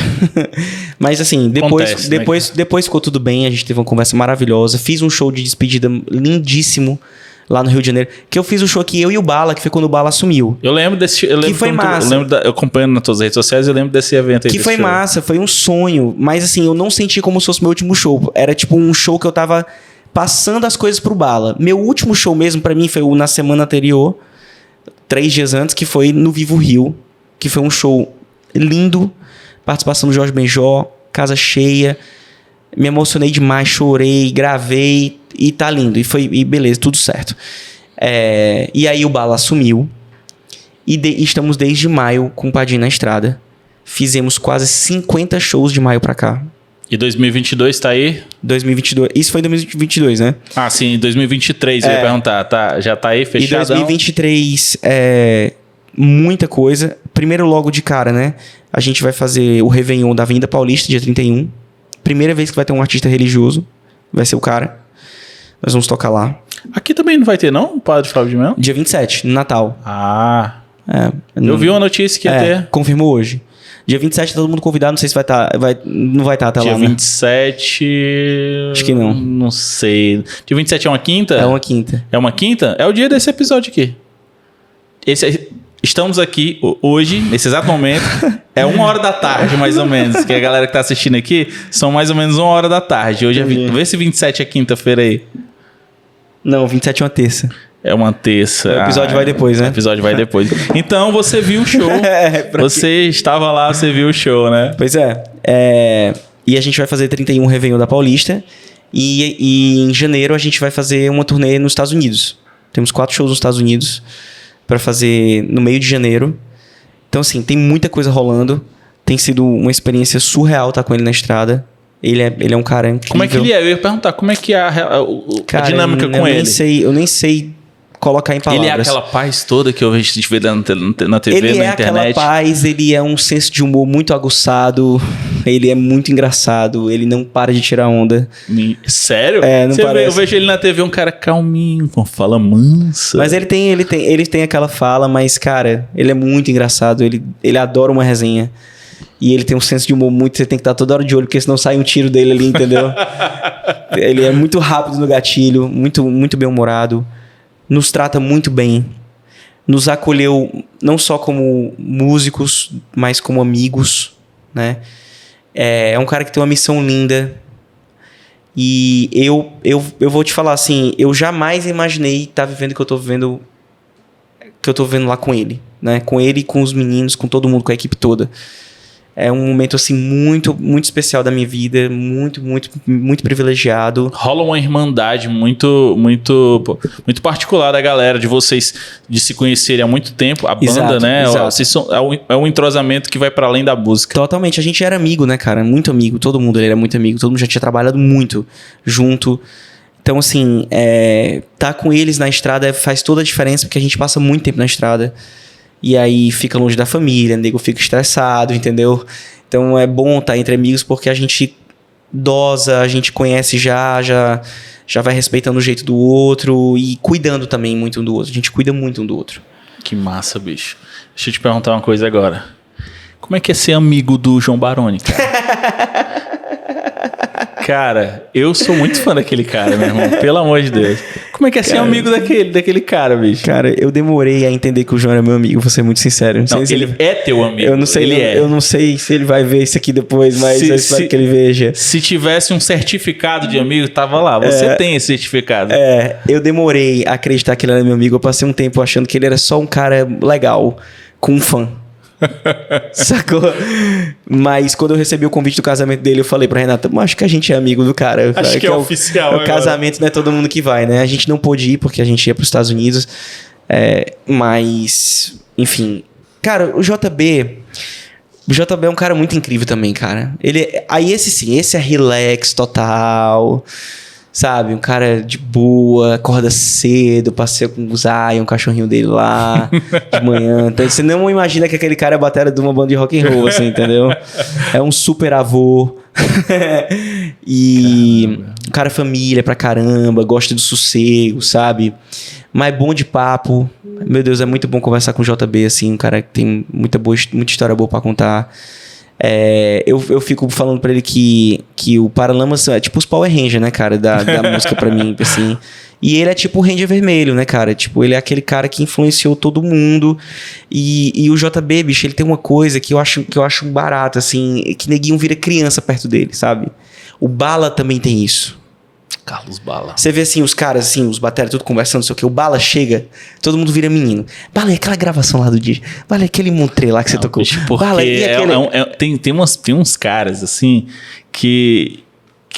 Mas assim, depois ficou tudo bem. A gente teve uma conversa maravilhosa. Fiz um show de despedida lindíssimo lá no Rio de Janeiro. Que eu fiz um show aqui, eu e o Bala, que foi quando o Bala assumiu. Eu lembro desse... Que foi massa. Eu acompanho nas tuas redes sociais, eu lembro desse evento aí. Que foi massa, foi um sonho. Mas assim, eu não senti como se fosse meu último show. Era tipo um show que eu tava passando as coisas pro Bala. Meu último show mesmo, pra mim, foi na semana anterior, 3 dias antes, que foi no Vivo Rio. Que foi um show lindo. Participação do Jorge Benjó, casa cheia. Me emocionei demais, chorei, gravei e tá lindo. E beleza, tudo certo. E aí o Bala assumiu. E estamos desde maio com o Padinho na estrada. Fizemos quase 50 shows de maio pra cá. E 2022 tá aí? 2022. Isso foi em 2022, né? Ah, sim, 2023 eu ia perguntar. Tá, já tá aí fechadão? E 2023 muita coisa. Primeiro, logo de cara, né? A gente vai fazer o Réveillon da Avenida Paulista, dia 31. Primeira vez que vai ter um artista religioso. Vai ser o cara. Nós vamos tocar lá. Aqui também não vai ter, não? O Padre Fábio de Melo? Dia 27, no Natal. Ah. Eu vi uma notícia que ia ter. Confirmou hoje. Dia 27 todo mundo convidado. Não sei se vai estar. Não vai estar até dia lá, né? Dia 27... Acho que não. Não sei. Dia 27 é uma quinta? É uma quinta. É uma quinta? É o dia desse episódio aqui. Estamos aqui hoje, nesse exato momento. É 1h da tarde, mais ou menos. Que a galera que tá assistindo aqui, são mais ou menos 1h da tarde. Hoje vê se 27 é quinta-feira aí. Não, 27 é uma terça. É uma terça. O episódio vai depois, né? O episódio vai depois. Então, você viu o show. Você estava lá, você viu o show, né? Pois é. E a gente vai fazer 31 Réveillon da Paulista. E em janeiro a gente vai fazer uma turnê nos Estados Unidos. Temos 4 shows nos Estados Unidos para fazer no meio de janeiro. Então, assim, tem muita coisa rolando. Tem sido uma experiência surreal estar com ele na estrada. Ele é um cara incrível. Como é que ele é? Eu ia perguntar, como é que é a dinâmica com ele? Eu nem sei colocar em palavras. Ele é aquela paz toda que a gente vê na TV, ele na internet? Ele é aquela paz, ele é um senso de humor muito aguçado, ele é muito engraçado, ele não para de tirar onda. Sério? Não parece. Eu vejo ele na TV, um cara calminho, com fala mansa. Mas ele tem aquela fala, mas, cara, ele é muito engraçado, ele adora uma resenha. E ele tem um senso de humor muito... Você tem que estar toda hora de olho, porque senão sai um tiro dele ali, entendeu? Ele é muito rápido no gatilho, muito, muito bem-humorado. Nos trata muito bem. Nos acolheu não só como músicos, mas como amigos, né? É um cara que tem uma missão linda, E eu vou te falar assim, eu jamais imaginei estar vivendo o que eu tô vivendo lá com ele, né? Com ele, com os meninos, com todo mundo, com a equipe toda. É um momento, assim, muito, muito especial da minha vida, muito, muito, muito privilegiado. Rola uma irmandade muito, muito, muito particular da galera, de vocês, de se conhecerem há muito tempo. A banda, Exato, né? exato. Vocês é um entrosamento que vai para além da música. Totalmente. A gente era amigo, né, cara? Muito amigo. Todo mundo era muito amigo. Todo mundo já tinha trabalhado muito junto. Então, assim, tá com eles na estrada faz toda a diferença, porque a gente passa muito tempo na estrada. E aí fica longe da família, o nego fica estressado, entendeu? Então é bom estar entre amigos porque a gente dosa, a gente conhece já vai respeitando o jeito do outro e cuidando também muito um do outro. A gente cuida muito um do outro. Que massa, bicho. Deixa eu te perguntar uma coisa agora. Como é que é ser amigo do João Baroni, cara? Cara, eu sou muito fã daquele cara, meu irmão. Pelo amor de Deus. Como é que é ser amigo daquele cara, bicho? Cara, eu demorei a entender que o João era meu amigo, vou ser muito sincero. Não, ele é teu amigo. Eu não sei, eu não sei se ele vai ver isso aqui depois, mas eu espero que ele veja. Se tivesse um certificado de amigo, tava lá. Você tem esse certificado. Eu demorei a acreditar que ele era meu amigo. Eu passei um tempo achando que ele era só um cara legal, com um fã. Sacou? Mas quando eu recebi o convite do casamento dele, eu falei pra Renata, acho que a gente é amigo do cara. Acho que é oficial. O casamento não é todo mundo que vai, né? A gente não pôde ir porque a gente ia pros Estados Unidos. Mas, enfim. Cara, o JB é um cara muito incrível também, cara. Esse é relax total. Sabe, um cara de boa, acorda cedo, passeia com o Zion, um cachorrinho dele lá, de manhã. Então, você não imagina que aquele cara é a batera de uma banda de rock and roll, assim, entendeu? É um super avô. E caramba. Um cara família pra caramba, gosta do sossego, sabe? Mas bom de papo. Meu Deus, é muito bom conversar com o JB, assim, um cara que tem muita história boa pra contar. Eu fico falando pra ele que o Paralamas é tipo os Power Rangers, né, cara, da música pra mim, assim. E ele é tipo o Ranger Vermelho, né, cara? Tipo, ele é aquele cara que influenciou todo mundo. E o JB, bicho, ele tem uma coisa que eu acho barato, assim, que neguinho vira criança perto dele, sabe? O Bala também tem isso. Carlos Bala. Você vê assim, os caras, assim, os bateras tudo conversando, não sei o que. O Bala chega, todo mundo vira menino. Bala, é aquela gravação lá do dia. Bala, é aquele Montré lá que você tocou. Bicho, porque Bala, e aquele... tem uns caras, assim, que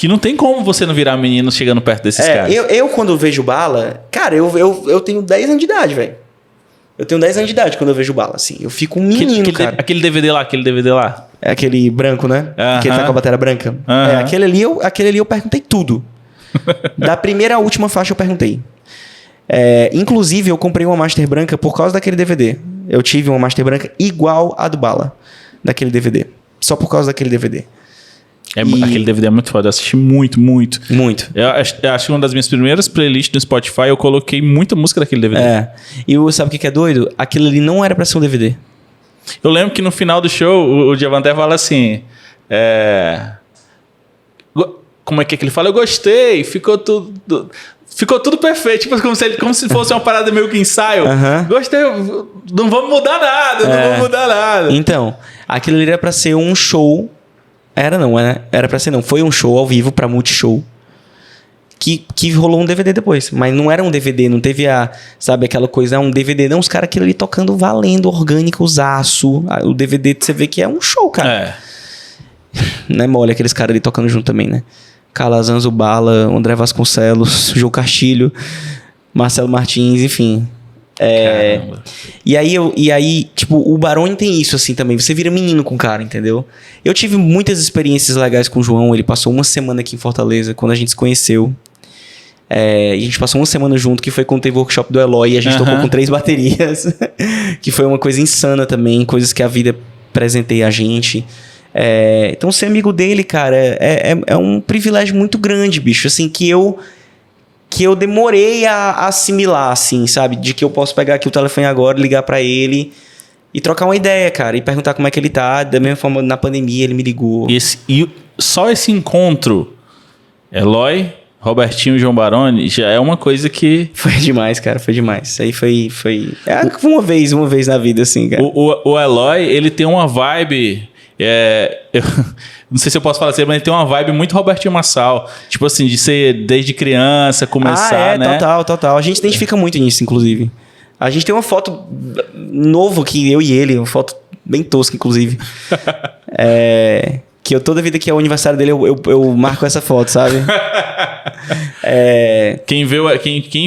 não tem como você não virar menino chegando perto desses caras. Eu quando vejo Bala, cara, eu tenho 10 anos de idade, velho. Eu tenho 10 anos de idade quando eu vejo Bala, assim. Eu fico um menino, cara. Aquele DVD lá. É aquele branco, né? Que ele tá com a bateria branca. Aquele ali eu perguntei tudo. Da primeira à última faixa eu perguntei. Inclusive, eu comprei uma Master branca por causa daquele DVD. Eu tive uma Master branca igual a do Bala, daquele DVD. Só por causa daquele DVD. Aquele DVD é muito foda. Eu assisti muito. Muito. Eu acho que uma das minhas primeiras playlists no Spotify eu coloquei muita música daquele DVD. E sabe o que é doido? Aquilo ali não era pra ser um DVD. Eu lembro que no final do show o Diavanté fala assim... Como é que ele fala? Eu gostei, ficou tudo perfeito. Tipo, como se fosse uma parada meio que ensaio. Gostei, não vamos mudar nada, Então, aquilo ali era pra ser um show. Era pra ser não. Foi um show ao vivo pra Multishow. Que rolou um DVD depois. Mas não era um DVD, não teve sabe, aquela coisa, um DVD. Não, os caras aquilo ali tocando valendo, orgânico, usaço. O DVD você vê que é um show, cara. Não é mole aqueles caras ali tocando junto também, né? Calazans, o Bala, André Vasconcelos, João Castilho, Marcelo Martins, enfim. E aí, tipo, o Baroni tem isso, assim, também. Você vira menino com o cara, entendeu? Eu tive muitas experiências legais com o João. Ele passou uma semana aqui em Fortaleza, quando a gente se conheceu. E a gente passou uma semana junto, que foi quando teve o workshop do Eloy. E a gente tocou com 3 baterias. Que foi uma coisa insana também. Coisas que a vida presenteia a gente. Então, ser amigo dele, cara, é um privilégio muito grande, bicho. Assim, que eu demorei a assimilar, assim, sabe? De que eu posso pegar aqui o telefone agora, ligar pra ele e trocar uma ideia, cara. E perguntar como é que ele tá. Da mesma forma, na pandemia, ele me ligou. E só esse encontro, Eloy, Robertinho e João Baroni, já é uma coisa que... Foi demais, cara. Foi demais. Isso aí foi uma vez na vida, assim, cara. O Eloy, ele tem uma vibe... Eu não sei se eu posso falar assim, mas ele tem uma vibe muito Robertinho Massal. Tipo assim, de ser desde criança, começar, né? Total. A gente se identifica muito nisso, inclusive. A gente tem uma foto novo aqui, eu e ele, uma foto bem tosca, inclusive. Que toda vida que é o aniversário dele, eu marco essa foto, sabe? Quem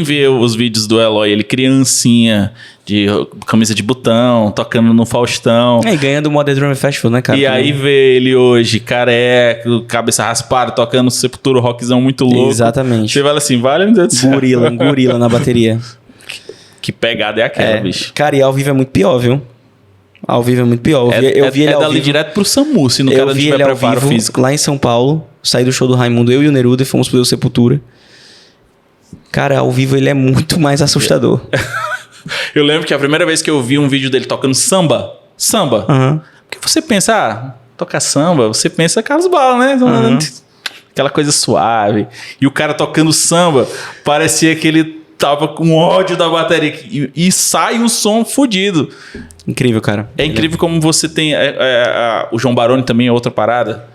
vê os vídeos do Eloy, ele criancinha, de camisa de botão, tocando no Faustão. E ganhando o Modern Drum Festival, né, cara? E aí vê ele hoje, careca, cabeça raspada, tocando Sepultura, rockzão muito louco. Exatamente. Você fala assim, vale, meu Deus do céu. Gorila na bateria. Que pegada é aquela, bicho? Cara, e ao vivo é muito pior, viu? Ao vivo é muito pior. Eu vi ele ao dali vivo. Direto pro SAMU, se no cara não tiver preparo físico. Lá em São Paulo, saí do show do Raimundo, eu e o Neruda, e fomos pro Sepultura. Cara, ao vivo ele é muito mais assustador. Eu lembro que a primeira vez que eu vi um vídeo dele tocando samba. Uhum. Porque você pensa, tocar samba, você pensa Carlos Bala, né? Uhum. Aquela coisa suave. E o cara tocando samba, parecia que ele tava com ódio da bateria. E sai um som fodido. Incrível, cara. É incrível como você tem... o João Baroni também é outra parada.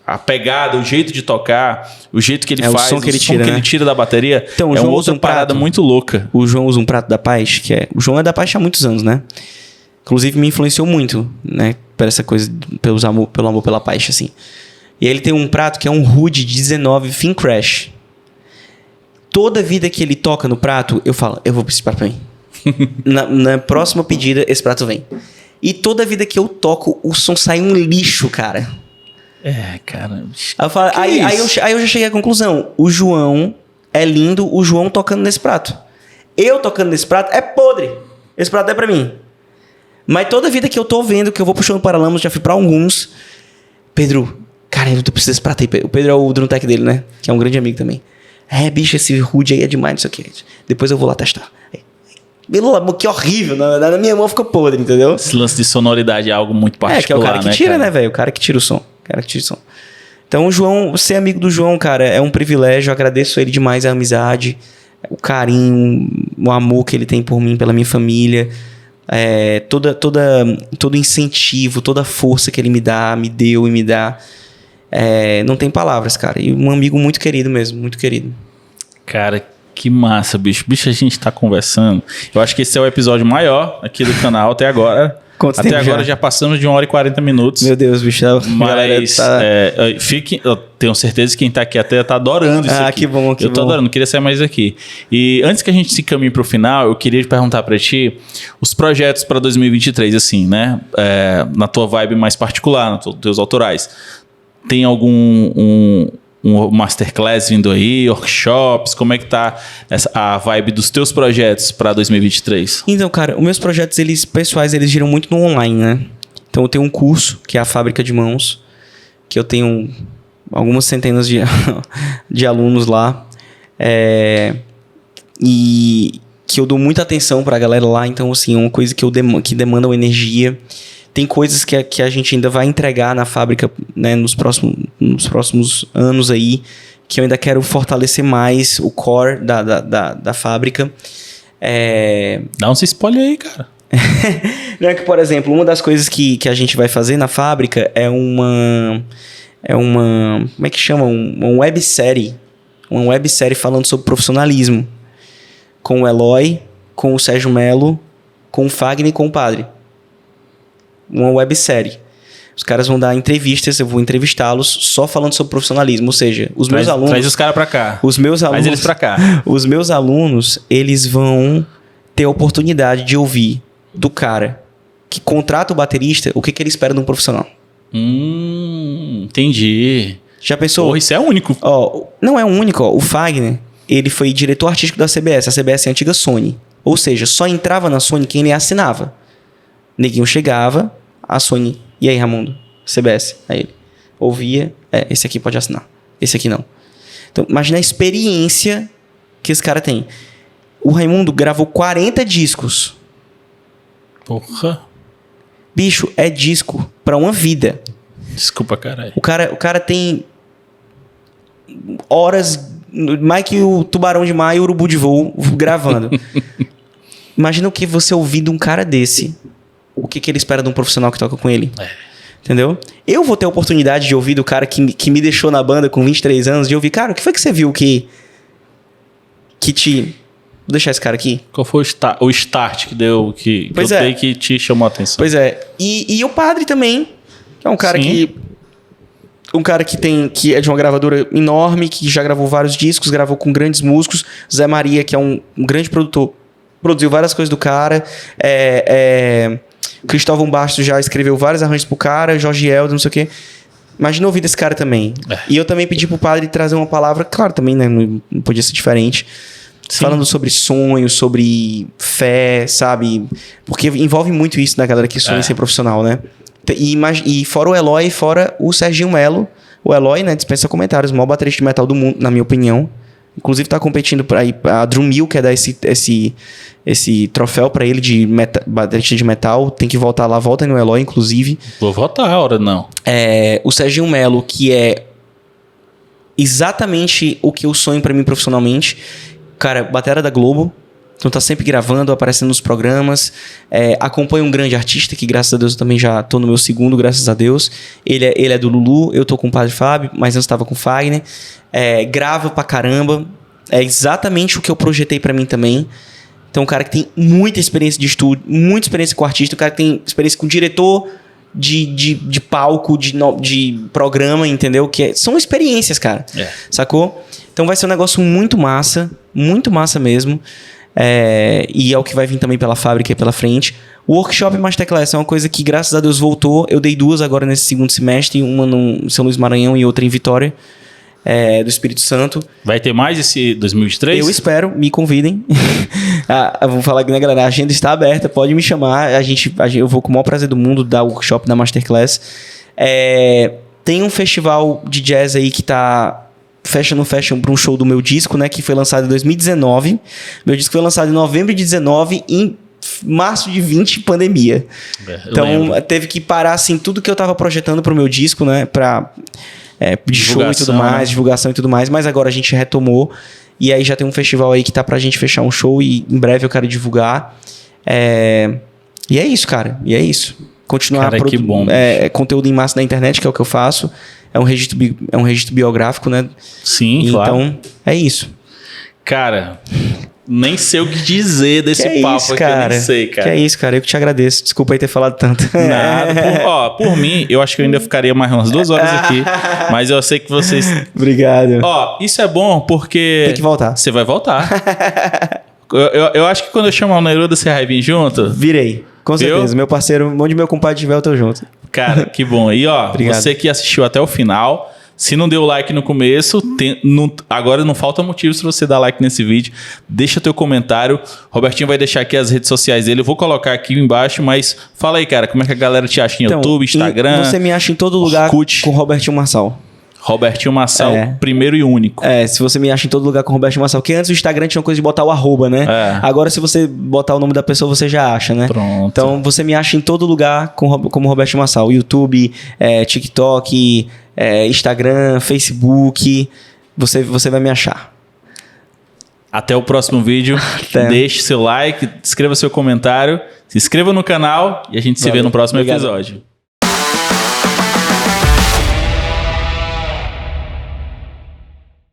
A pegada, o jeito de tocar, o jeito que ele faz, o som que ele tira da bateria. Então, é uma outra parada muito louca. O João usa um prato da Paz, que é... O João é da Paz há muitos anos, né? Inclusive me influenciou muito, né? Por essa coisa, pelo amor pela paz, assim. E aí ele tem um prato que é um Rude 19 Fin Crash. Toda vida que ele toca no prato, eu falo, eu vou pra esse prato pra mim. na próxima pedida, esse prato vem. E toda vida que eu toco, o som sai um lixo, cara. Cara. Aí eu já cheguei à conclusão. O João é lindo, o João tocando nesse prato. Eu tocando nesse prato é podre. Esse prato é pra mim. Mas toda vida que eu tô vendo, que eu vou puxando o Paralamas, já fui pra alguns. Pedro, cara, eu preciso desse prato aí. O Pedro é o Drumtech dele, né? Que é um grande amigo também. Bicho, esse Rude aí é demais, não sei o que. Depois eu vou lá testar. Pelo amor, que horrível. Na minha mão fica podre, entendeu? Esse lance de sonoridade é algo muito particular, que é o cara que tira, né, velho? O cara que tira o som. Então, o João, ser amigo do João, cara, é um privilégio. Eu agradeço ele demais, a amizade, o carinho, o amor que ele tem por mim, pela minha família. Todo incentivo, toda a força que ele me deu e me dá. Não tem palavras, cara. E um amigo muito querido mesmo, muito querido. Cara, que massa, bicho. Bicho, a gente tá conversando. Eu acho que esse é o episódio maior aqui do canal até agora. Até agora já passamos de 1h40 minutos. Meu Deus, bicho. Mas eu tenho certeza que quem tá aqui até tá adorando isso aqui. Ah, que bom, que bom. Eu tô adorando, queria sair mais aqui. E antes que a gente se caminhe pro final, eu queria te perguntar pra ti os projetos pra 2023, assim, né? Na tua vibe mais particular, nos teus autorais. Tem algum um masterclass vindo aí, workshops? Como é que tá a vibe dos teus projetos para 2023? Então, cara, os meus projetos pessoais, eles giram muito no online, né? Então, eu tenho um curso, que é a Fábrica de Mãos, que eu tenho algumas centenas de alunos lá. E que eu dou muita atenção pra galera lá. Então, assim, é uma coisa que demanda uma energia. Tem coisas que a gente ainda vai entregar na fábrica, né, nos próximos anos aí, que eu ainda quero fortalecer mais o core da fábrica. Dá uns spoiler aí, cara. Não é que, por exemplo, uma das coisas que a gente vai fazer na fábrica é uma como é que chama? Uma websérie. Uma websérie falando sobre profissionalismo. Com o Eloy, com o Sérgio Melo, com o Fagner e com o Padre. Uma websérie. Os caras vão dar entrevistas, eu vou entrevistá-los só falando sobre profissionalismo. Ou seja, meus alunos... Traz os caras pra cá. Traz eles pra cá. Os meus alunos, eles vão ter a oportunidade de ouvir do cara que contrata o baterista o que ele espera de um profissional. Entendi. Já pensou? Porra, isso é único. Não é único. O Fagner, ele foi diretor artístico da CBS. A CBS é a antiga Sony. Ou seja, só entrava na Sony quem ele assinava. Neguinho chegava, a Sony... E aí, Raimundo? CBS. Aí ele ouvia, esse aqui pode assinar, esse aqui não. Então, imagina a experiência que esse cara tem. O Raimundo gravou 40 discos. Porra. Bicho, é disco pra uma vida. Desculpa, caralho. O cara tem horas, mais que o Tubarão de Mar e o Urubu de Voo gravando. Imagina o que você ouvir de um cara desse. O que ele espera de um profissional que toca com ele. Entendeu? Eu vou ter a oportunidade de ouvir do cara que me deixou na banda com 23 anos, de ouvir, cara, o que foi que você viu que te... Vou deixar esse cara aqui. Qual foi o start que deu, que te chamou a atenção? Pois é. E o Padre também, que é um cara que é de uma gravadora enorme, que já gravou vários discos, gravou com grandes músicos. Zé Maria, que é um grande produtor, produziu várias coisas do cara. Cristóvão Bastos já escreveu vários arranjos pro cara, Jorge Elder, não sei o quê. Imagina ouvir desse cara também. E eu também pedi pro Padre trazer uma palavra, claro, também, né, não podia ser diferente. Sim. Falando sobre sonhos, sobre fé, sabe? Porque envolve muito isso da galera que sonha em ser profissional, né? E fora o Eloy, fora o Serginho Melo. O Eloy, né, dispensa comentários, o maior baterista de metal do mundo, na minha opinião. Inclusive tá competindo pra ir a Drumil, que é dar esse troféu pra ele de baterista de metal. Tem que voltar lá, volta no Eloy, inclusive. Vou votar a hora, não. O Serginho Melo, que é exatamente o que eu sonho pra mim profissionalmente. Cara, batera da Globo. Então tá sempre gravando, aparecendo nos programas. Acompanha um grande artista, que graças a Deus eu também já tô no meu segundo, graças a Deus. Ele é do Lulu, eu tô com o Padre Fábio, mas antes tava com o Fagner. Grava pra caramba. É exatamente o que eu projetei pra mim também. Então um cara que tem muita experiência de estúdio, muita experiência com artista, um cara que tem experiência com diretor de palco, de programa, entendeu? São experiências, cara. Sacou? Então vai ser um negócio muito massa mesmo. E é o que vai vir também pela fábrica e pela frente. O workshop Masterclass é uma coisa que, graças a Deus, voltou. Eu dei 2 agora nesse segundo semestre, uma no São Luís Maranhão e outra em Vitória, do Espírito Santo. Vai ter mais esse 2023? Eu espero, me convidem. Vamos falar aqui, né, galera? A agenda está aberta, pode me chamar. Eu vou com o maior prazer do mundo dar o workshop da Masterclass. Tem um festival de jazz aí que tá... Fashion para um show do meu disco, né? Que foi lançado em 2019. Meu disco foi lançado em novembro de 19, em março de 20, pandemia. Então, teve que parar, assim, tudo que eu tava projetando pro meu disco, né? De show e tudo mais, divulgação e tudo mais. Mas agora a gente retomou. E aí já tem um festival aí que tá pra gente fechar um show e em breve eu quero divulgar. E é isso, cara. E é isso. Continuar conteúdo em massa na internet, que é o que eu faço. É um registro biográfico, né? Sim, então, claro. Então, é isso. Cara, nem sei o que dizer desse papo isso, aqui, cara? eu nem sei, cara. Que é isso, cara. Eu que te agradeço. Desculpa aí ter falado tanto. Nada. Por mim, eu acho que eu ainda ficaria mais umas 2 horas aqui. Mas eu sei que vocês... Obrigado. Isso é bom porque... Tem que voltar. Você vai voltar. eu acho que quando eu chamar o Neruda, você vai vir junto? Virei. Com certeza. Meu parceiro, onde meu compadre estiver, eu tô junto. Cara, que bom. E você que assistiu até o final, se não deu like no começo, agora não falta motivo se você dar like nesse vídeo. Deixa teu comentário. Robertinho vai deixar aqui as redes sociais dele. Eu vou colocar aqui embaixo, mas fala aí, cara, como é que a galera te acha em YouTube, Instagram? Você me acha em todo lugar com Robertinho Marçal. Robertinho Marçal, primeiro e único. Se você me acha em todo lugar com Robertinho Marçal. Porque antes o Instagram tinha uma coisa de botar o @, né? Agora, se você botar o nome da pessoa, você já acha, né? Pronto. Então, você me acha em todo lugar como Robertinho Marçal. YouTube, TikTok, Instagram, Facebook. Você vai me achar. Até o próximo vídeo. Deixe seu like, escreva seu comentário, se inscreva no canal e a gente se vê no próximo episódio.